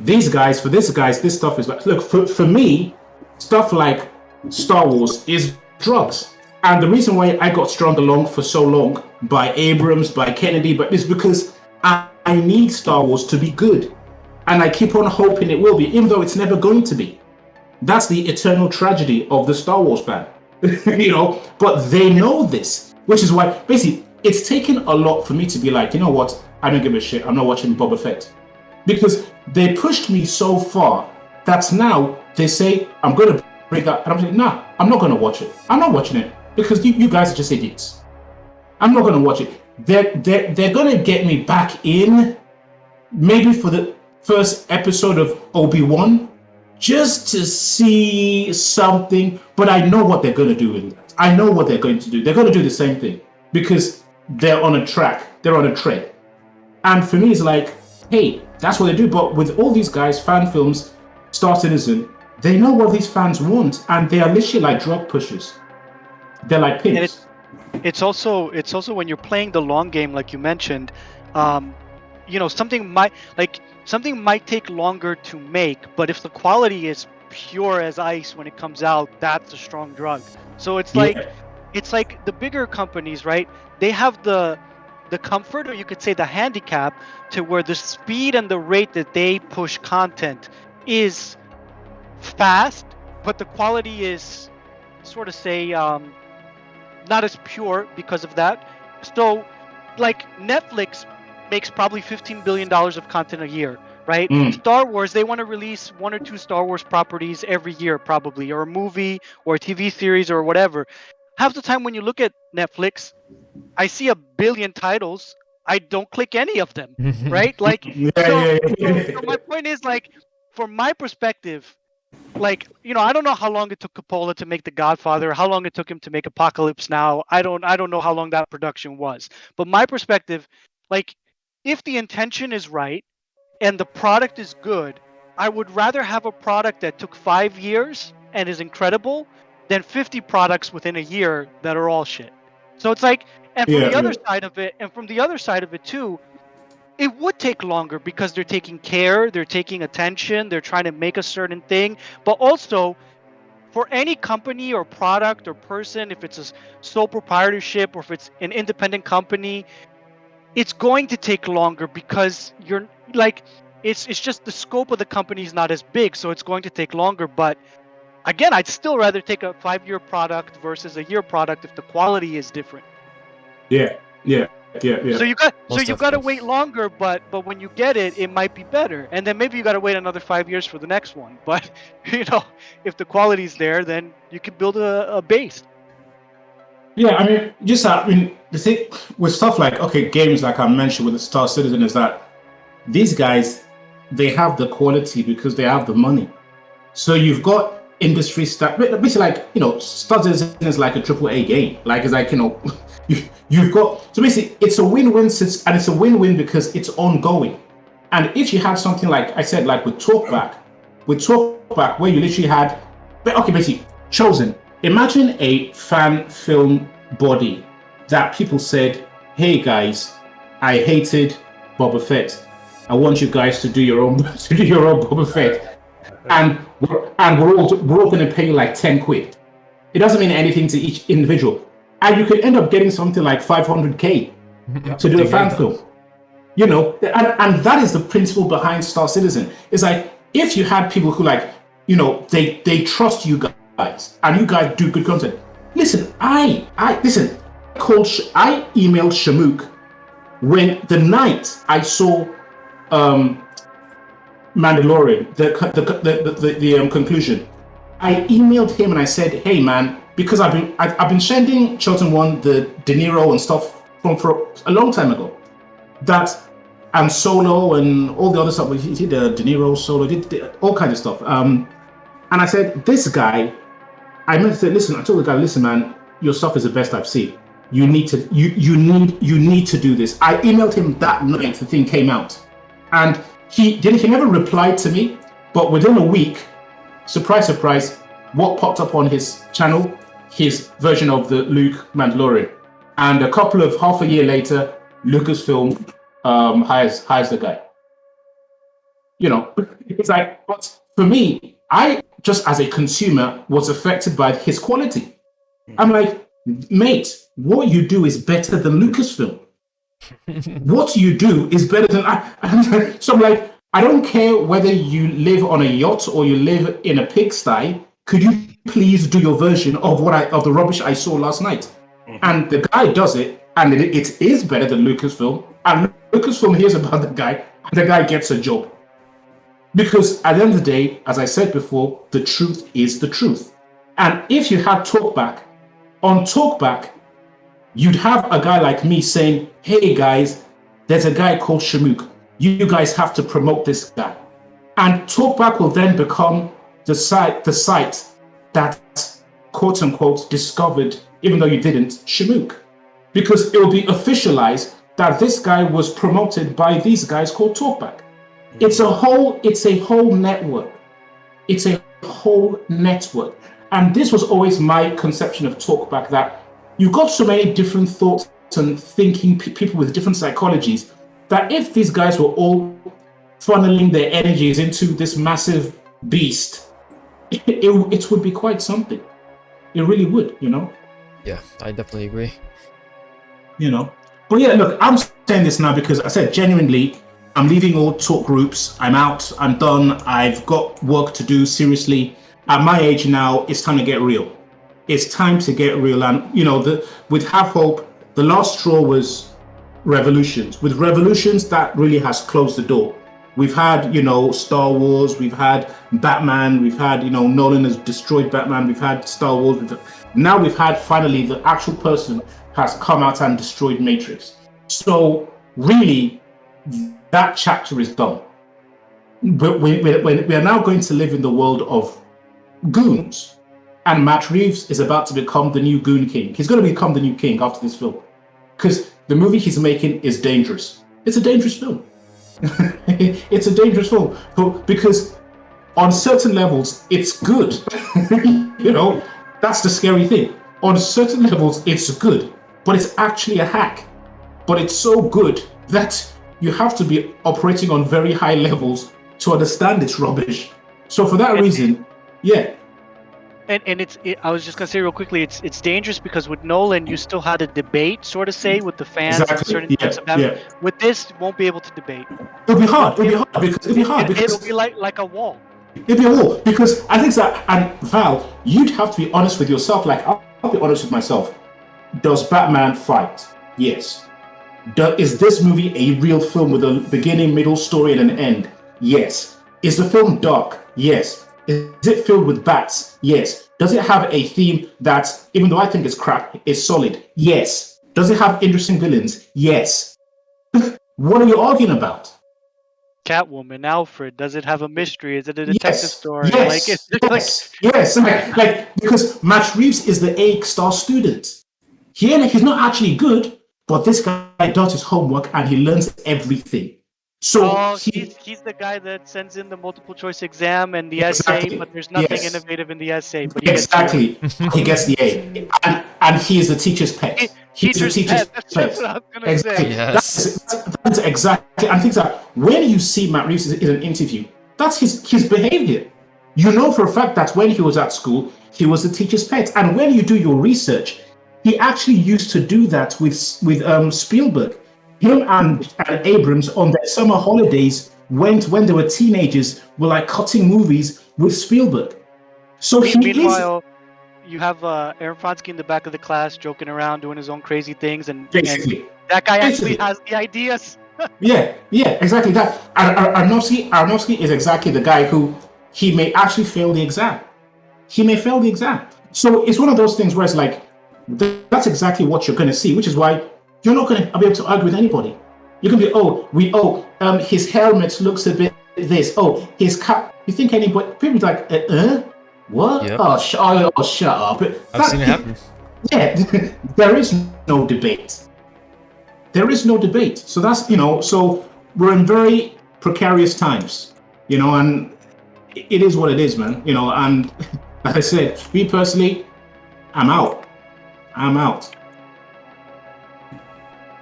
These guys, this stuff is like, look, for me, stuff like Star Wars is drugs. And the reason why I got strung along for so long by Abrams, by Kennedy, but is because I need Star Wars to be good. And I keep on hoping it will be, even though it's never going to be. That's the eternal tragedy of the Star Wars fan. But they know this, which is why basically it's taken a lot for me to be like, you know what, I don't give a shit, I'm not watching Boba Fett. Because they pushed me so far that now they say, I'm going to bring that, and I'm saying, nah, I'm not going to watch it. I'm not watching it because you guys are just idiots. I'm not going to watch it. They're going to get me back in, maybe for the first episode of Obi-Wan, just to see something, but I know what they're going to do with that. I know what they're going to do. They're going to do the same thing because they're on a track, they're on a tread. And for me, it's like, hey, that's what they do. But with all these guys, fan films, Star Citizen, they know what these fans want, and they are literally like drug pushers. They're like pimps. It's also when you're playing the long game, like you mentioned, something might take longer to make, but if the quality is pure as ice when it comes out, that's a strong drug. So it's like the bigger companies, right? They have the comfort, or you could say the handicap, to where the speed and the rate that they push content is fast, but the quality is sort of say not as pure because of that. So like Netflix makes probably $15 billion of content a year, right? Star Wars, they want to release 1 or 2 Star Wars properties every year probably, or a movie or a TV series or whatever. Half the time when you look at Netflix, I see 1 billion titles. I don't click any of them, right? Like, so my point is, like, from my perspective, like, I don't know how long it took Coppola to make The Godfather, how long it took him to make Apocalypse Now. I don't know how long that production was. But my perspective, like, if the intention is right and the product is good, I would rather have a product that took 5 years and is incredible than 50 products within a year that are all shit. So it's like, and from the other side of it too, it would take longer because they're taking care, they're taking attention, they're trying to make a certain thing. But also, for any company or product or person, if it's a sole proprietorship or if it's an independent company, it's going to take longer because you're like, it's just the scope of the company is not as big, so it's going to take longer. But again, I'd still rather take a 5-year product versus a year product if the quality is different. Yeah. So you got to definitely. wait longer, but when you get it, it might be better, and then maybe you got to wait another 5 years for the next one. But if the quality's there, then you can build a base. Yeah, I mean, the thing with stuff like, okay, games like I mentioned with the Star Citizen is that these guys, they have the quality because they have the money. So you've got industry stuff, basically like, Star Citizen is like a AAA game. Like, it's like, you've got, so basically it's a win-win, and it's a win-win because it's ongoing. And if you had something like I said, like with Talkback, where you literally had, okay, basically, Chosen. Imagine a fan film body that people said, hey guys, I hated Boba Fett. I want you guys to do your own Boba Fett. And we're all going to pay you like 10 quid. It doesn't mean anything to each individual. And you could end up getting something like 500K to do a fan film. And that is the principle behind Star Citizen. It's like, if you had people who they trust you guys and you guys do good content. Listen, I emailed Shamook when the night I saw Mandalorian, the conclusion. I emailed him and I said, hey man, because I've been sending Chosen One the De Niro and stuff from for a long time ago. And Solo and all the other stuff. He did the De Niro Solo, did all kinds of stuff. And I said, this guy, I meant to say, listen, I told the guy, listen, man, your stuff is the best I've seen. You need to do this. I emailed him that night the thing came out. And he never replied to me, but within a week, surprise, surprise, what popped up on his channel? His version of the Luke Mandalorian. And half a year later, Lucasfilm hires the guy. It's like, but for me, I just as a consumer, was affected by his quality. I'm like, mate, what you do is better than Lucasfilm. What you do is better than so I'm like, I don't care whether you live on a yacht or you live in a pigsty. Could you please do your version of of the rubbish I saw last night? And the guy does it, and it is better than Lucasfilm. And Lucasfilm hears about the guy, and the guy gets a job. Because at the end of the day, as I said before, the truth is the truth. And if you had Talkback, on Talkback, you'd have a guy like me saying, hey guys, there's a guy called Shamook. You guys have to promote this guy. And Talkback will then become the site that, quote unquote, discovered, even though you didn't, Shamook. Because it will be officialized that this guy was promoted by these guys called Talkback. It's a whole network. It's a whole network. And this was always my conception of Talkback, that you've got so many different thoughts and thinking people with different psychologies, that if these guys were all funneling their energies into this massive beast, it would be quite something. It really would, you know? Yeah, I definitely agree. You know? But yeah, look, I'm saying this now because I said genuinely, I'm leaving all talk groups. I'm out. I'm done. I've got work to do, seriously. At my age now, it's time to get real. It's time to get real. And, you know, with Have Hope, the last straw was Revolutions. With Revolutions, that really has closed the door. We've had, you know, Star Wars. We've had Batman. We've had, you know, Nolan has destroyed Batman. We've had Star Wars. Now we've had, finally, the actual person has come out and destroyed Matrix. So, really, that chapter is done. But we are now going to live in the world of goons. And Matt Reeves is about to become the new Goon King. He's going to become the new king after this film. Because the movie he's making is dangerous. It's a dangerous film. It's a dangerous film. Because on certain levels, it's good. You know, that's the scary thing. On certain levels, it's good. But it's actually a hack. But it's so good that you have to be operating on very high levels to understand it's rubbish. So for that reason, yeah. And I was just gonna say real quickly, it's dangerous because with Nolan you still had a debate, sort of say, with the fans and certain things about it. With this, you won't be able to debate. It'll be hard. It'll be like a wall. It'll be a wall because I think that, and Val, you'd have to be honest with yourself. Like I'll be honest with myself. Does Batman fight? Yes. Is this movie a real film with a beginning, middle, story, and an end? Yes. Is the film dark? Yes. Is it filled with bats? Yes. Does it have a theme that, even though I think it's crap, is solid? Yes. Does it have interesting villains? Yes. What are you arguing about? Catwoman, Alfred. Does it have a mystery? Is it a detective story? Yes. Like because Matt Reeves is the A-star student. He's not actually good, but this guy does his homework and he learns everything. So he's the guy that sends in the multiple choice exam and the essay, but there's nothing innovative in the essay. But he gets the A, and he is the teacher's pet. He's the teacher's pet. That's what I was gonna say. Yes. That's exactly. And things like when you see Matt Reeves in an interview, that's his behavior. You know for a fact that when he was at school, he was the teacher's pet, and when you do your research, he actually used to do that with Spielberg. Him and Abrams on their summer holidays when they were teenagers were like cutting movies with Spielberg. So meanwhile, you have Aaron Fronsky in the back of the class joking around, doing his own crazy things, and that guy actually has the ideas. yeah, exactly that. Aronofsky is exactly the guy who he may actually fail the exam. He may fail the exam. So it's one of those things where it's like that's exactly what you're going to see, which is why you're not going to be able to argue with anybody. You're going to be, his helmet looks a bit this. Oh, his cap. You think anybody? People are like, what? Yep. Oh, shut up. I've seen it happen. Yeah, there is no debate. There is no debate. So that's, so we're in very precarious times, and it is what it is, man. And like I said, me personally, I'm out.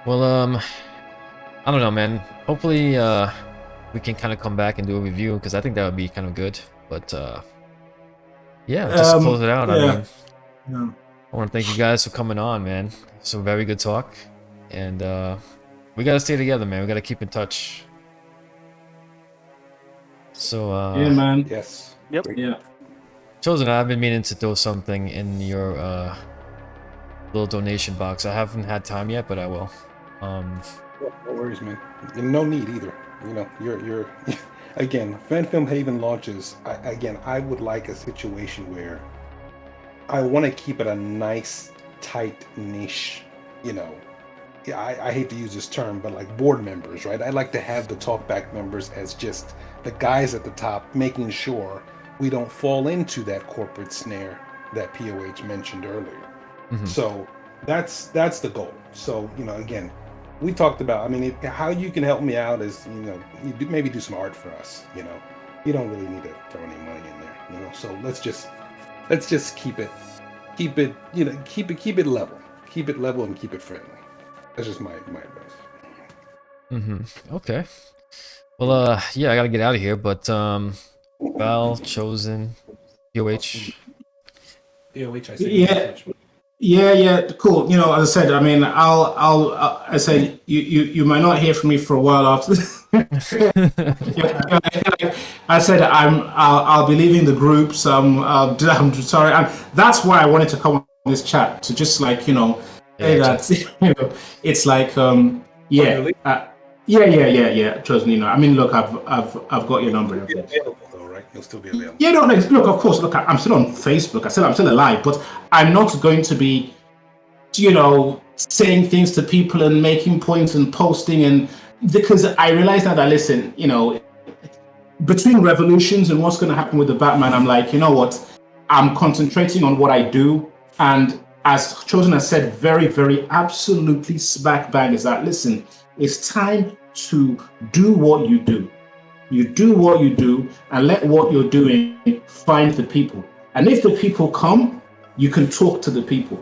Well, I don't know, man. Hopefully, we can kind of come back and do a review because I think that would be kind of good. But Yeah, just to close it out. I Yeah. mean, Yeah. I want to thank you guys for coming on, man. It's a very good talk, and we gotta stay together, man. We gotta keep in touch. So, Yeah, man. Yes. Yep. Yeah. Chosen, I've been meaning to throw something in your little donation box. I haven't had time yet, but I will. No worries, man. And no need either. You know, you're again, Fan Film Haven launches. I would like a situation where I want to keep it a nice, tight niche. You know, yeah, I hate to use this term, but like board members, right? I like to have the talkback members as just the guys at the top, making sure we don't fall into that corporate snare that POH mentioned earlier. So that's the goal. So, you know, again, we talked about, I mean, how you can help me out is, you know, maybe do some art for us. You know, you don't really need to throw any money in there. You know, so let's just keep it, you know, keep it level, and keep it friendly. That's just my advice. Okay. Well, yeah, I gotta get out of here, but Batval Chosen, POH. POH, I say Yeah. Yeah, cool. You know, as I said, I mean, I said you might not hear from me for a while after. I said I'll be leaving the group. So I'm sorry. That's why I wanted to come on this chat to just like say that you know it's like yeah. Yeah. Trust me, I mean, look, I've got your number. You'll be available though, right? You'll still be available. Yeah, no, look, of course, look, I'm still on Facebook. I said I'm still alive, but I'm not going to be, saying things to people and making points and posting, and because I realize now that listen, between revolutions and what's going to happen with the Batman, I'm like, you know what? I'm concentrating on what I do, and as Chosen has said, very, very, absolutely smack bang is that. Listen, it's time to do what you do. You do what you do and let what you're doing find the people. And if the people come, you can talk to the people.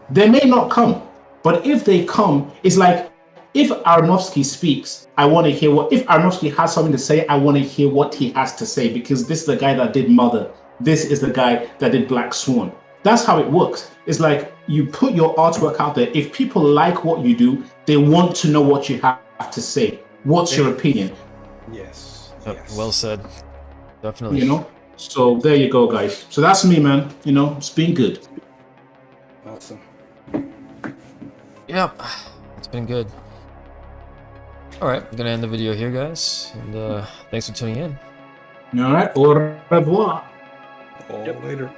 They may not come, but if they come, it's like if Aronofsky speaks, I want to hear if Aronofsky has something to say, I want to hear what he has to say because this is the guy that did Mother. This is the guy that did Black Swan. That's how it works. It's like you put your artwork out there. If people like what you do, they want to know what you have to say. What's your opinion? Yes. Well said. Definitely. So there you go, guys. So that's me, man. It's been good. Awesome. Yep, it's been good. Alright, I'm gonna end the video here, guys. And thanks for tuning in. All right. Au revoir. Later.